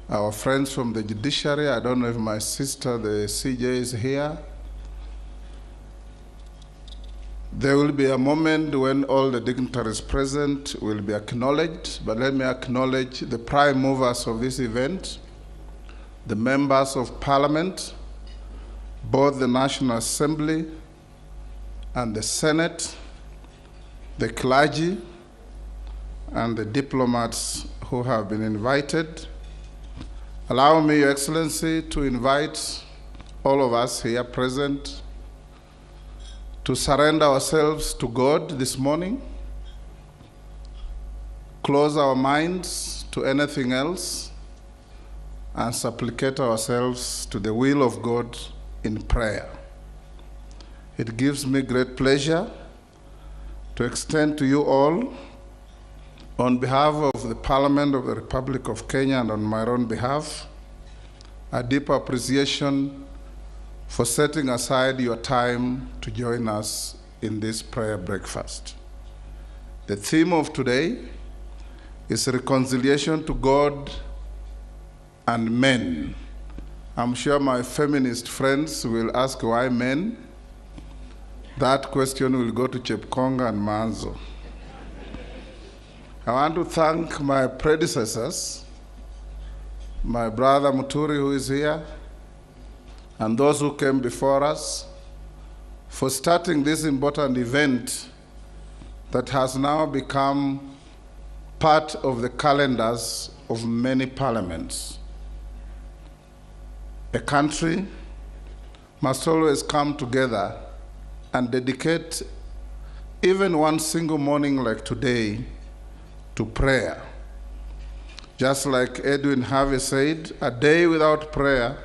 our friends from the judiciary. I don't know if my sister, the CJ, is here. There will be a moment when all the dignitaries present will be acknowledged, but let me acknowledge the prime movers of this event, the members of Parliament, both the National Assembly and the Senate, the clergy, and the diplomats who have been invited. Allow me, Your Excellency, to invite all of us here present to surrender ourselves to God this morning, close our minds to anything else, and supplicate ourselves to the will of God in prayer. It gives me great pleasure to extend to you all, on behalf of the Parliament of the Republic of Kenya and on my own behalf, a deep appreciation for setting aside your time to join us in this prayer breakfast. The theme of today is reconciliation to God and men. I'm sure my feminist friends will ask why men. That question will go to Chepkonga and Manzo. I want to thank my predecessors, my brother Muturi, who is here, and those who came before us, for starting this important event that has now become part of the calendars of many parliaments. A country must always come together and dedicate even one single morning like today to prayer. Just like Edwin Harvey said, a day without prayer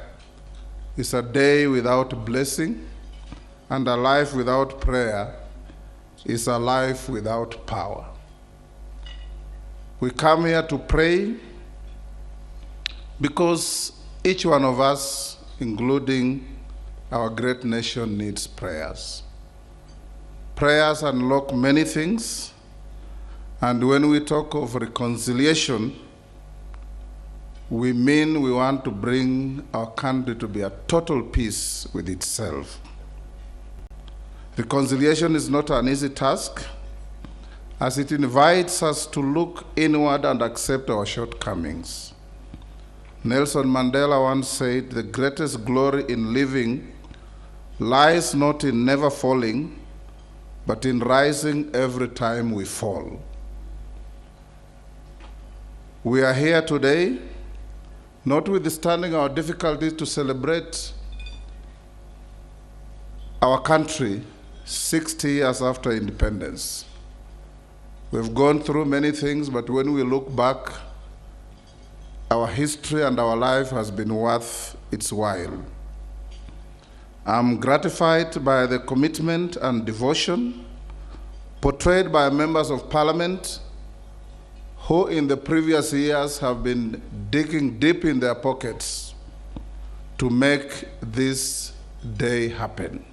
is a day without blessing, and a life without prayer is a life without power. We come here to pray because each one of us, including our great nation, needs prayers. Prayers unlock many things, and when we talk of reconciliation, we mean we want to bring our country to be at total peace with itself. Reconciliation is not an easy task, as it invites us to look inward and accept our shortcomings. Nelson Mandela once said, "The greatest glory in living lies not in never falling, but in rising every time we fall." We are here today, notwithstanding our difficulties, to celebrate our country 60 years after independence. We've gone through many things, but when we look back, our history and our life has been worth its while. I'm gratified by the commitment and devotion portrayed by members of Parliament who in the previous years have been digging deep in their pockets to make this day happen.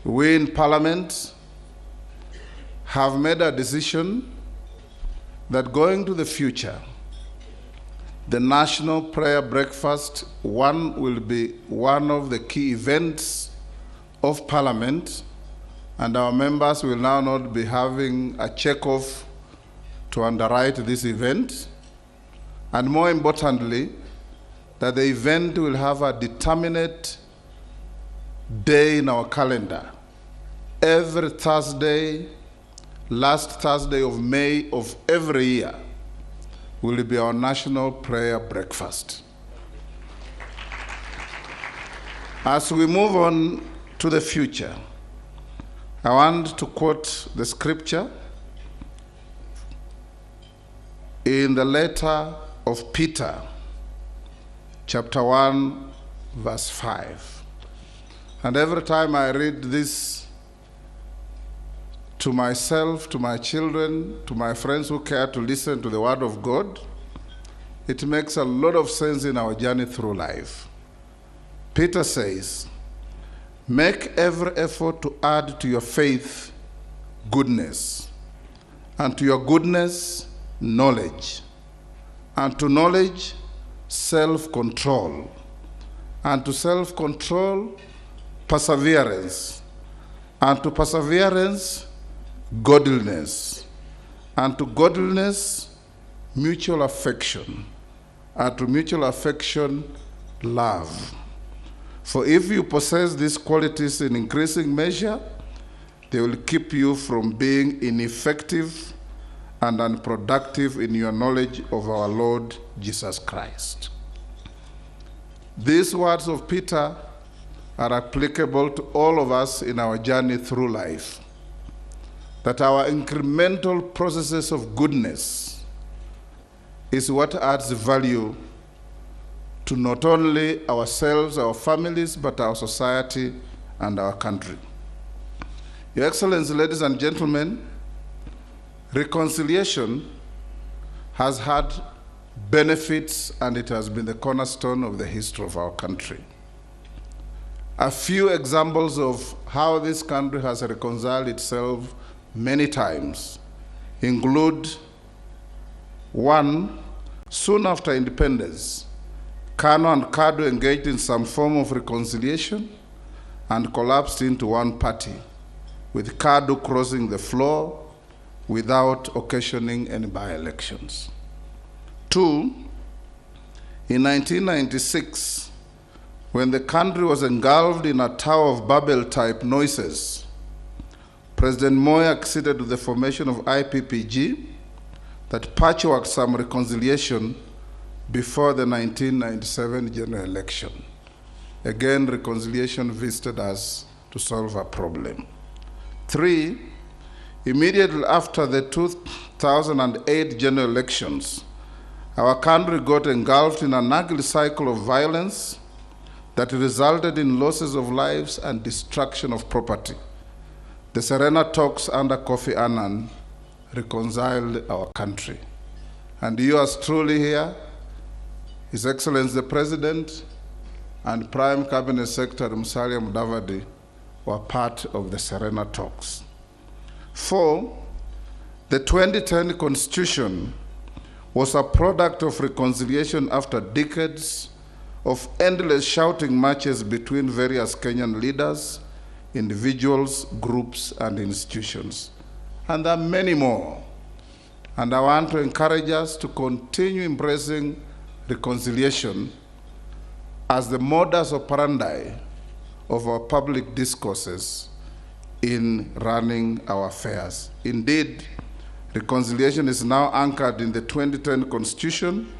We in Parliament have made a decision that going to the future, the National Prayer Breakfast will be one of the key events of Parliament, and our members will now not be having a check-off to underwrite this event, and more importantly, that the event will have a determinate day in our calendar. Every Thursday, last Thursday of May of every year, will be our National Prayer Breakfast. As we move on to the future, I want to quote the scripture in the letter of Peter, chapter 1, verse 5. And every time I read this to myself, to my children, to my friends who care to listen to the word of God, it makes a lot of sense in our journey through life. Peter says, make every effort to add to your faith goodness, and to your goodness, knowledge, and to knowledge, self-control, and to self-control, perseverance, and to perseverance, godliness, and to godliness, mutual affection, and to mutual affection, love. For if you possess these qualities in increasing measure, they will keep you from being ineffective and unproductive in your knowledge of our Lord Jesus Christ. These words of Peter are applicable to all of us in our journey through life, that our incremental processes of goodness is what adds value to not only ourselves, our families, but our society and our country. Your Excellency, ladies and gentlemen, reconciliation has had benefits, and it has been the cornerstone of the history of our country. A few examples of how this country has reconciled itself many times include: one, soon after independence, Kano and Kadu engaged in some form of reconciliation and collapsed into one party, with Kadu crossing the floor without occasioning any by-elections. Two, in 1996, when the country was engulfed in a Tower of Babel-type noises, President Moi acceded to the formation of IPPG that patchworked some reconciliation before the 1997 general election. Again, reconciliation visited us to solve a problem. Three, immediately after the 2008 general elections, our country got engulfed in an ugly cycle of violence that resulted in losses of lives and destruction of property. The Serena talks under Kofi Annan reconciled our country. And yours truly here, His Excellency the President and Prime Cabinet Secretary Musalia Mudavadi were part of the Serena talks. Four, the 2010 Constitution was a product of reconciliation after decades of endless shouting matches between various Kenyan leaders, individuals, groups, and institutions. And there are many more. And I want to encourage us to continue embracing reconciliation as the modus operandi of our public discourses in running our affairs. Indeed, reconciliation is now anchored in the 2010 Constitution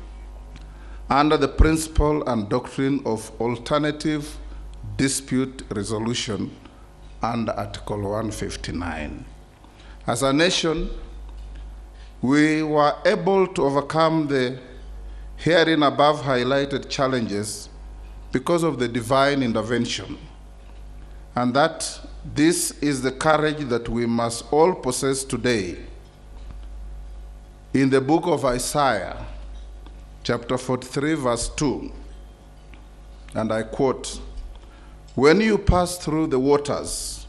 under the principle and doctrine of alternative dispute resolution under Article 159. As a nation, we were able to overcome the herein above highlighted challenges because of the divine intervention, and that this is the courage that we must all possess today. In the book of Isaiah, chapter 43, verse 2, and I quote, When you pass through the waters,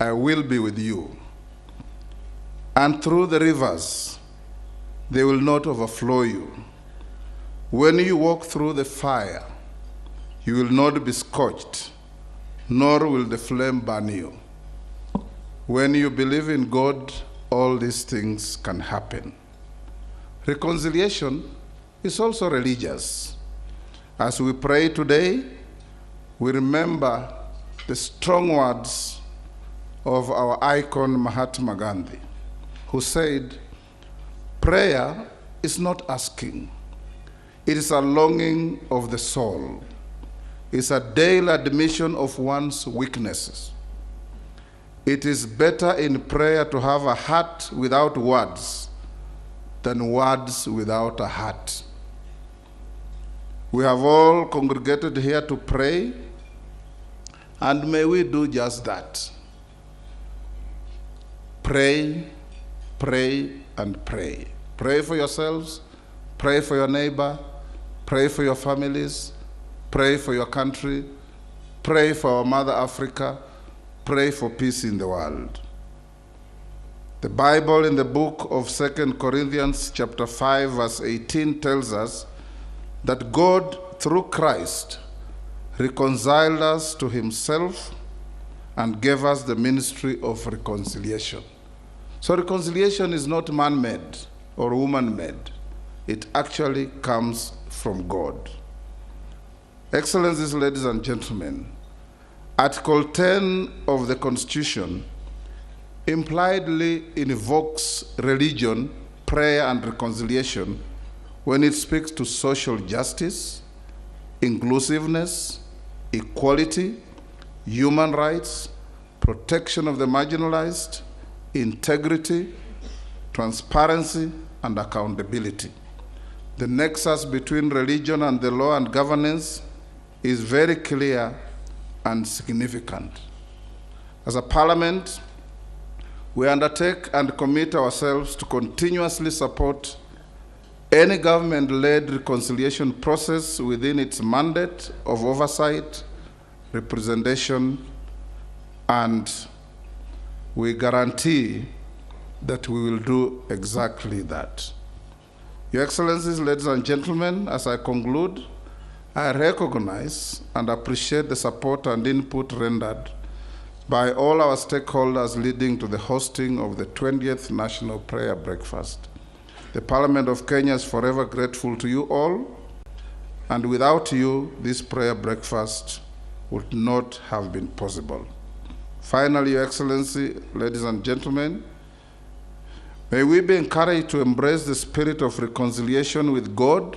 I will be with you. And through the rivers, they will not overflow you. When you walk through the fire, you will not be scorched, nor will the flame burn you. When you believe in God, all these things can happen. Reconciliation is also religious. As we pray today, we remember the strong words of our icon Mahatma Gandhi, who said, prayer is not asking. It is a longing of the soul. It's a daily admission of one's weaknesses. It is better in prayer to have a heart without words than words without a heart. We have all congregated here to pray, and may we do just that. Pray, pray, and pray. Pray for yourselves, pray for your neighbor, pray for your families, pray for your country, pray for our mother Africa, pray for peace in the world. The Bible in the book of 2 Corinthians chapter 5 verse 18 tells us that God through Christ reconciled us to himself and gave us the ministry of reconciliation. So reconciliation is not man-made or woman-made. It actually comes from God. Excellencies, ladies and gentlemen, Article 10 of the Constitution impliedly invokes religion, prayer, and reconciliation when it speaks to social justice, inclusiveness, equality, human rights, protection of the marginalized, integrity, transparency, and accountability. The nexus between religion and the law and governance is very clear and significant. As a parliament, we undertake and commit ourselves to continuously support any government-led reconciliation process within its mandate of oversight, representation, and we guarantee that we will do exactly that. Your Excellencies, ladies and gentlemen, as I conclude, I recognize and appreciate the support and input rendered by all our stakeholders leading to the hosting of the 20th National Prayer Breakfast. The Parliament of Kenya is forever grateful to you all, and without you, this prayer breakfast would not have been possible. Finally, Your Excellency, ladies and gentlemen, may we be encouraged to embrace the spirit of reconciliation with God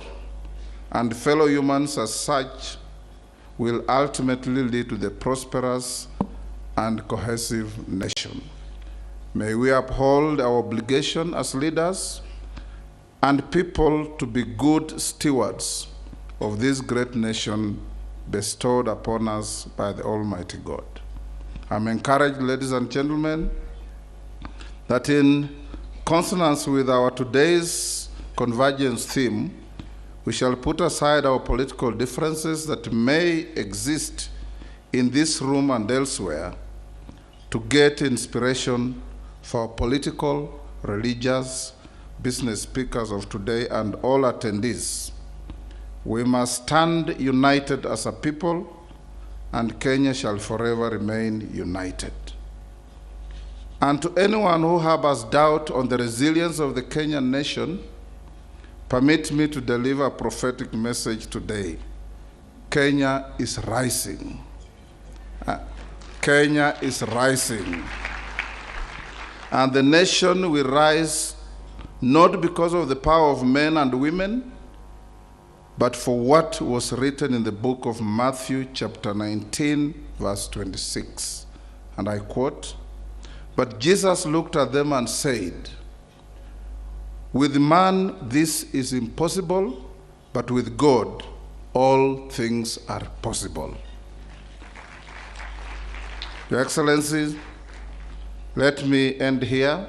and fellow humans, as such will ultimately lead to the prosperous and cohesive nation. May we uphold our obligation as leaders and people to be good stewards of this great nation bestowed upon us by the Almighty God. I'm encouraged, ladies and gentlemen, that in consonance with our today's convergence theme, we shall put aside our political differences that may exist in this room and elsewhere to get inspiration for political, religious, business speakers of today and all attendees. We must stand united as a people, and Kenya shall forever remain united. And to anyone who harbors doubt on the resilience of the Kenyan nation, permit me to deliver a prophetic message today. Kenya is rising. Kenya is rising. And the nation will rise not because of the power of men and women, but for what was written in the book of Matthew chapter 19, verse 26. And I quote, "But Jesus looked at them and said, with man this is impossible, but with God all things are possible." Your Excellencies, let me end here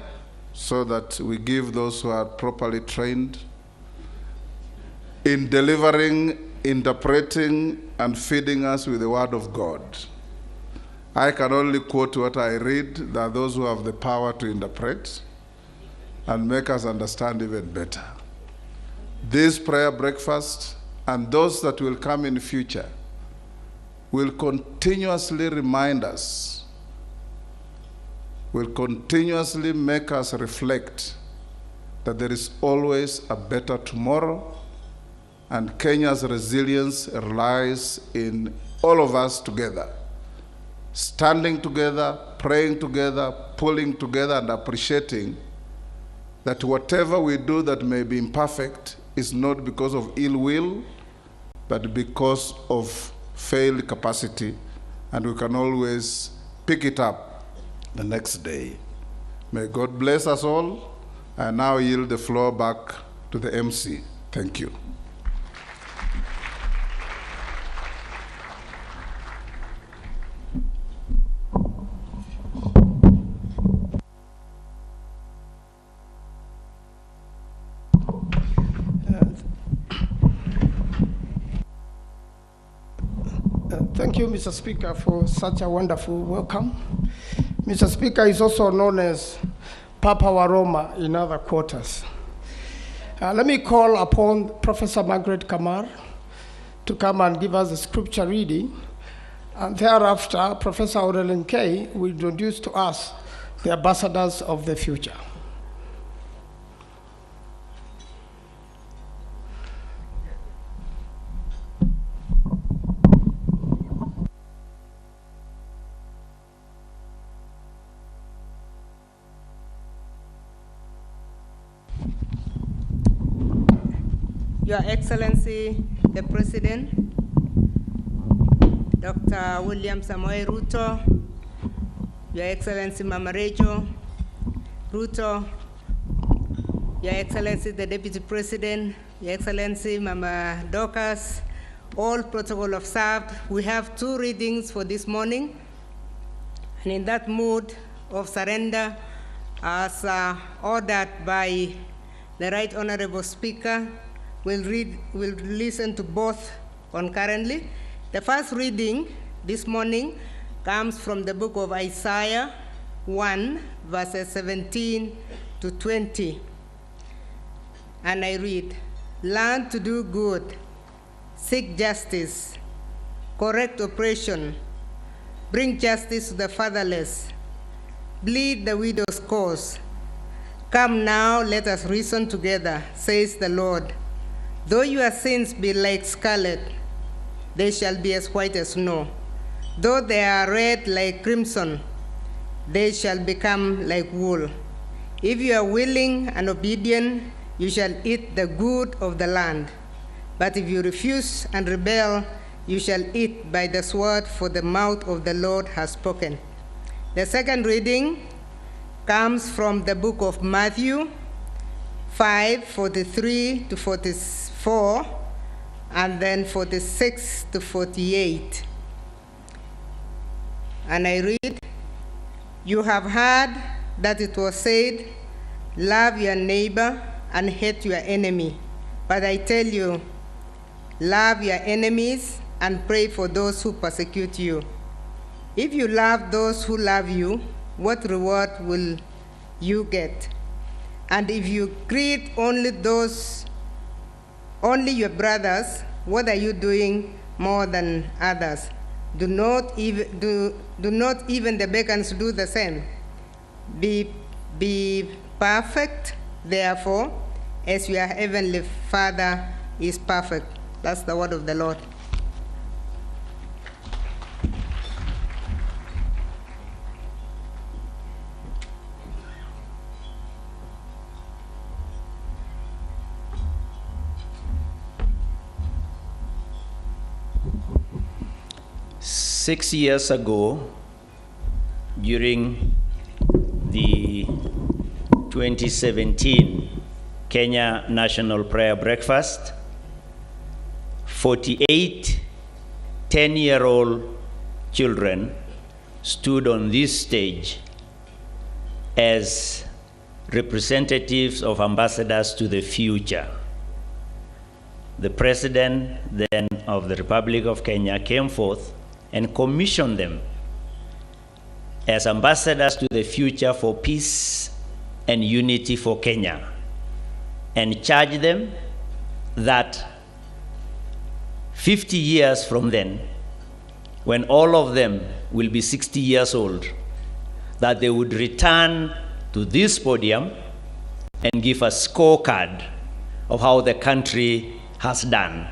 so that we give those who are properly trained in delivering, interpreting, and feeding us with the word of God. I can only quote what I read. There are those who have the power to interpret and make us understand even better. This prayer breakfast and those that will come in future will continuously remind us, will continuously make us reflect that there is always a better tomorrow, and Kenya's resilience relies in all of us together, standing together, praying together, pulling together, and appreciating that whatever we do that may be imperfect is not because of ill will, but because of failed capacity, and we can always pick it up the next day. May God bless us all. I now yield the floor back to the MC. Thank you. Thank you, Mr. Speaker, for such a wonderful welcome. Mr. Speaker is also known as Papa Waroma in other quarters. Let me call upon Professor Margaret Kamar to come and give us a scripture reading. And thereafter, Professor Aurelien Kay will introduce to us the ambassadors of the future. Your Excellency, the President, Dr. William Samoei Ruto, Your Excellency Mama Rachel Ruto, Your Excellency the Deputy President, Your Excellency Mama Dorcas, all protocol observed. We have 2 readings for this morning, and in that mood of surrender, as ordered by the Right Honorable Speaker, we'll listen to both concurrently. The first reading this morning comes from the book of Isaiah 1, verses 17 to 20. And I read, "Learn to do good, seek justice, correct oppression, bring justice to the fatherless, plead the widow's cause. Come now, let us reason together, says the Lord. Though your sins be like scarlet, they shall be as white as snow. Though they are red like crimson, they shall become like wool. If you are willing and obedient, you shall eat the good of the land. But if you refuse and rebel, you shall eat by the sword, for the mouth of the Lord has spoken." The second reading comes from the book of Matthew 5:43 to 44, and then 46 to 48. And I read, "You have heard that it was said, 'Love your neighbor and hate your enemy.' But I tell you, love your enemies and pray for those who persecute you. If you love those who love you, what reward will you get? And if you greet only your brothers, what are you doing more than others? Do not even the pagans do the same? Be perfect, therefore, as your heavenly Father is perfect." That's the word of the Lord. Six years ago, during the 2017 Kenya National Prayer Breakfast, 48 10-year-old children stood on this stage as representatives of ambassadors to the future. The President then of the Republic of Kenya came forth and commissioned them as ambassadors to the future for peace and unity for Kenya, and charge them that 50 years from then, when all of them will be 60 years old, that they would return to this podium and give a scorecard of how the country has done.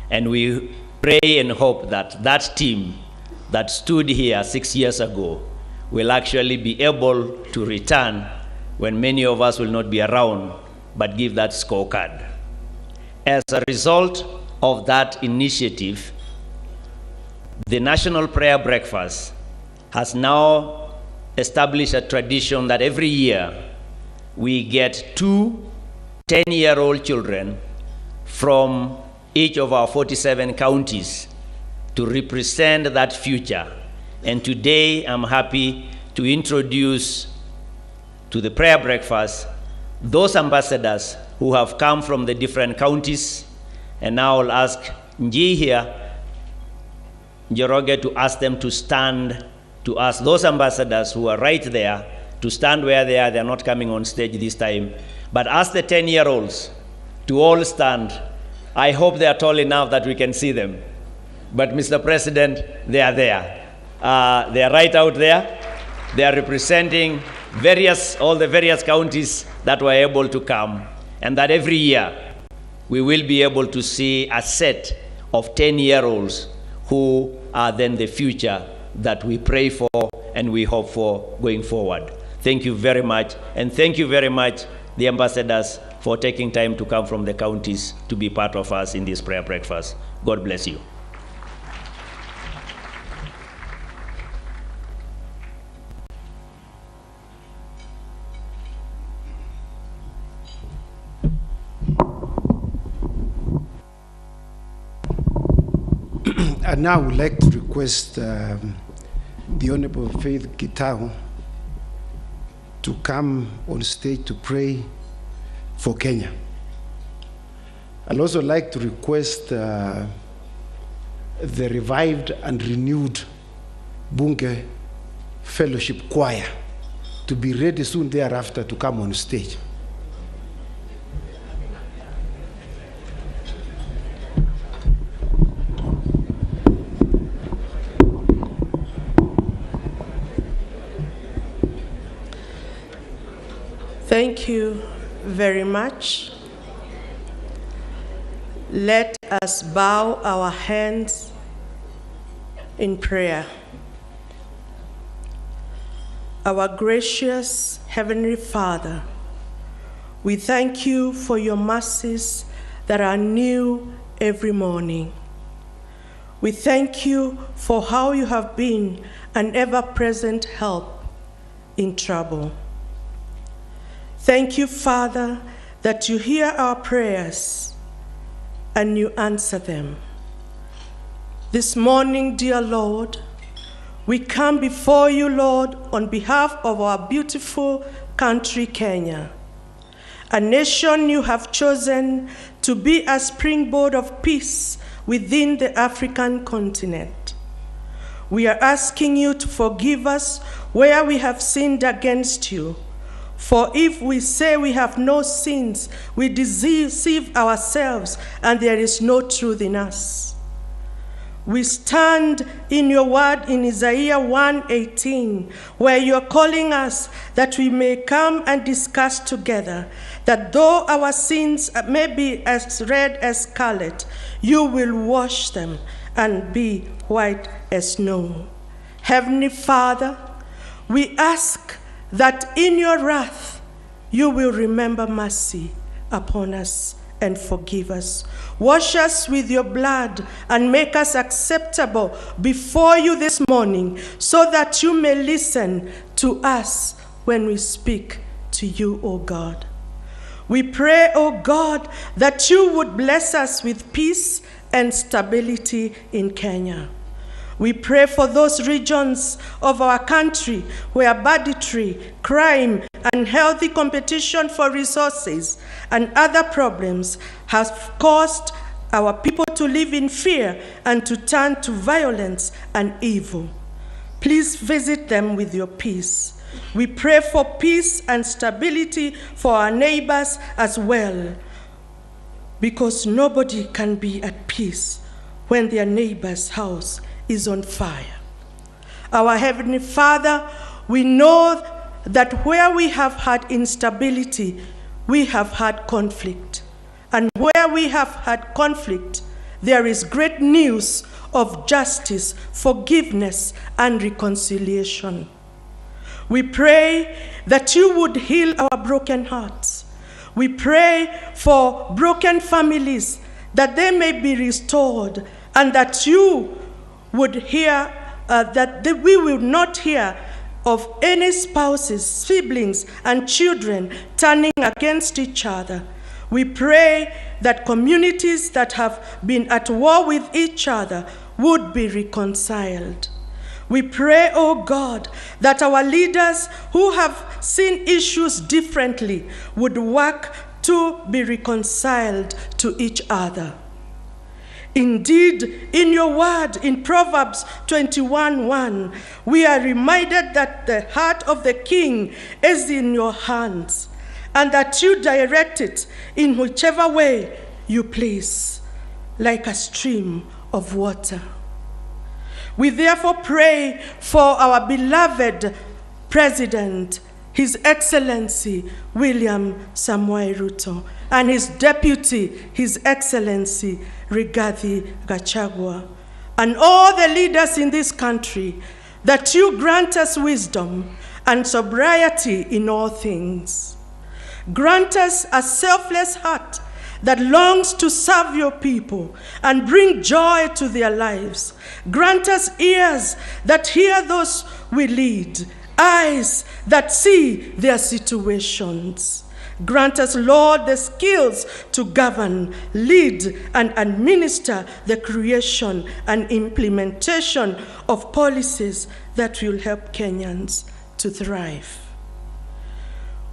And we pray and hope that that team that stood here 6 years ago will actually be able to return when many of us will not be around, but give that scorecard. As a result of that initiative, the National Prayer Breakfast has now established a tradition that every year we get 2 10-year-old children from each of our 47 counties to represent that future. And today I'm happy to introduce to the prayer breakfast those ambassadors who have come from the different counties. And now I'll ask Nji here, Njoroge, to ask them to stand, to ask those ambassadors who are right there to stand where they are. They're not coming on stage this time. But ask the 10-year-olds to all stand. I hope they are tall enough that we can see them. But Mr. President, they are there. They are right out there. They are representing all the various counties that were able to come. And that every year we will be able to see a set of 10-year-olds who are then the future that we pray for and we hope for going forward. Thank you very much. And thank you very much, the ambassadors, for taking time to come from the counties to be part of us in this prayer breakfast. God bless you. And now I would like to request the Honorable Faith Gitao to come on stage to pray for Kenya. I'd also like to request the revived and renewed Bunge Fellowship Choir to be ready soon thereafter to come on stage. Thank you very much. Let us bow our hands in prayer. Our gracious Heavenly Father, we thank you for your mercies that are new every morning. We thank you for how you have been an ever-present help in trouble. Thank you, Father, that you hear our prayers and you answer them. This morning, dear Lord, we come before you, Lord, on behalf of our beautiful country, Kenya, a nation you have chosen to be a springboard of peace within the African continent. We are asking you to forgive us where we have sinned against you. For if we say we have no sins, we deceive ourselves, and there is no truth in us. We stand in your word in Isaiah 1:18, where you are calling us that we may come and discuss together, that though our sins may be as red as scarlet, you will wash them and be white as snow. Heavenly Father, we ask that in your wrath you will remember mercy upon us and forgive us. Wash us with your blood and make us acceptable before you this morning, so that you may listen to us when we speak to you, O God. We pray, O God, that you would bless us with peace and stability in Kenya. We pray for those regions of our country where banditry, crime, unhealthy competition for resources, and other problems have caused our people to live in fear and to turn to violence and evil. Please visit them with your peace. We pray for peace and stability for our neighbors as well, because nobody can be at peace when their neighbor's house is on fire. Our Heavenly Father, we know that where we have had instability, we have had conflict. And where we have had conflict, there is great news of justice, forgiveness, and reconciliation. We pray that you would heal our broken hearts. We pray for broken families, that they may be restored, and that you would hear, we will not hear of any spouses, siblings, and children turning against each other. We pray that communities that have been at war with each other would be reconciled. We pray, oh God, that our leaders who have seen issues differently would work to be reconciled to each other. Indeed, in your word, in Proverbs 21:1, we are reminded that the heart of the king is in your hands, and that you direct it in whichever way you please, like a stream of water. We therefore pray for our beloved President, His Excellency William Samoei Ruto, and his deputy, His Excellency Rigathi Gachagua, and all the leaders in this country, that you grant us wisdom and sobriety in all things. Grant us a selfless heart that longs to serve your people and bring joy to their lives. Grant us ears that hear those we lead, eyes that see their situations. Grant us, Lord, the skills to govern, lead, and administer the creation and implementation of policies that will help Kenyans to thrive.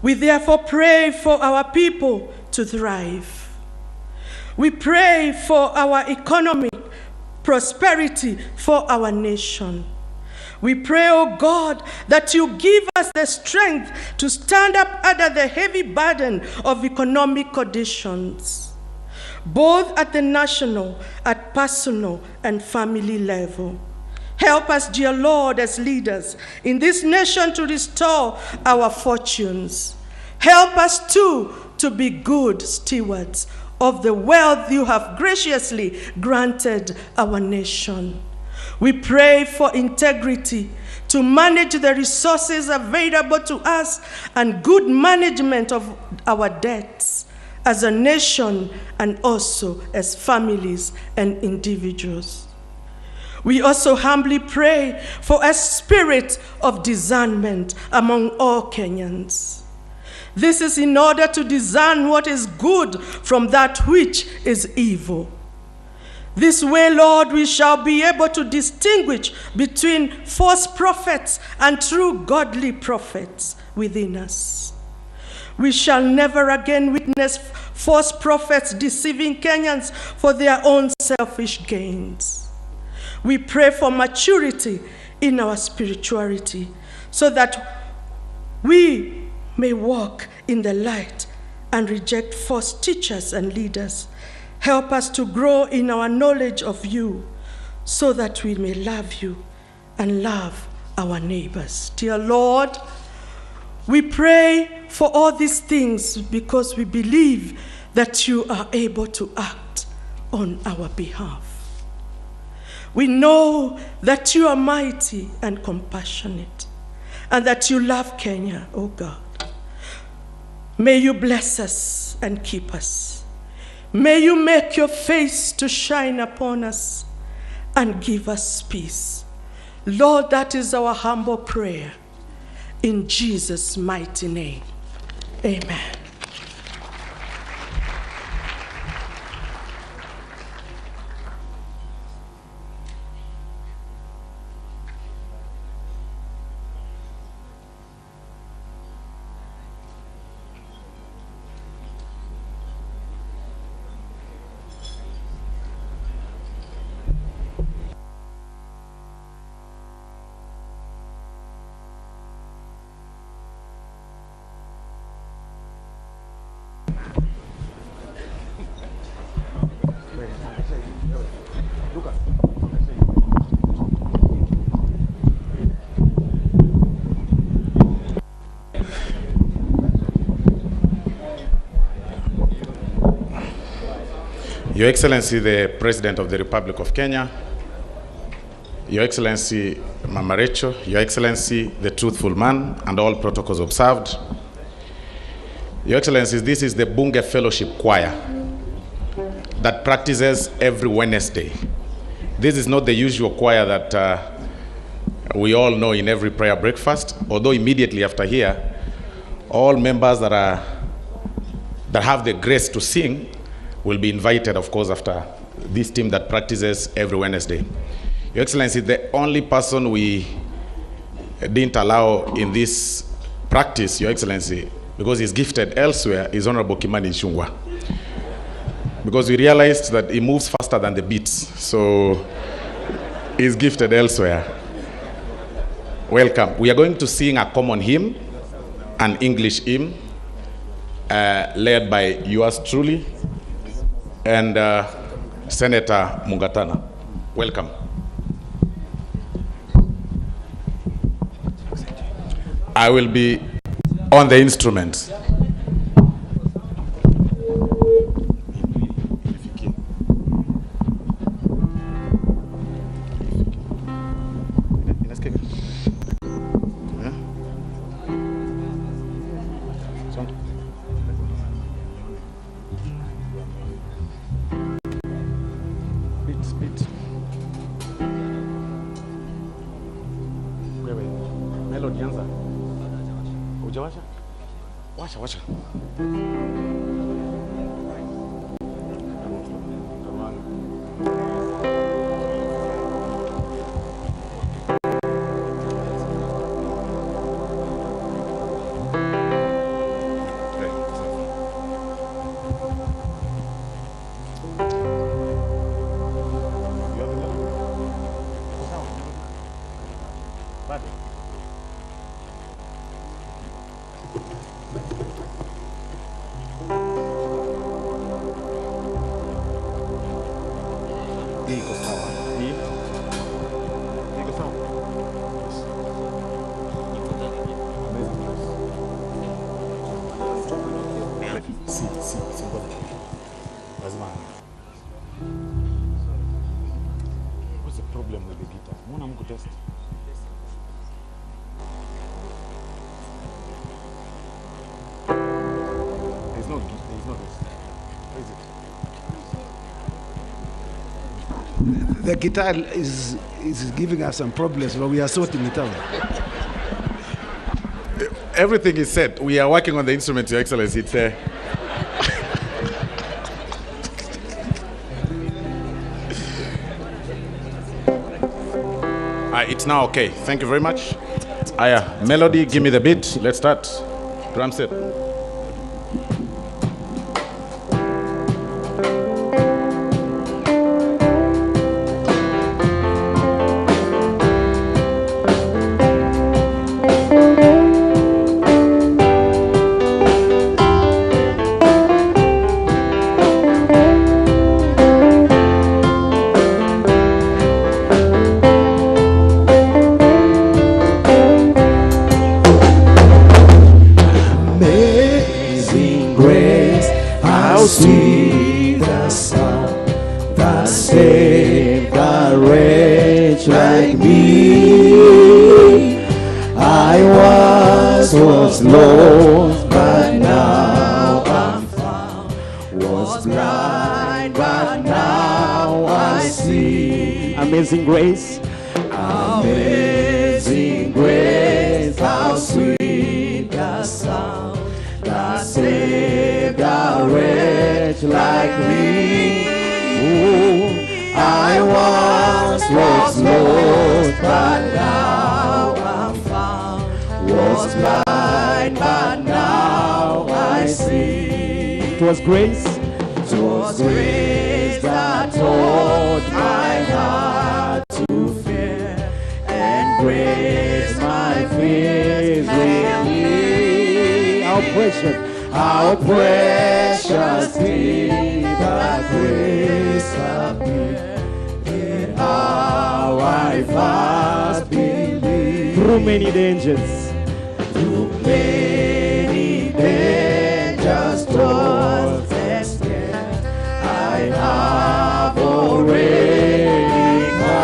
We therefore pray for our people to thrive. We pray for our economic prosperity for our nation. We pray, oh God, that you give us the strength to stand up under the heavy burden of economic conditions, both at the national, at personal, and family level. Help us, dear Lord, as leaders in this nation to restore our fortunes. Help us too to be good stewards of the wealth you have graciously granted our nation. We pray for integrity to manage the resources available to us and good management of our debts as a nation and also as families and individuals. We also humbly pray for a spirit of discernment among all Kenyans. This is in order to discern what is good from that which is evil. This way, Lord, we shall be able to distinguish between false prophets and true godly prophets within us. We shall never again witness false prophets deceiving Kenyans for their own selfish gains. We pray for maturity in our spirituality so that we may walk in the light and reject false teachers and leaders. Help us to grow in our knowledge of you so that we may love you and love our neighbors. Dear Lord, we pray for all these things because we believe that you are able to act on our behalf. We know that you are mighty and compassionate and that you love Kenya, oh God. May you bless us and keep us. May you make your face to shine upon us and give us peace. Lord, that is our humble prayer. In Jesus' mighty name, amen. Your Excellency, the President of the Republic of Kenya, Your Excellency Mama Rachel, Your Excellency the Truthful Man, and all protocols observed. Your Excellencies, this is the Bunge Fellowship Choir that practices every Wednesday. This is not the usual choir that we all know in every prayer breakfast, although immediately after here, all members that have the grace to sing will be invited, of course, after this team that practices every Wednesday. Your Excellency, the only person we didn't allow in this practice, Your Excellency, because he's gifted elsewhere, is Honorable Kimani Ichung'wah. Because we realized that he moves faster than the beats, so he's gifted elsewhere. Welcome. We are going to sing a common hymn, an English hymn, led by yours truly, and Senator Mungatana. Welcome. I will be on the instruments. Washa. What's the problem with the guitar? Mbona mko test? There's no this. Where is it? The guitar is giving us some problems, but we are sorting it out. Everything is set. We are working on the instrument, Your Excellency. It's it's now okay. Thank you very much. Melody, give me the beat. Let's start. Drum set. Sweet the sound that saved a wretch like me. I was lost, but now I'm found. Was blind, but now I see. Amazing grace, amazing grace, how sweet the sound that saved a wretch like me. Ooh, I was lost, but now I'm found. Was blind, but now I see. It was grace that taught my heart to fear, and grace my fears relieved. How precious. How precious did that grace appear in how I first believed. Through many dangers, toils and scares, I have already found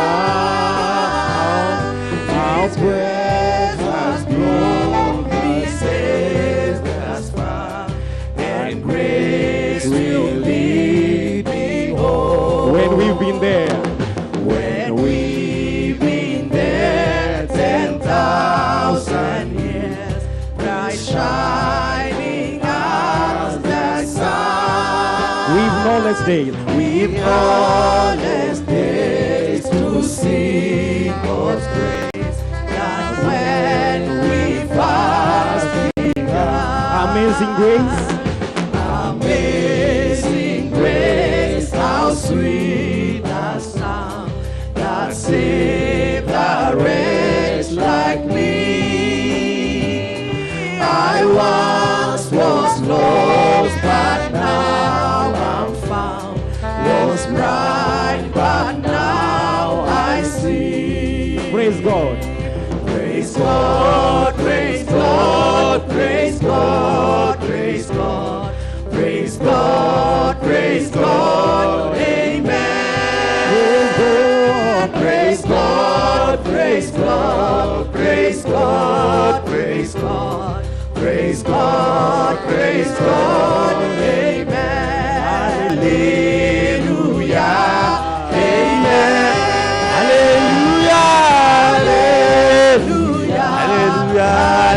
how precious blood He saved us from, and grace will lead me home. When we've been there, 10,000 years, bright shining as the sun. We've known days to see God's grace. That's when we first began. Amazing grace, how sweet the sound that saved a wretch like me. I once was lost, but now I'm found. Was blind, but now I see. Praise God. Praise God, praise God, praise God, praise God, praise God, praise God, amen. Praise God, praise God, praise God, praise God, praise God, praise God, amen. Hallelujah, amen. Hallelujah, hallelujah, hallelujah,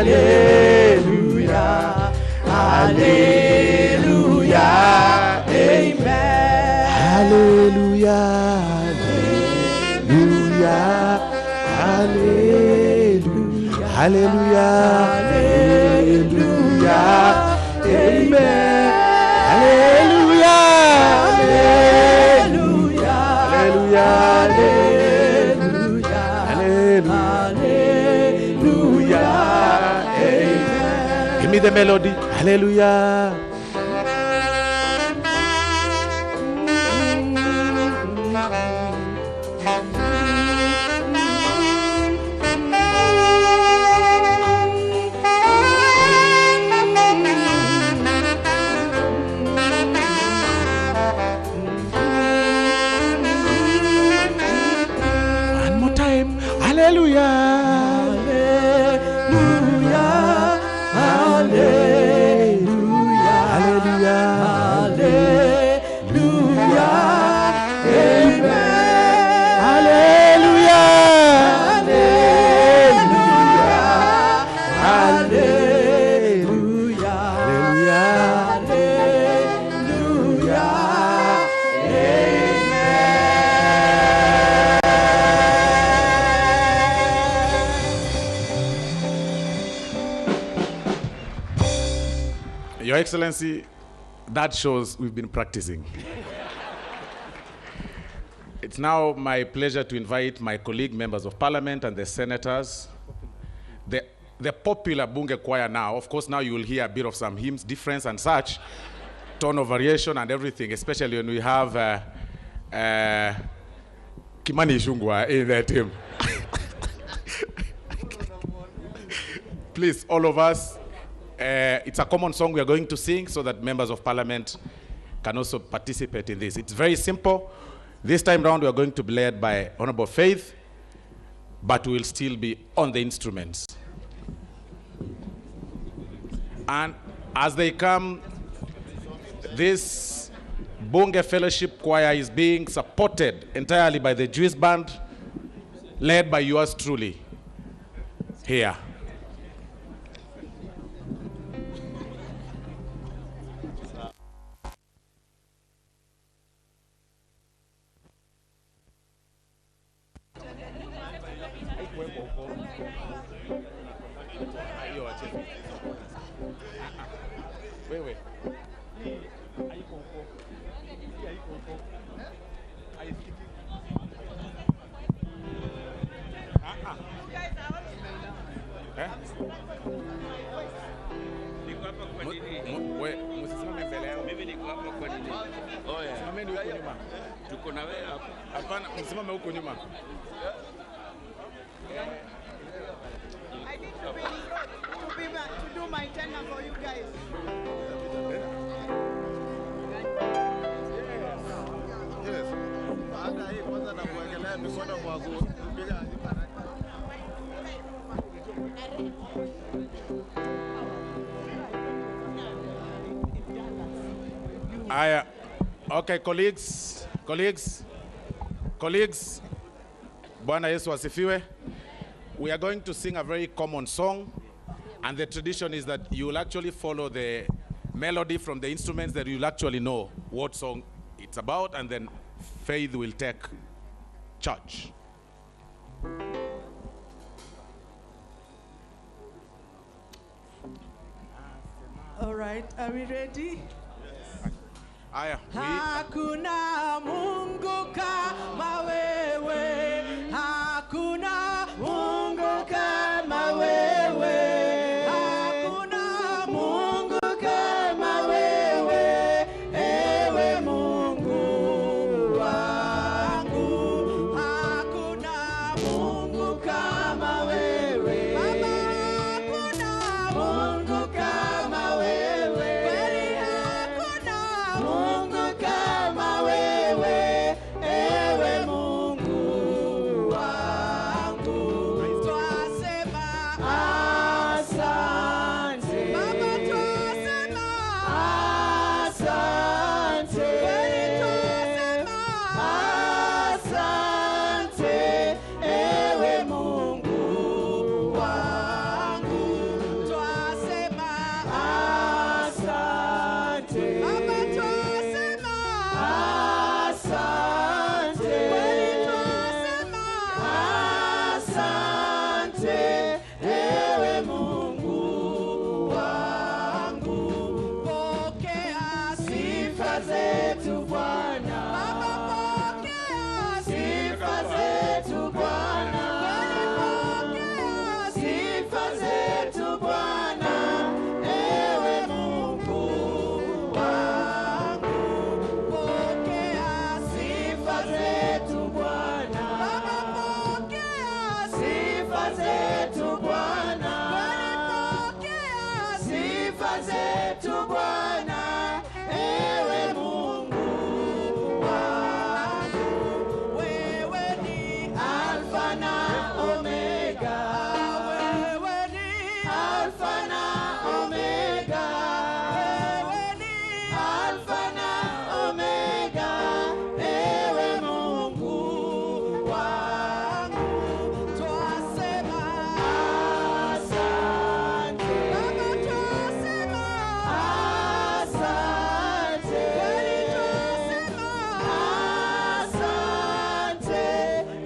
hallelujah, amen. Hallelujah, hallelujah, hallelujah, hallelujah, amen. Hallelujah, hallelujah, hallelujah, hallelujah, amen. Give me the melody. Hallelujah. Hallelujah, hallelujah, hallelujah, hallelujah, amen. Hallelujah, hallelujah, hallelujah, hallelujah, Your Excellency, that shows we've been practicing. It's now my pleasure to invite my colleague members of parliament and the senators. The popular Bunge choir now, of course now you will hear a bit of some hymns, difference and such, tone of variation and everything, especially when we have Kimani Ichung'wah in their team. Please, all of us, it's a common song we are going to sing so that members of parliament can also participate in this. It's very simple. This time round we are going to be led by Honorable Faith, but we will still be on the instruments. And as they come, this Bunge Fellowship Choir is being supported entirely by the Jewish band, led by yours truly here. Oya, simameni huko nyuma. Tuko na wewe hapa. Hapana, msimame huko nyuma. I need to be to do my tenor for you guys. Yes. Baada hii kwanza na kuwekelea mikono kwa kupiga Aya. Okay, colleagues. Bwana Yesu asifiwe. We are going to sing a very common song, and the tradition is that you will actually follow the melody from the instruments, that you'll actually know what song it's about, and then Faith will take charge. All right, are we ready? Aya. Hakuna Mungu kama wewe, hakuna Mungu kama wewe, hakuna Mungu kama wewe, ewe Mungu wangu, hakuna Mungu kama wewe, Baba, hakuna Mungu kama wewe, kweli hakuna Mungu kama wewe, ewe Mungu wangu. Twasema asante. Baba, twasema asante. Kweli twasema asante, ewe Mungu wangu. Twasema asante. Baba, twasema asante. Kweli twasema asante, ewe Mungu wangu. Pokea sifa zetu Bwana. Baba, pokea sifa zetu Bwana. Kweli pokea sifa zetu Bwana, ewe Mungu wangu. Pokea sifa zetu Bwana. Baba, pokea sifa zetu Bwana. Kweli pokea sifa zetu Bwana, ewe Mungu wangu. Wewe ni Alfa na Omega. Wewe ni Alfa na Omega. Wewe ni Alfa na Omega, ewe Mungu wangu. Twasema asante. Baba, twasema asante. Kweli twasema asante,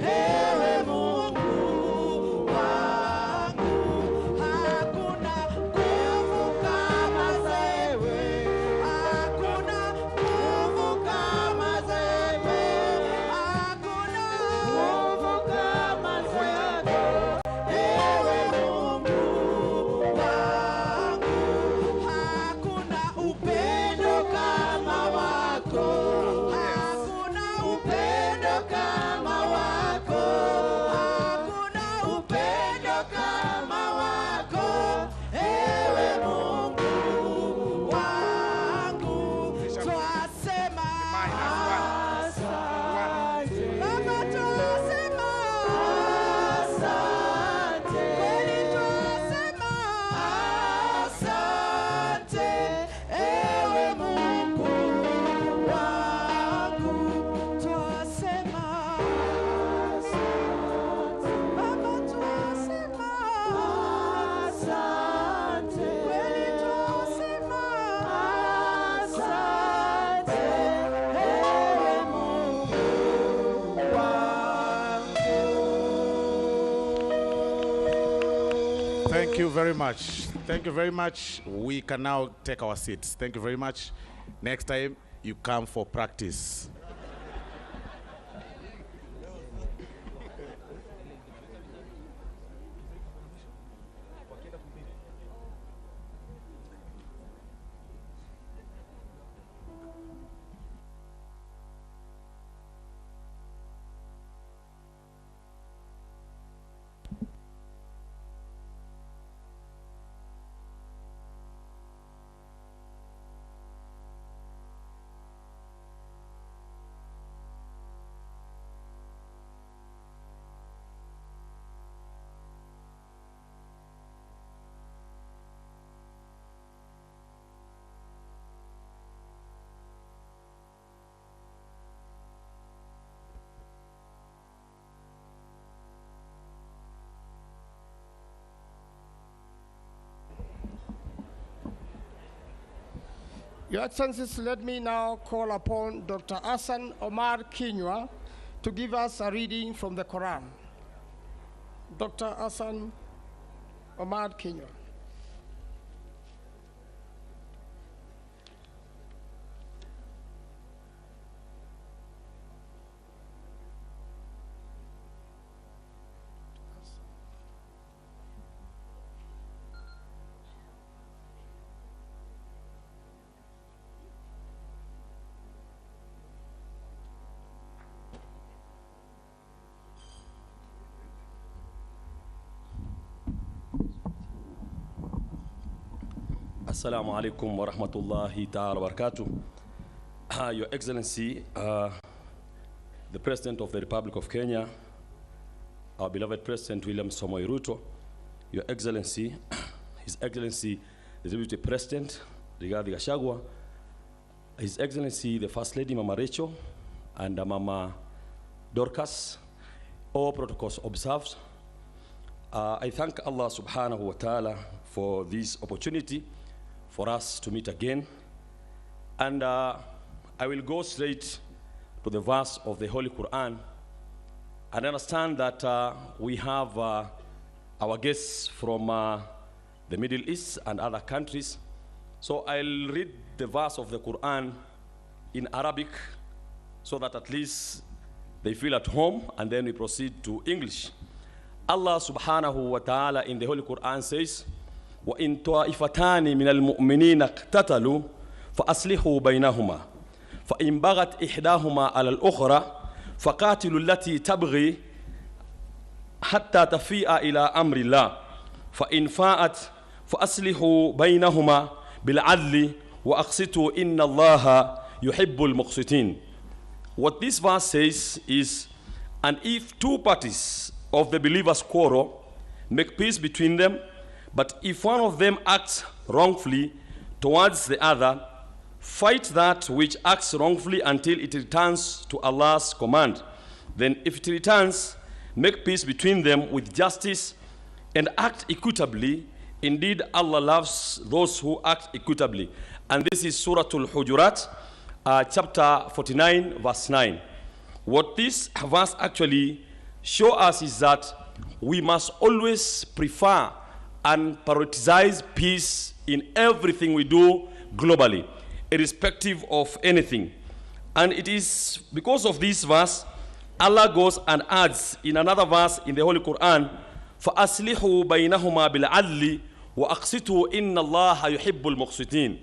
ewe Mungu wangu. Hakuna nguvu kama zewe, hakuna nguvu kama zewe, hakuna nguvu kama zewe, ewe Mungu wangu. Hakuna upendo kama wako, hakuna upendo kama wako, hakuna upendo kama wako, ewe Mungu wangu. Twasema asante. Baba, twasema asante. Kweli twasema asante, ewe Mungu wangu. Twasema asante. Baba, twasema asante. Kweli twasema asante, ewe Mungu wangu. Thank you very much. Thank you very much. We can now take our seats. Thank you very much. Next time, you come for practice. Your Excellencies, let me now call upon Dr. Hassan Omar Kinywa to give us a reading from the Quran. Dr. Hassan Omar Kinywa. Assalamu alaikum wa rahmatullahi ta'ala wa barakatuh. Your Excellency, the President of the Republic of Kenya, our beloved President William Samoei Ruto, Your Excellency, His Excellency the Deputy President Rigathi Gachagua, His Excellency the First Lady Mama Rachel and Mama Dorcas, all protocols observed. I thank Allah subhanahu wa ta'ala for this opportunity for us to meet again. And I will go straight to the verse of the Holy Quran and understand that we have our guests from the Middle East and other countries. So I'll read the verse of the Quran in Arabic so that at least they feel at home, and then we proceed to English. Allah subhanahu wa ta'ala in the Holy Quran says, وَإِن طَائِفَتَانِ مِنَ الْمُؤْمِنِينَ اقْتَتَلُوا فَأَصْلِحُوا بَيْنَهُمَا فَإِن بَغَتْ إِحْدَاهُمَا عَلَى الْأُخْرَى فَقَاتِلُوا الَّتِي تَبْغِي حَتَّى تَفِيءَ إِلَى أَمْرِ اللَّهِ فَإِن فَاءَتْ فَأَصْلِحُوا بَيْنَهُمَا بِالْعَدْلِ وَأَقْسِطُوا إِنَّ اللَّهَ يُحِبُّ الْمُقْسِطِينَ. What this verse says is, and if two parties of the believers quarrel, make peace between them, but if one of them acts wrongfully towards the other, fight that which acts wrongfully until it returns to Allah's command. Then if it returns, make peace between them with justice and act equitably. Indeed, Allah loves those who act equitably. And this is Surah Al-Hujurat, chapter 49, verse 9. What this verse actually shows us is that we must always prefer and prioritize peace in everything we do globally, irrespective of anything. And it is because of this verse, Allah goes and adds in another verse in the Holy Quran, فَأَصْلِحُوا بَيْنَهُمَا بِالْعَدْلِ وَأَقْسِطُوا إِنَّ اللَّهَ يُحِبُّ الْمُقْسِطِينَ.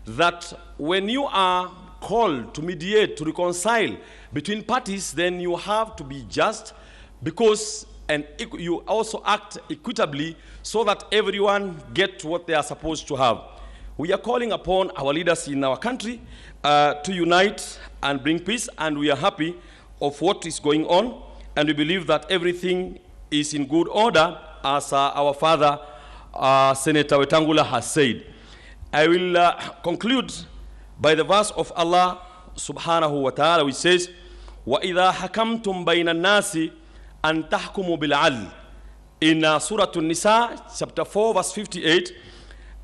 That when you are called to mediate, to reconcile between parties, then you have to be just, because and you also act equitably so that everyone gets what they are supposed to have. We are calling upon our leaders in our country to unite and bring peace, and we are happy of what is going on, and we believe that everything is in good order, as our father, Senator Wetangula, has said. I will conclude by the verse of Allah subhanahu wa ta'ala, which says, وَإِذَا حَكَمْتُمْ بَيْنَ النَّاسِ أن تحكموا بالعدل, in Surah An-Nisa, chapter 4, verse 58.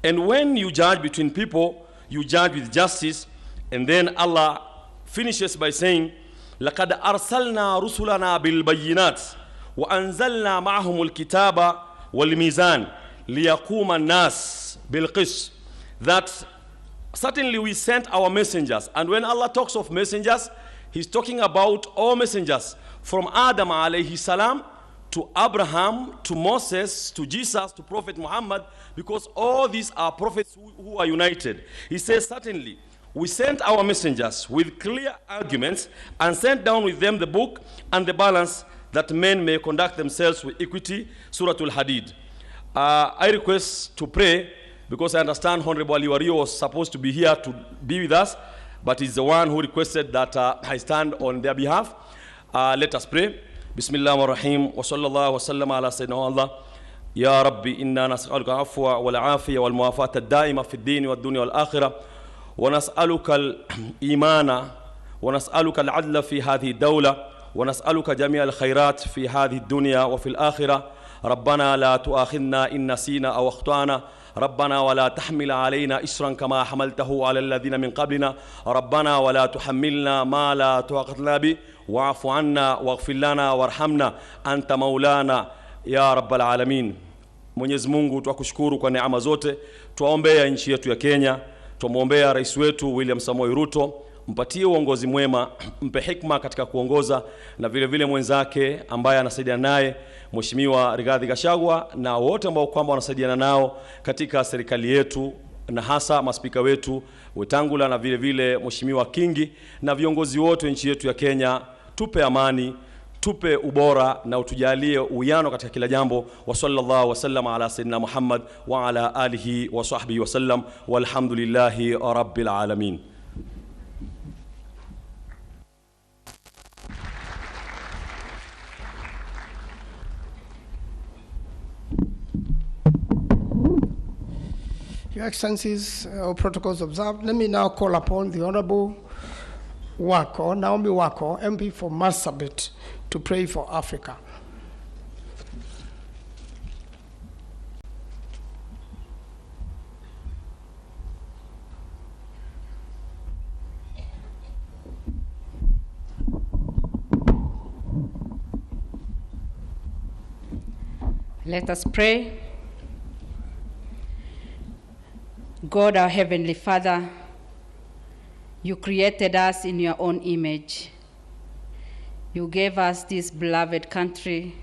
And when you judge between people, you judge with justice. And then Allah finishes by saying, لَقَدْ أَرْسَلْنَا رُسُلَنَا بِالْبَيِّنَاتِ وَأَنزَلْنَا مَعَهُمُ الْكِتَابَ وَالْمِيزَانِ لِيَقُومَ النَّاسِ بِالْقِسْطِ. That certainly we sent our messengers. And when Allah talks of messengers, He's talking about all messengers, from Adam alayhi salam to Abraham to Moses to Jesus to Prophet Muhammad, because all these are prophets who are united. He says, certainly we sent our messengers with clear arguments and sent down with them the book and the balance, that men may conduct themselves with equity. Surah Al-Hadid. I request to pray, because I understand Honorable Ali Wario was supposed to be here to be with us, but he's the one who requested that I stand on their behalf. Let us pray. Bismillah ar-Rahim. Wa sallallahu wa sallam ala sayyidina Allah. Ya Rabbi, inna nas'aluka afwa wal afiya wal muwafata ad-daima fi ad-din wa ad-dunya wal akhirah. Wa nas'aluka al-imana wa nas'aluka al-'adla fi hadhihi ad-dawla wa nas'aluka jami' al-khayrat fi hadhihi ad-dunya wa fi al-akhirah. ربنا لا تؤاخذنا إن نسينا أو أخطأنا ربنا ولا تحمل علينا إسرا كما حملته على الذين من قبلنا ربنا ولا تحملنا ما لا طاقة لنا به واعف عنا واغفر لنا وارحمنا أنت مولانا ya rabbal alamin. Mwenyezi Mungu twakushukuru kwa neema zote. Twaombea nchi yetu ya Kenya, twamwombea rais wetu William Samoei Ruto, mpatie uongozi mwema, mpe hikma katika kuongoza, na vile vile mwenzake ambaye anasaidiana naye Mheshimiwa Rigathi Gachagua na wote ambao kwamba wanasaidiana nao katika serikali yetu, na hasa maspika wetu Wetangula na vile vile Mheshimiwa Kingi na viongozi wote nchi yetu ya Kenya. Tupe amani, tupe ubora na utujalie uwiano katika kila jambo. Wa sallallahu wasallam ala sayyidina Muhammad wa ala alihi wa sahbihi wasallam walhamdulillahi rabbil alamin. Your Excellencies, protocols observed. Let me now call upon the Honorable Wako, Naomi Wako, MP for Marsabit, to pray for Africa. Let us pray. God, our Heavenly Father, you created us in your own image. You gave us this beloved country,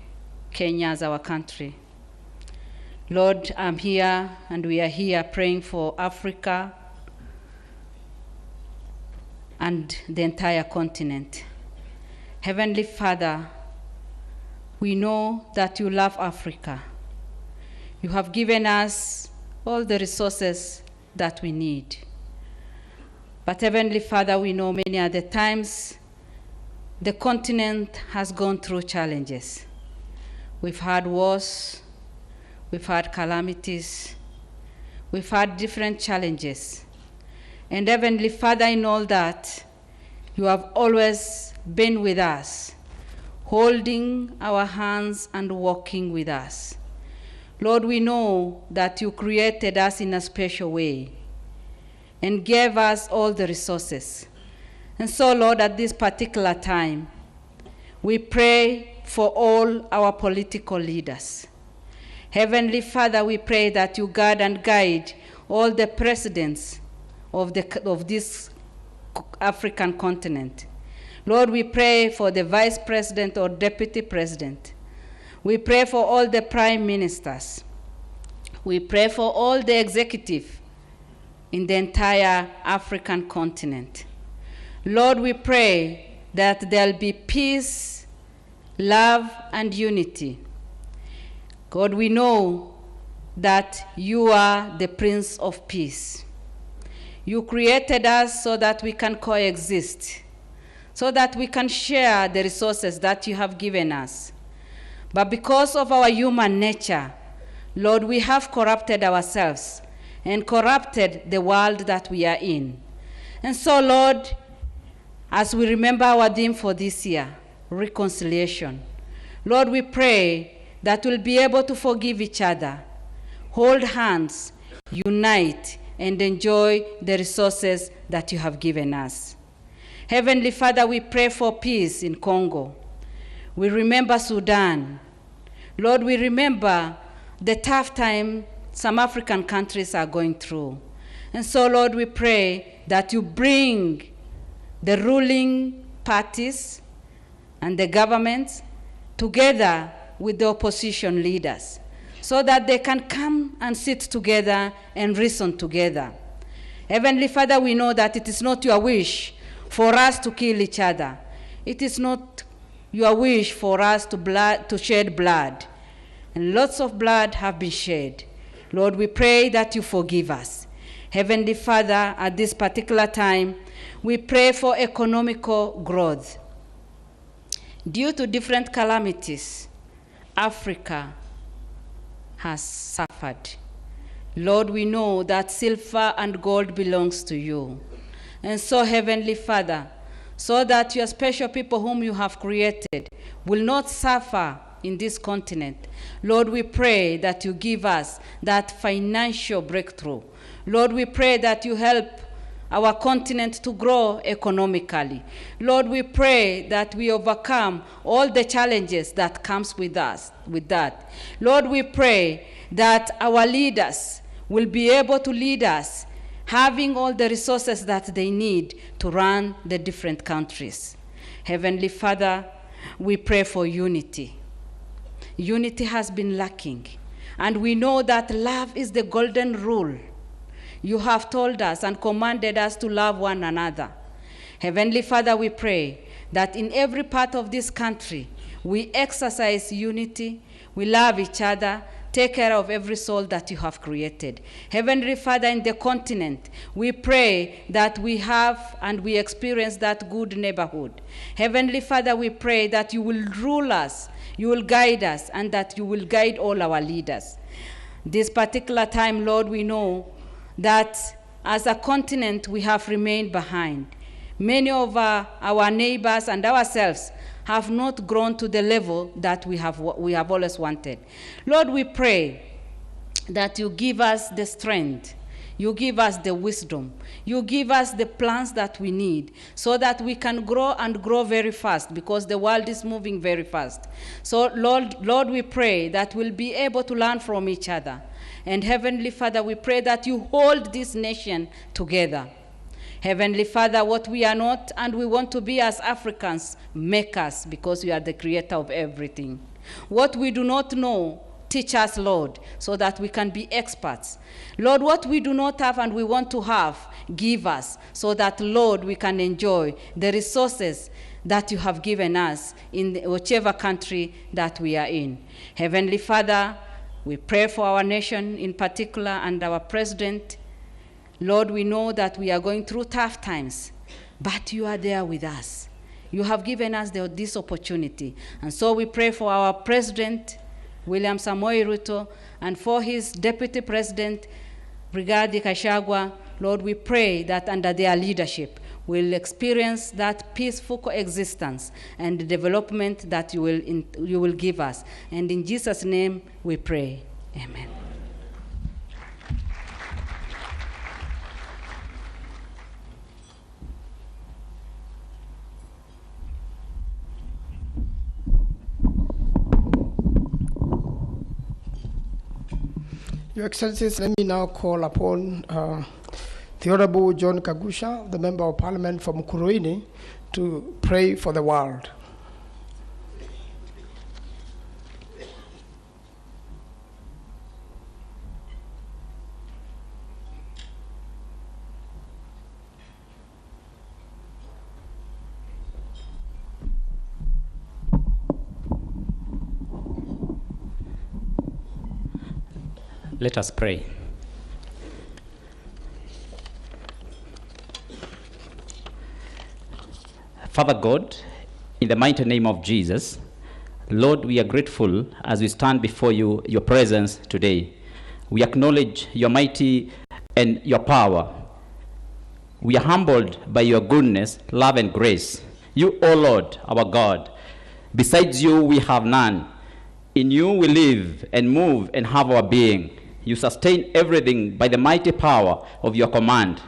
Kenya, as our country. Lord, I'm here and we are here praying for Africa and the entire continent. Heavenly Father, we know that you love Africa. You have given us all the resources that we need. But Heavenly Father, we know many other times the continent has gone through challenges. We've had wars, we've had calamities, we've had different challenges. And Heavenly Father, in all that, you have always been with us, holding our hands and walking with us. Lord, we know that you created us in a special way and gave us all the resources. And so, Lord, at this particular time, we pray for all our political leaders. Heavenly Father, we pray that you guard and guide all the presidents of this African continent. Lord, we pray for the vice president or deputy president. We pray for all the prime ministers. We pray for all the executive in the entire African continent. Lord, we pray that there'll be peace, love, and unity. God, we know that you are the Prince of Peace. You created us so that we can coexist, so that we can share the resources that you have given us. But because of our human nature, Lord, we have corrupted ourselves and corrupted the world that we are in. And so, Lord, as we remember our theme for this year, reconciliation, Lord, we pray that we'll be able to forgive each other, hold hands, unite, and enjoy the resources that you have given us. Heavenly Father, we pray for peace in Congo. We remember Sudan. Lord, we remember the tough time some African countries are going through. And so, Lord, we pray that you bring the ruling parties and the governments together with the opposition leaders so that they can come and sit together and reason together. Heavenly Father, we know that it is not your wish for us to kill each other. It is not your wish for us to shed blood. And lots of blood have been shed. Lord, we pray that you forgive us. Heavenly Father, at this particular time, we pray for economical growth. Due to different calamities, Africa has suffered. Lord, we know that silver and gold belongs to you. And so, Heavenly Father, so that your special people whom you have created will not suffer in this continent. Lord, we pray that you give us that financial breakthrough. Lord, we pray that you help our continent to grow economically. Lord, we pray that we overcome all the challenges that comes with that. Lord, we pray that our leaders will be able to lead us, having all the resources that they need to run the different countries. Heavenly Father, we pray for unity. Unity has been lacking, and we know that love is the golden rule. You have told us and commanded us to love one another. Heavenly Father, we pray that in every part of this country, we exercise unity, we love each other, take care of every soul that you have created. Heavenly Father, in the continent, we pray that we have and we experience that good neighborhood. Heavenly Father, we pray that you will rule us, you will guide us, and that you will guide all our leaders. This particular time, Lord, we know that as a continent we have remained behind. Many of our neighbors and ourselves have not grown to the level that we have always wanted. Lord, we pray that you give us the strength, you give us the wisdom, you give us the plans that we need so that we can grow and grow very fast, because the world is moving very fast. So Lord, we pray that we'll be able to learn from each other. And Heavenly Father, we pray that you hold this nation together. Heavenly Father, what we are not and we want to be as Africans, make us, because you are the creator of everything. What we do not know, teach us, Lord, so that we can be experts. Lord, what we do not have and we want to have, give us, so that, Lord, we can enjoy the resources that you have given us in whichever country that we are in. Heavenly Father, we pray for our nation in particular and our president. Lord, we know that we are going through tough times, but you are there with us. You have given us this opportunity. And so we pray for our president, William Samoei Ruto, and for his deputy president, Rigathi Gachagua. Lord, we pray that under their leadership, we'll experience that peaceful coexistence and the development that you will give us. And in Jesus' name we pray. Amen. Your Excellencies, let me now call upon the Honorable John Kagusha, the Member of Parliament from Kuguuria, to pray for the world. Let us pray. Father God, in the mighty name of Jesus, Lord, we are grateful as we stand before you, your presence today. We acknowledge your mighty and your power. We are humbled by your goodness, love, and grace. You, O Lord, our God, besides you we have none. In you we live and move and have our being. You sustain everything by the mighty power of your command.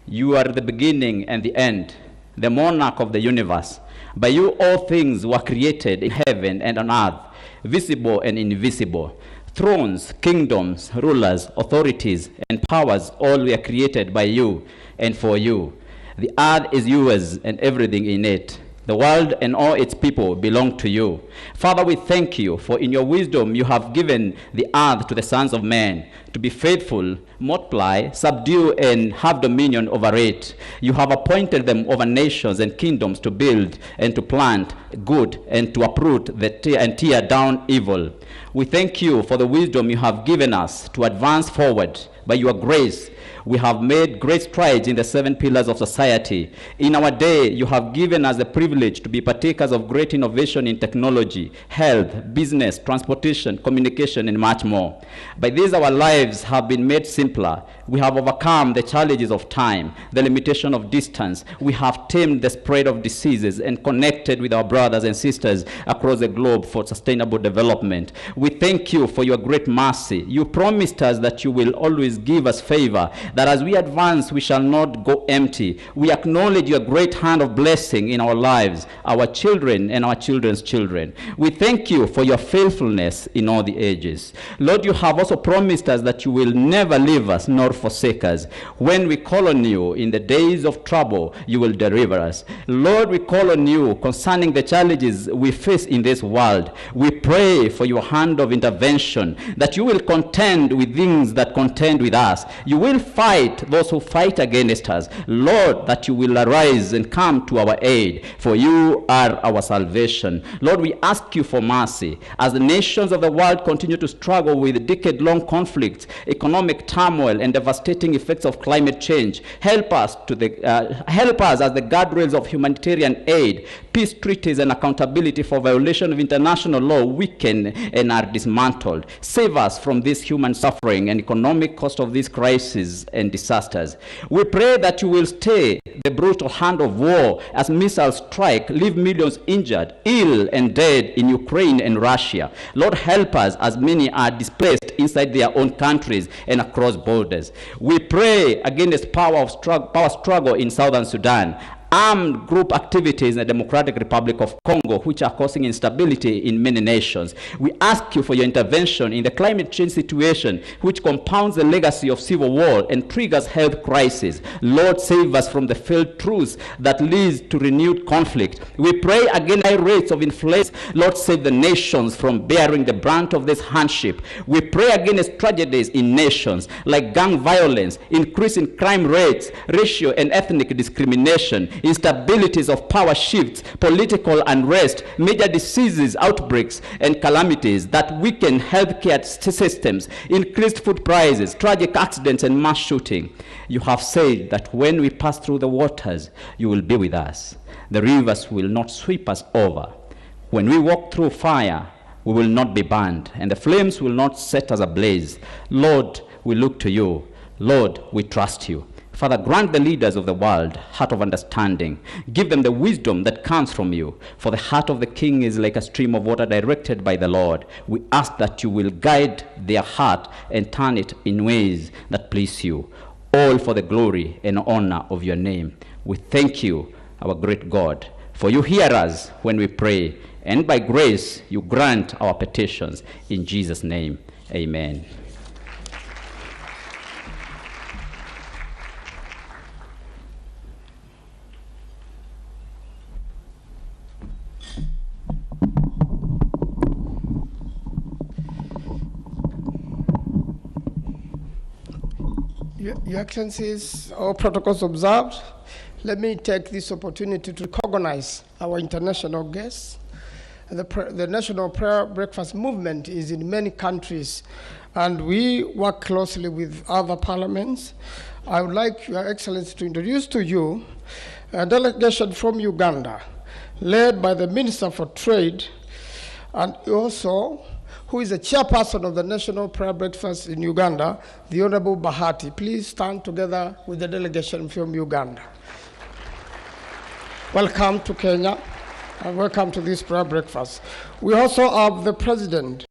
You are the beginning and the end, the monarch of the universe. By you all things were created in heaven and on earth, visible and invisible. Thrones, kingdoms, rulers, authorities, and powers, all were created by you and for you. The earth is yours and everything in it. The world and all its people belong to you. Father, we thank you, for in your wisdom you have given the earth to the sons of men, to be faithful, multiply, subdue, and have dominion over it. You have appointed them over nations and kingdoms to build and to plant good and to uproot and tear down evil. We thank you for the wisdom you have given us to advance forward by your grace We have made great strides in the 7 pillars of society. In our day, you have given us the privilege to be partakers of great innovation in technology, health, business, transportation, communication, and much more. By this, our lives have been made simpler. We have overcome the challenges of time, the limitation of distance. We have tamed the spread of diseases and connected with our brothers and sisters across the globe for sustainable development. We thank you for your great mercy. You promised us that you will always give us favor, that as we advance, we shall not go empty. We acknowledge your great hand of blessing in our lives, our children and our children's children. We thank you for your faithfulness in all the ages. Lord, you have also promised us that you will never leave us nor forsake us. When we call on you in the days of trouble, you will deliver us. Lord, we call on you concerning the challenges we face in this world. We pray for your hand of intervention, that you will contend with things that contend with us. You will fight those who fight against us. Lord, that you will arise and come to our aid, for you are our salvation. Lord, we ask you for mercy. As the nations of the world continue to struggle with decade-long conflicts, economic turmoil, and devastating effects of climate change, help us as the guardrails of humanitarian aid, peace treaties, and accountability for violation of international law weaken and are dismantled. Save us from this human suffering and economic cost of these crises and disasters. We pray that you will stay the brutal hand of war as missiles strike, leave millions injured, ill, and dead in Ukraine and Russia. Lord, help us as many are displaced inside their own countries and across borders. We pray against power struggle in Southern Sudan, armed group activities in the Democratic Republic of Congo, which are causing instability in many nations. We ask you for your intervention in the climate change situation, which compounds the legacy of civil war and triggers health crisis. Lord, save us from the failed truce that leads to renewed conflict. We pray against high rates of inflation. Lord, save the nations from bearing the brunt of this hardship. We pray against tragedies in nations like gang violence, increase in crime rates, racial and ethnic discrimination, instabilities of power shifts, political unrest, major diseases, outbreaks, and calamities that weaken healthcare systems, increased food prices, tragic accidents, and mass shooting. You have said that when we pass through the waters, you will be with us. The rivers will not sweep us over. When we walk through fire, we will not be burned, and the flames will not set us ablaze. Lord, we look to you. Lord, we trust you. Father, grant the leaders of the world heart of understanding. Give them the wisdom that comes from you. For the heart of the king is like a stream of water directed by the Lord. We ask that you will guide their heart and turn it in ways that please you. All for the glory and honor of your name. We thank you, our great God, for you hear us when we pray, and by grace you grant our petitions. In Jesus' name, amen. Your Excellencies, all protocols observed, let me take this opportunity to recognize our international guests. The National Prayer Breakfast movement is in many countries, and we work closely with other parliaments. I would like Your Excellency to introduce to you a delegation from Uganda, led by the Minister for Trade, and also who is the chairperson of the National Prayer Breakfast in Uganda, the Honorable Bahati. Please stand together with the delegation from Uganda. Welcome to Kenya, and welcome to this prayer breakfast. We also have the President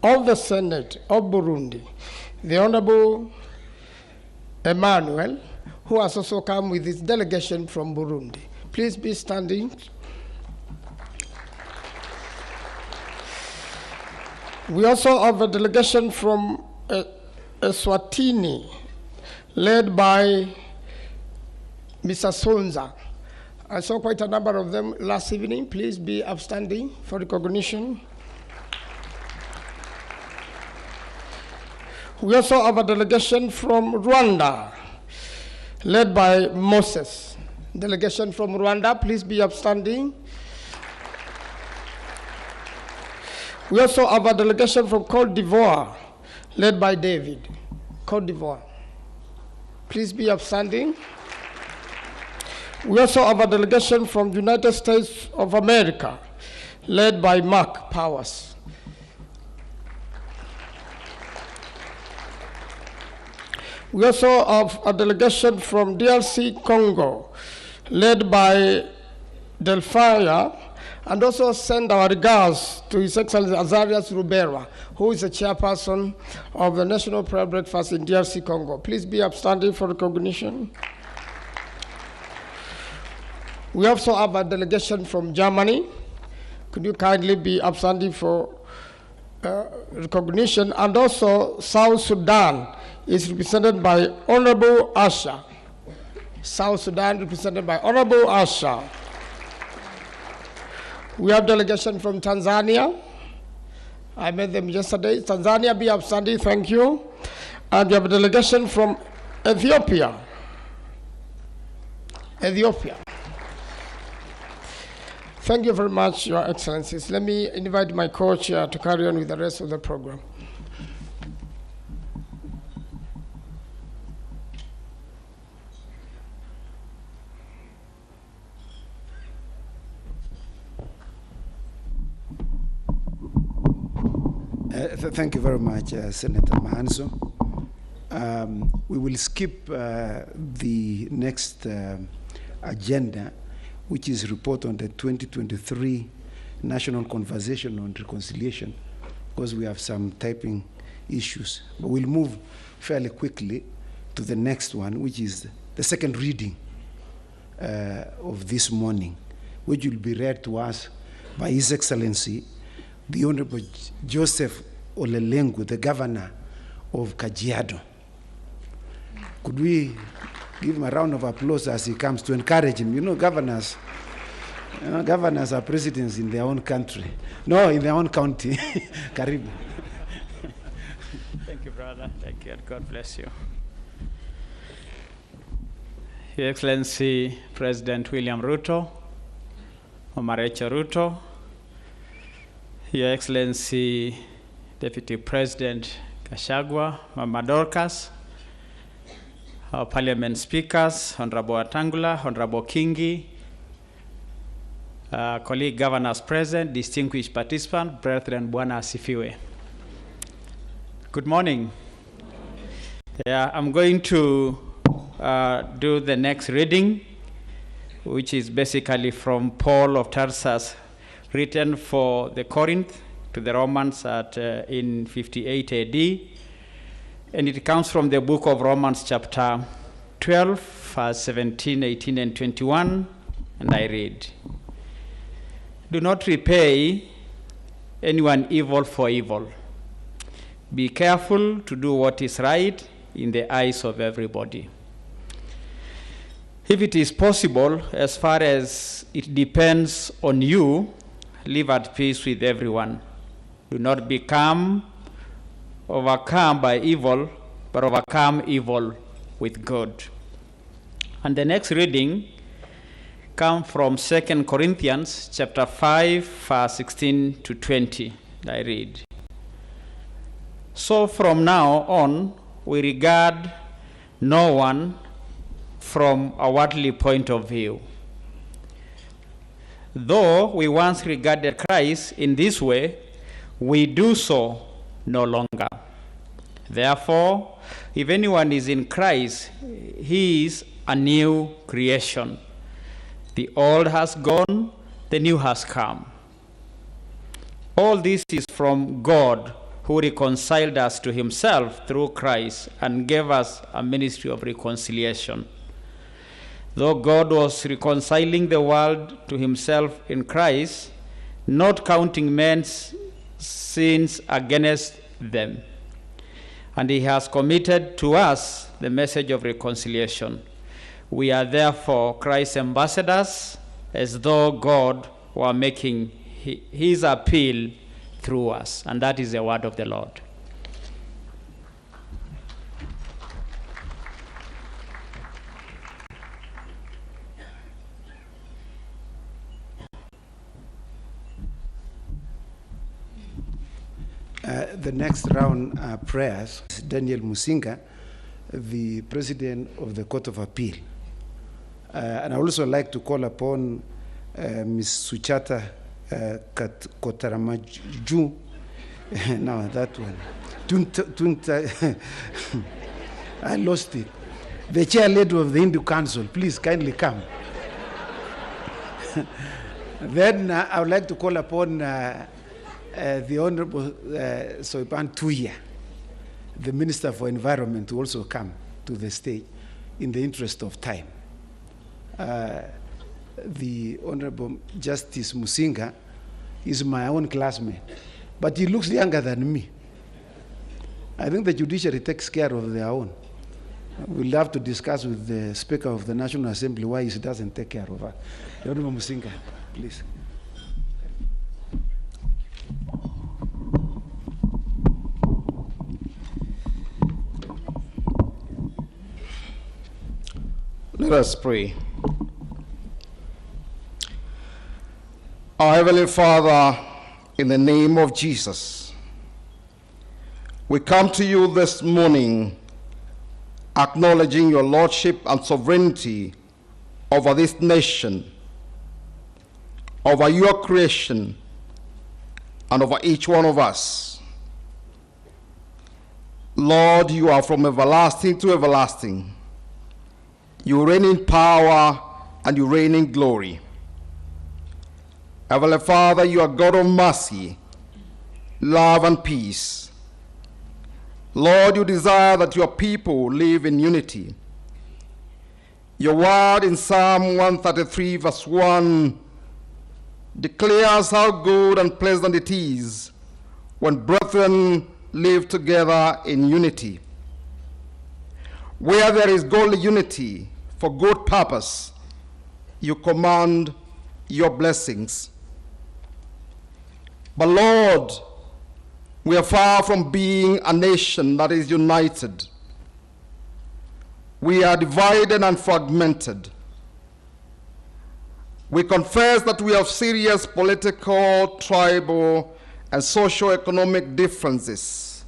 of the Senate of Burundi, the Honorable Emmanuel, who has also come with his delegation from Burundi. Please be standing. We also have a delegation from Eswatini, led by Mr. Sonza. I saw quite a number of them last evening. Please be upstanding for recognition. We also have a delegation from Rwanda, led by Moses. Delegation from Rwanda, please be upstanding. We also have a delegation from Côte d'Ivoire, led by David. Côte d'Ivoire. Please be upstanding. We also have a delegation from the United States of America, led by Mark Powers. We also have a delegation from DRC Congo, led by Delphia, and also send our regards to His Excellency Azarias Rubera, who is the chairperson of the National Prayer Breakfast in DRC Congo. Please be upstanding for recognition. We also have a delegation from Germany. Could you kindly be upstanding for recognition? And also South Sudan is represented by Honorable Asha. South Sudan represented by Honorable Asha. We have delegation from Tanzania. I met them yesterday. Tanzania, be upstanding, thank you. And we have a delegation from Ethiopia. Ethiopia. Thank you very much, Your Excellencies. Let me invite my co-chair to carry on with the rest of the program. Thank you very much, Senator Mahanso. We will skip the next agenda, which is report on the 2023 National Conversation on Reconciliation, because we have some typing issues. But we'll move fairly quickly to the next one, which is the second reading of this morning, which will be read to us by His Excellency, the Honorable Joseph Olelengu, the Governor of Kajiado. Could we give him a round of applause as he comes to encourage him? You know, governors are presidents in their own country. No, in their own county. Karibu. Thank you, brother. Thank you, and God bless you. Your Excellency, President William Ruto, Mama Rachel Ruto, Your Excellency, Deputy President Gachagua, Mama Dorcas, our Parliament Speakers, Honorable Atangula, Honorable Kingi, colleague governors present, distinguished participants, brethren, Bwana asifiwe. Good morning. Yeah, I'm going to do the next reading, which is basically from Paul of Tarsus, written for the Corinth to the Romans in 58 AD. And it comes from the book of Romans chapter 12, verse 17, 18, and 21. And I read, "Do not repay anyone evil for evil. Be careful to do what is right in the eyes of everybody. If it is possible, as far as it depends on you, live at peace with everyone. Do not become overcome by evil, but overcome evil with good." And the next reading comes from 2 Corinthians chapter 5, verse 16 to 20. I read, "So from now on, we regard no one from a worldly point of view. Though we once regarded Christ in this way, we do so no longer. Therefore, if anyone is in Christ, he is a new creation. The old has gone, the new has come. All this is from God, who reconciled us to himself through Christ and gave us a ministry of reconciliation. Though God was reconciling the world to himself in Christ, not counting men's sins against them. And he has committed to us the message of reconciliation. We are therefore Christ's ambassadors, as though God were making his appeal through us." And that is the word of the Lord. The next round prayers, Daniel Musinga, the President of the Court of Appeal. And I also like to call upon Ms. Suchata Kotaramaju. Now that one. I lost it. The chair lady of the Hindu Council, please kindly come. Then I would like to call upon the Honorable Soipan Tuya, the Minister for Environment, to also come to the stage in the interest of time. The Honorable Justice Musinga is my own classmate, but he looks younger than me. I think the judiciary takes care of their own. We'll have to discuss with the Speaker of the National Assembly why he doesn't take care of us. The Honorable Musinga, please. Let us pray. Our Heavenly Father, in the name of Jesus, we come to you this morning acknowledging your lordship and sovereignty over this nation, over your creation, and over each one of us. Lord, you are from everlasting to everlasting. You reign in power and you reign in glory. Heavenly Father, you are God of mercy, love, and peace. Lord, you desire that your people live in unity. Your word in Psalm 133 verse 1 declares how good and pleasant it is when brethren live together in unity. Where there is godly unity for good purpose, you command your blessings. But Lord, we are far from being a nation that is united. We are divided and fragmented. We confess that we have serious political, tribal, and socio-economic differences.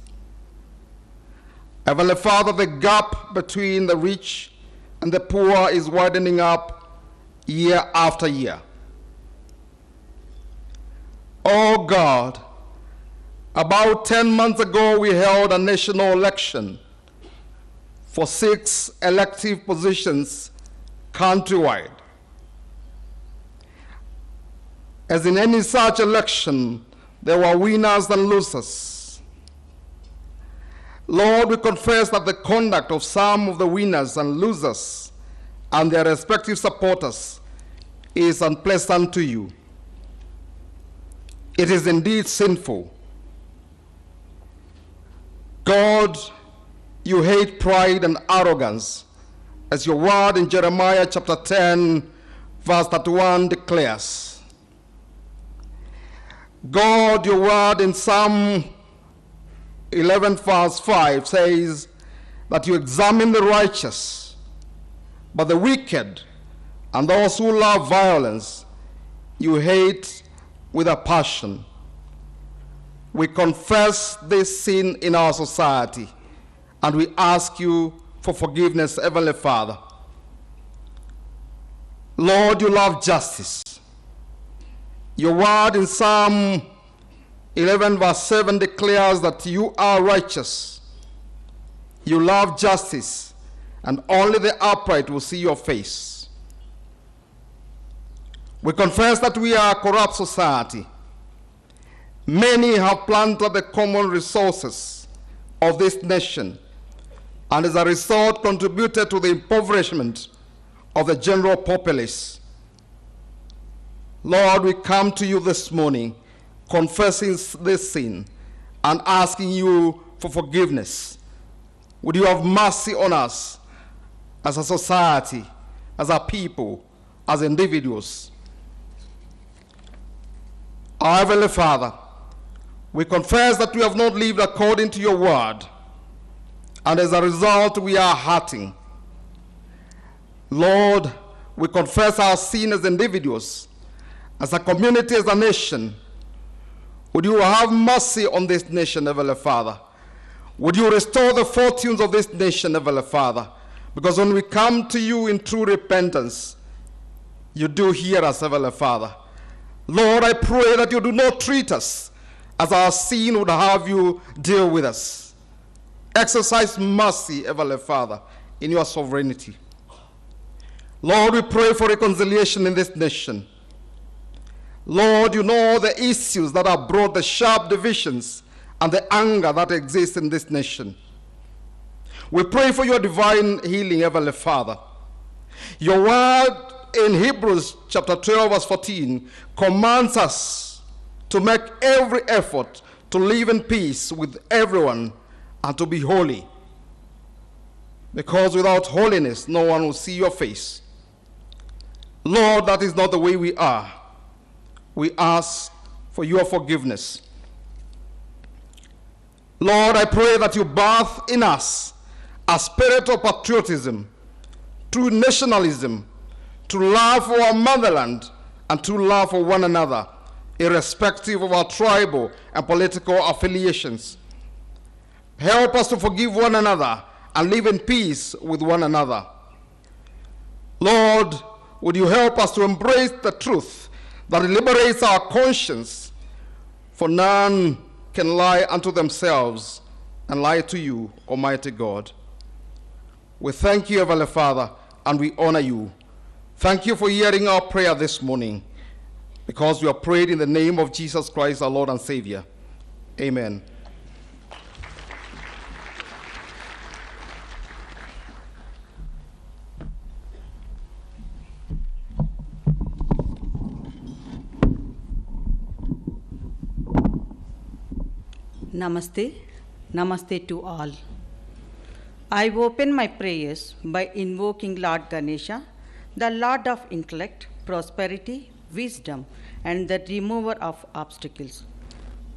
Heavenly Father, the gap between the rich and the poor is widening up year after year. Oh God, about 10 months ago, we held a national election for 6 elective positions countrywide. As in any such election, there were winners and losers. Lord, we confess that the conduct of some of the winners and losers and their respective supporters is unpleasant to you. It is indeed sinful. God, you hate pride and arrogance, as your word in Jeremiah chapter 10, verse 31 declares. God, your word in Psalm 11, verse 5 says that you examine the righteous, but the wicked and those who love violence, you hate with a passion. We confess this sin in our society, and we ask you for forgiveness, Heavenly Father. Lord, you love justice. Your word in Psalm 11 verse 7 declares that you are righteous. You love justice, and only the upright will see your face. We confess that we are a corrupt society. Many have plundered the common resources of this nation, and as a result contributed to the impoverishment of the general populace. Lord, we come to you this morning confessing this sin and asking you for forgiveness. Would you have mercy on us as a society, as a people, as individuals? Our Heavenly Father, we confess that we have not lived according to your word, and as a result we are hurting. Lord, we confess our sin as individuals, as a community, as a nation. Would you have mercy on this nation, Heavenly Father? Would you restore the fortunes of this nation, Heavenly Father? Because when we come to you in true repentance, you do hear us, Heavenly Father. Lord, I pray that you do not treat us as our sin would have you deal with us. Exercise mercy, Heavenly Father, in your sovereignty. Lord, we pray for reconciliation in this nation. Lord, you know the issues that have brought the sharp divisions and the anger that exists in this nation. We pray for your divine healing, Heavenly Father. Your word in Hebrews chapter 12, verse 14, commands us to make every effort to live in peace with everyone and to be holy. Because without holiness, no one will see your face. Lord, that is not the way we are. We ask for your forgiveness. Lord, I pray that you birth in us a spirit of patriotism, true nationalism, to love for our motherland and to love for one another, irrespective of our tribal and political affiliations. Help us to forgive one another and live in peace with one another. Lord, would you help us to embrace the truth that liberates our conscience, for none can lie unto themselves and lie to you, Almighty God. We thank you, Heavenly Father, and we honor you. Thank you for hearing our prayer this morning, because we have prayed in the name of Jesus Christ, our Lord and Savior. Amen. Namaste. Namaste to all. I open my prayers by invoking Lord Ganesha, the Lord of intellect, prosperity, wisdom, and the remover of obstacles.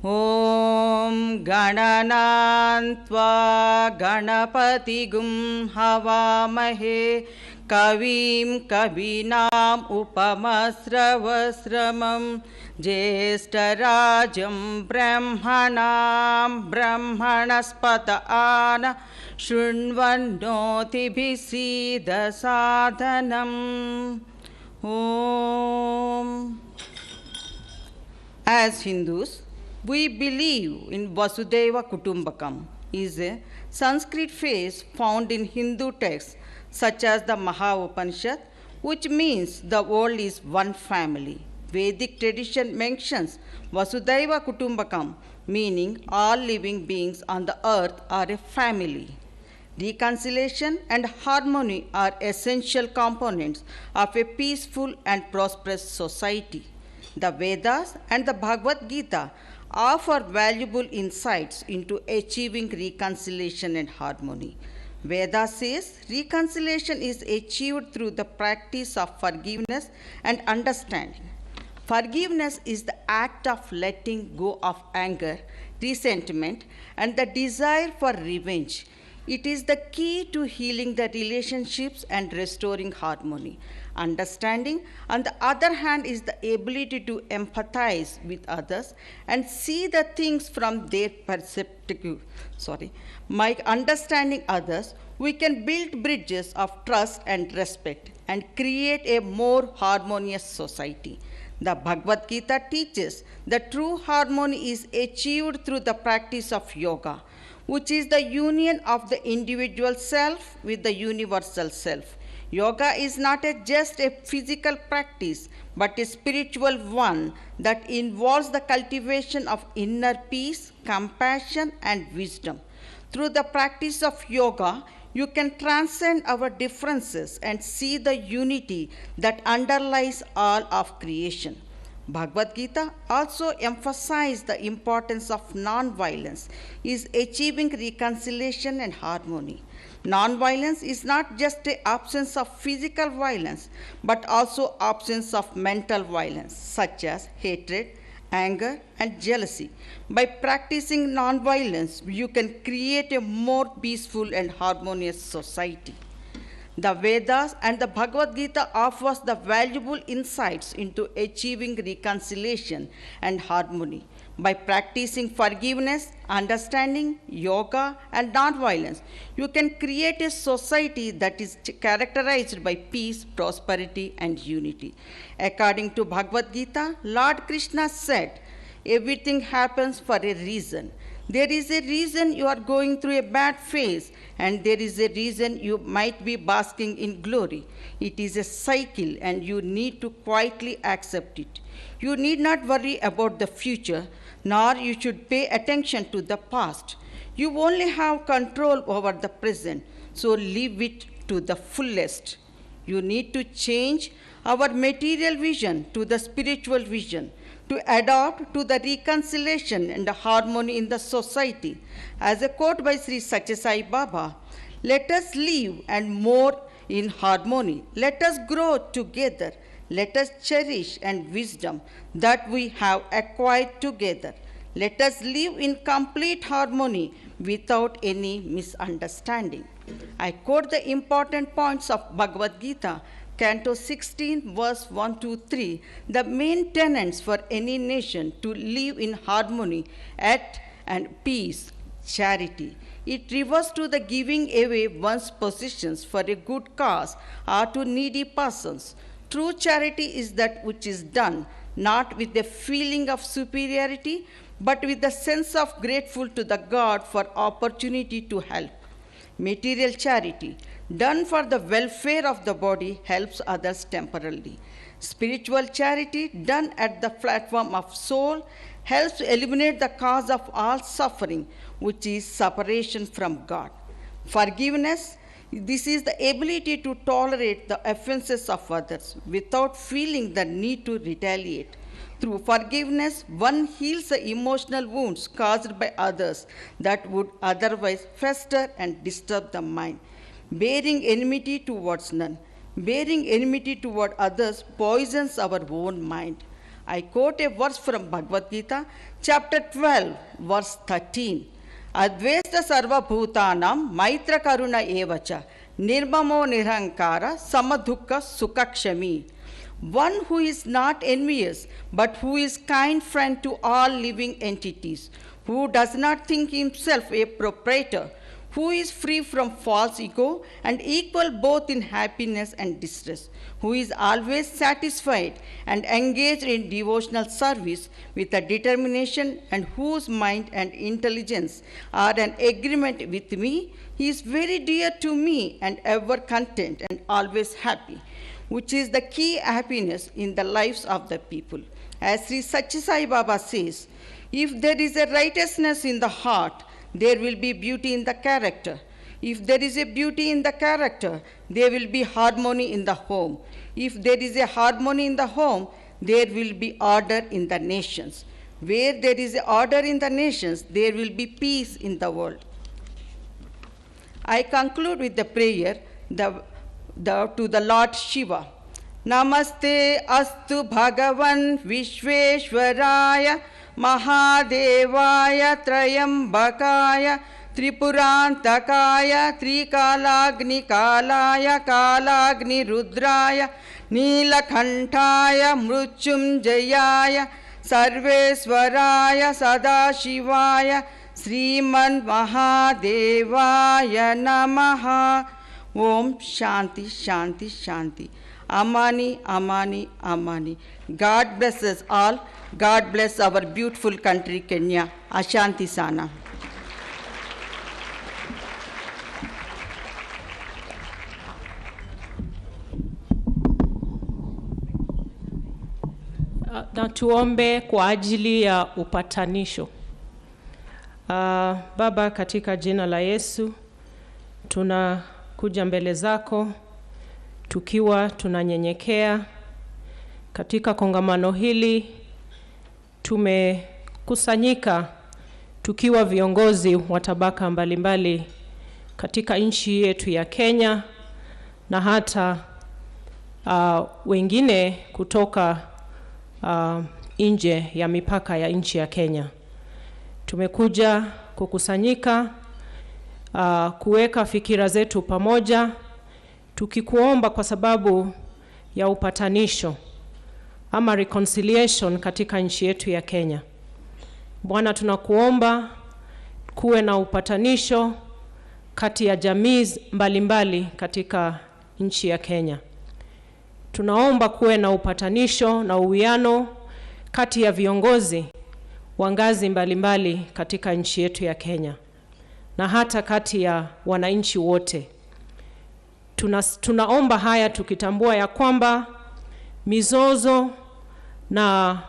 Om Gananantva Ganapatigum Havamahe Kavim Kavinam Upamasravasramam Jeshtarajam Brahmanam Brahmanaspata Ana Shunvannoti Bhisida Sadhanam. Om. As Hindus, we believe in Vasudeva Kutumbakam, is a Sanskrit phrase found in Hindu texts such as the Maha Upanishad, which means the world is one family. Vedic tradition mentions Vasudeva Kutumbakam, meaning all living beings on the earth are a family. Reconciliation and harmony are essential components of a peaceful and prosperous society. The Vedas and the Bhagavad Gita offer valuable insights into achieving reconciliation and harmony. Veda says reconciliation is achieved through the practice of forgiveness and understanding. Forgiveness is the act of letting go of anger, resentment, and the desire for revenge. It is the key to healing the relationships and restoring harmony. Understanding, on the other hand, is the ability to empathize with others and see the things from their perspective. By understanding others, we can build bridges of trust and respect and create a more harmonious society. The Bhagavad Gita teaches that true harmony is achieved through the practice of yoga, which is the union of the individual self with the universal self. Yoga is not just a physical practice, but a spiritual one that involves the cultivation of inner peace, compassion, and wisdom. Through the practice of yoga, you can transcend our differences and see the unity that underlies all of creation. Bhagavad Gita also emphasized the importance of non-violence is achieving reconciliation and harmony. Non-violence is not just an absence of physical violence, but also absence of mental violence, such as hatred, anger, and jealousy. By practicing non-violence, you can create a more peaceful and harmonious society. The Vedas and the Bhagavad Gita offers the valuable insights into achieving reconciliation and harmony. By practicing forgiveness, understanding, yoga, and nonviolence, you can create a society that is characterized by peace, prosperity, and unity. According to Bhagavad Gita, Lord Krishna said, everything happens for a reason. There is a reason you are going through a bad phase, and there is a reason you might be basking in glory. It is a cycle, and you need to quietly accept it. You need not worry about the future, nor you should pay attention to the past. You only have control over the present, so live it to the fullest. You need to change our material vision to the spiritual vision, to adapt to the reconciliation and the harmony in the society. As a quote by Sri Satya Sai Baba, let us live and more in harmony. Let us grow together. Let us cherish and wisdom that we have acquired together. Let us live in complete harmony without any misunderstanding. I quote the important points of Bhagavad Gita, Canto 16, verse 1-3, the main tenets for any nation to live in harmony and peace, charity. It refers to the giving away one's possessions for a good cause or to needy persons. True charity is that which is done not with a feeling of superiority, but with the sense of grateful to the God for opportunity to help. Material charity, done for the welfare of the body, helps others temporarily. Spiritual charity, done at the platform of soul, helps eliminate the cause of all suffering, which is separation from God. Forgiveness, this is the ability to tolerate the offenses of others without feeling the need to retaliate. Through forgiveness, one heals the emotional wounds caused by others that would otherwise fester and disturb the mind. Bearing enmity towards none. Bearing enmity toward others poisons our own mind. I quote a verse from Bhagavad Gita, chapter 12, verse 13. Advesta sarva bhutanam maitra karuna evacha nirmamo nirankara samadukka sukakshami. One who is not envious, but who is kind friend to all living entities, who does not think himself a proprietor, who is free from false ego and equal both in happiness and distress, who is always satisfied and engaged in devotional service with a determination and whose mind and intelligence are in agreement with me, he is very dear to me and ever content and always happy, which is the key happiness in the lives of the people. As Sri Satya Sai Baba says, if there is a righteousness in the heart, there will be beauty in the character. If there is a beauty in the character, there will be harmony in the home. If there is a harmony in the home, there will be order in the nations. Where there is order in the nations, there will be peace in the world. I conclude with the prayer to the Lord Shiva. Namaste astu Bhagavan Vishveshwaraya Mahadevaya Trayambakaya Tripurantakaya Trikalagni Kalaya Kalagni Rudraya Nilakantaya Mrutyunjayaya Sarveswaraya Sadashivaya Sriman Mahadevaya Namaha. Om Shanti Shanti Shanti. Amani Amani Amani. God bless us all. God bless our beautiful country, Kenya. Ashanti Sana. Na tuombe kwa ajili ya upatanisho. Baba, katika jina la Yesu, tunakuja mbele zako tukiwa tunanyenyekea. Katika kongamano hili tumekusanyika tukiwa viongozi wa tabaka mbalimbali katika nchi yetu ya Kenya na hata wengine kutoka nje ya mipaka ya nchi ya Kenya. Tumekuja kukusanyika kuweka fikira zetu pamoja, tukikuomba kwa sababu ya upatanisho ama reconciliation katika nchi yetu ya Kenya. Bwana, tunakuomba kuwe na upatanisho kati ya jamii mbalimbali katika nchi ya Kenya. Tunaomba kuwe na upatanisho na uwiano kati ya viongozi wa ngazi mbalimbali katika nchi yetu ya Kenya, na hata kati ya wananchi wote. Tunaomba haya tukitambua ya kwamba mizozo na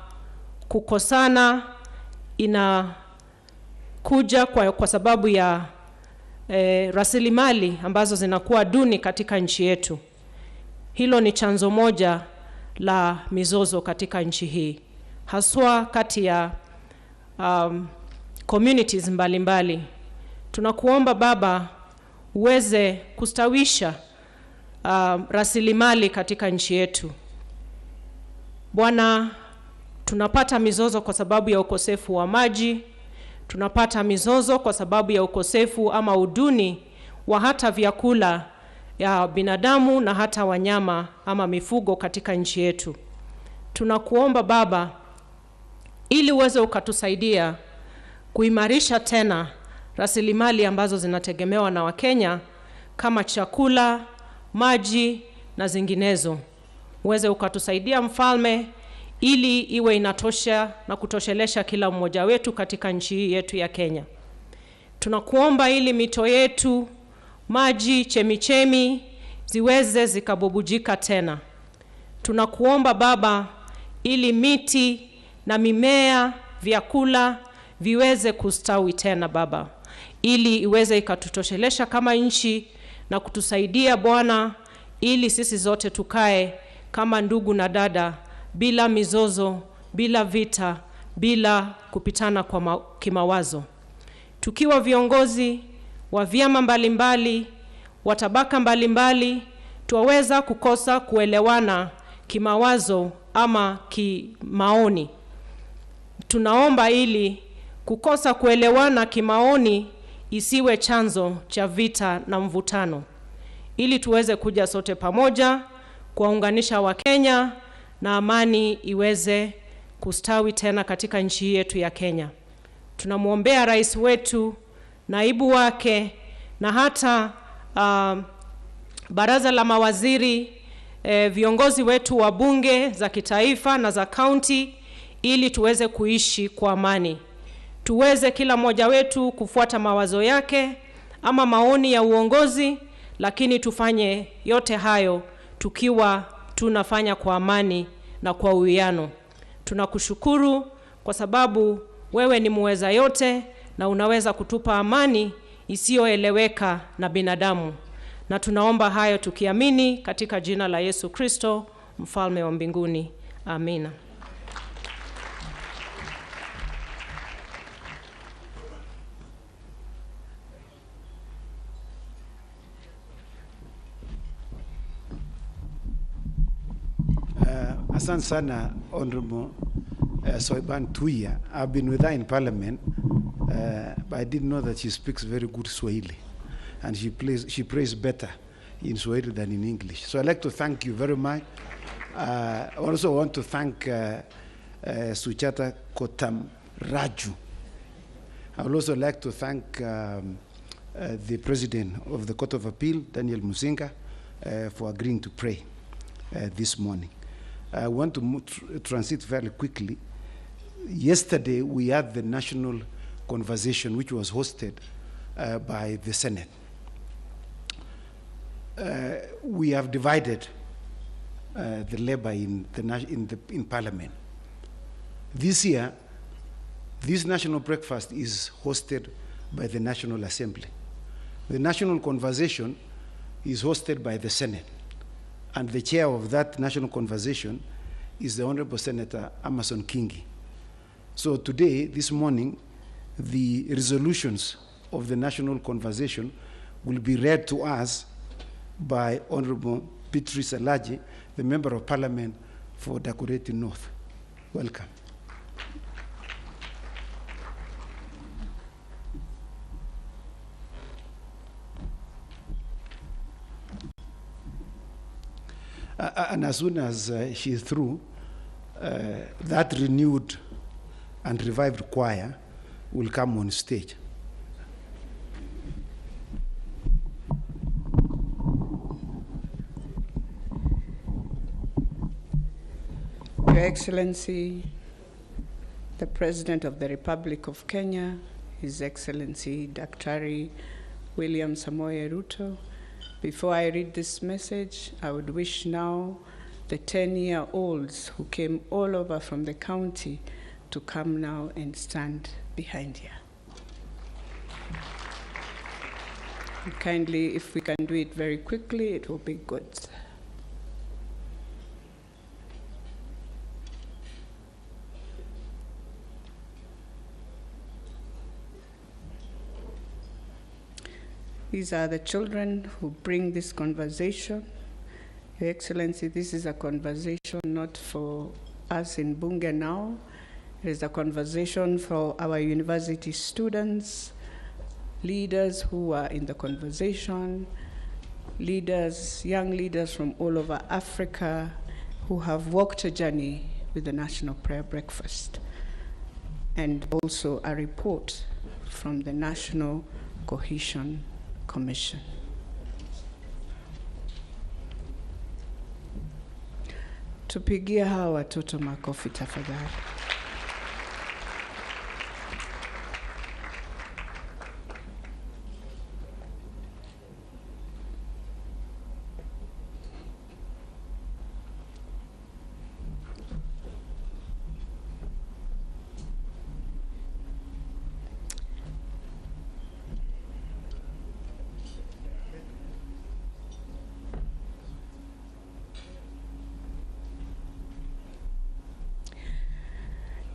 kukosana inakuja kwa sababu ya rasilimali ambazo zinakuwa duni katika nchi yetu. Hilo ni chanzo moja la mizozo katika nchi hii, haswa kati ya communities mbalimbali. Tunakuomba Baba uweze kustawisha rasilimali katika nchi yetu. Bwana, tunapata mizozo kwa sababu ya ukosefu wa maji, tunapata mizozo kwa sababu ya ukosefu ama uduni wa hata vyakula ya binadamu na hata wanyama ama mifugo katika nchi yetu. Tunakuomba Baba ili uweze ukatusaidia kuimarisha tena rasilimali ambazo zinategemewa na Wakenya kama chakula, maji na zinginezo. Uweze ukatusaidia Mfalme ili iwe inatosha na kutoshelesha kila mmoja wetu katika nchi hii yetu ya Kenya. Tunakuomba ili mito yetu, maji, chemichemi ziweze zikabubujika tena. Tunakuomba Baba ili miti na mimea, vyakula viweze kustawi tena Baba, ili iweze ikatutoshelesha kama nchi na kutusaidia Bwana, ili sisi zote tukae kama ndugu na dada, bila mizozo, bila vita, bila kupitana kwa kimawazo. Tukiwa viongozi wa vyama mbalimbali, wa tabaka mbalimbali, tuwaweza kukosa kuelewana kimawazo ama kimaoni. Tunaomba ili kukosa kuelewana kimaoni isiwe chanzo cha vita na mvutano, ili tuweze kuja sote pamoja kuwaunganisha Wakenya na amani iweze kustawi tena katika nchi yetu ya Kenya. Tunamuombea rais wetu, naibu wake na hata baraza la mawaziri, viongozi wetu wa bunge za kitaifa na za kaunti, ili tuweze kuishi kwa amani. Tuweze kila mmoja wetu kufuata mawazo yake ama maoni ya uongozi, lakini tufanye yote hayo tukiwa tunafanya kwa amani na kwa uwiano. Tunakushukuru kwa sababu wewe ni muweza yote na unaweza kutupa amani isiyoeleweka na binadamu. Na tunaomba hayo tukiamini katika jina la Yesu Kristo, Mfalme wa mbinguni. Amina. Asante sana, Honorable Soiban Tuya. I've been with her in Parliament, but I didn't know that she speaks very good Swahili, and she prays better in Swahili than in English. So I'd like to thank you very much. I also want to thank Suchata Kotam Raju. I would also like to thank the President of the Court of Appeal, Daniel Musinga, for agreeing to pray this morning. I want to transit very quickly. Yesterday, we had the national conversation, which was hosted by the Senate. We have divided the labor in Parliament. This year, this national breakfast is hosted by the National Assembly. The national conversation is hosted by the Senate. And the chair of that national conversation is the Honorable Senator Amason Kingi. So today, this morning, the resolutions of the national conversation will be read to us by Honorable Beatrice Alaji, the Member of Parliament for Dakureti North. Welcome. And as soon as she's through, that renewed and revived choir will come on stage. Your Excellency, the President of the Republic of Kenya, His Excellency Daktari William Samoei Ruto, before I read this message, I would wish now the 10-year-olds who came all over from the county to come now and stand behind here. And kindly, if we can do it very quickly, it will be good. These are the children who bring this conversation. Your Excellency, this is a conversation not for us in Bunge now. It is a conversation for our university students, leaders who are in the conversation, leaders, young leaders from all over Africa who have walked a journey with the National Prayer Breakfast, and also a report from the National Cohesion Commission. Tupigie hawa watoto makofi tafadhali.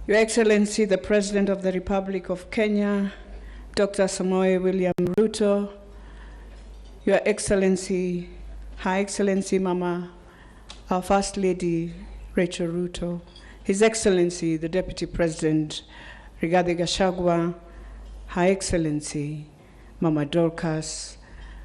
Your Excellency, the President of the Republic of Kenya, Dr. Samoei William Ruto, Your Excellency, High Excellency Mama, our First Lady, Rachel Ruto, His Excellency, the Deputy President, Rigathi Gachagua, High Excellency, Mama Dorcas,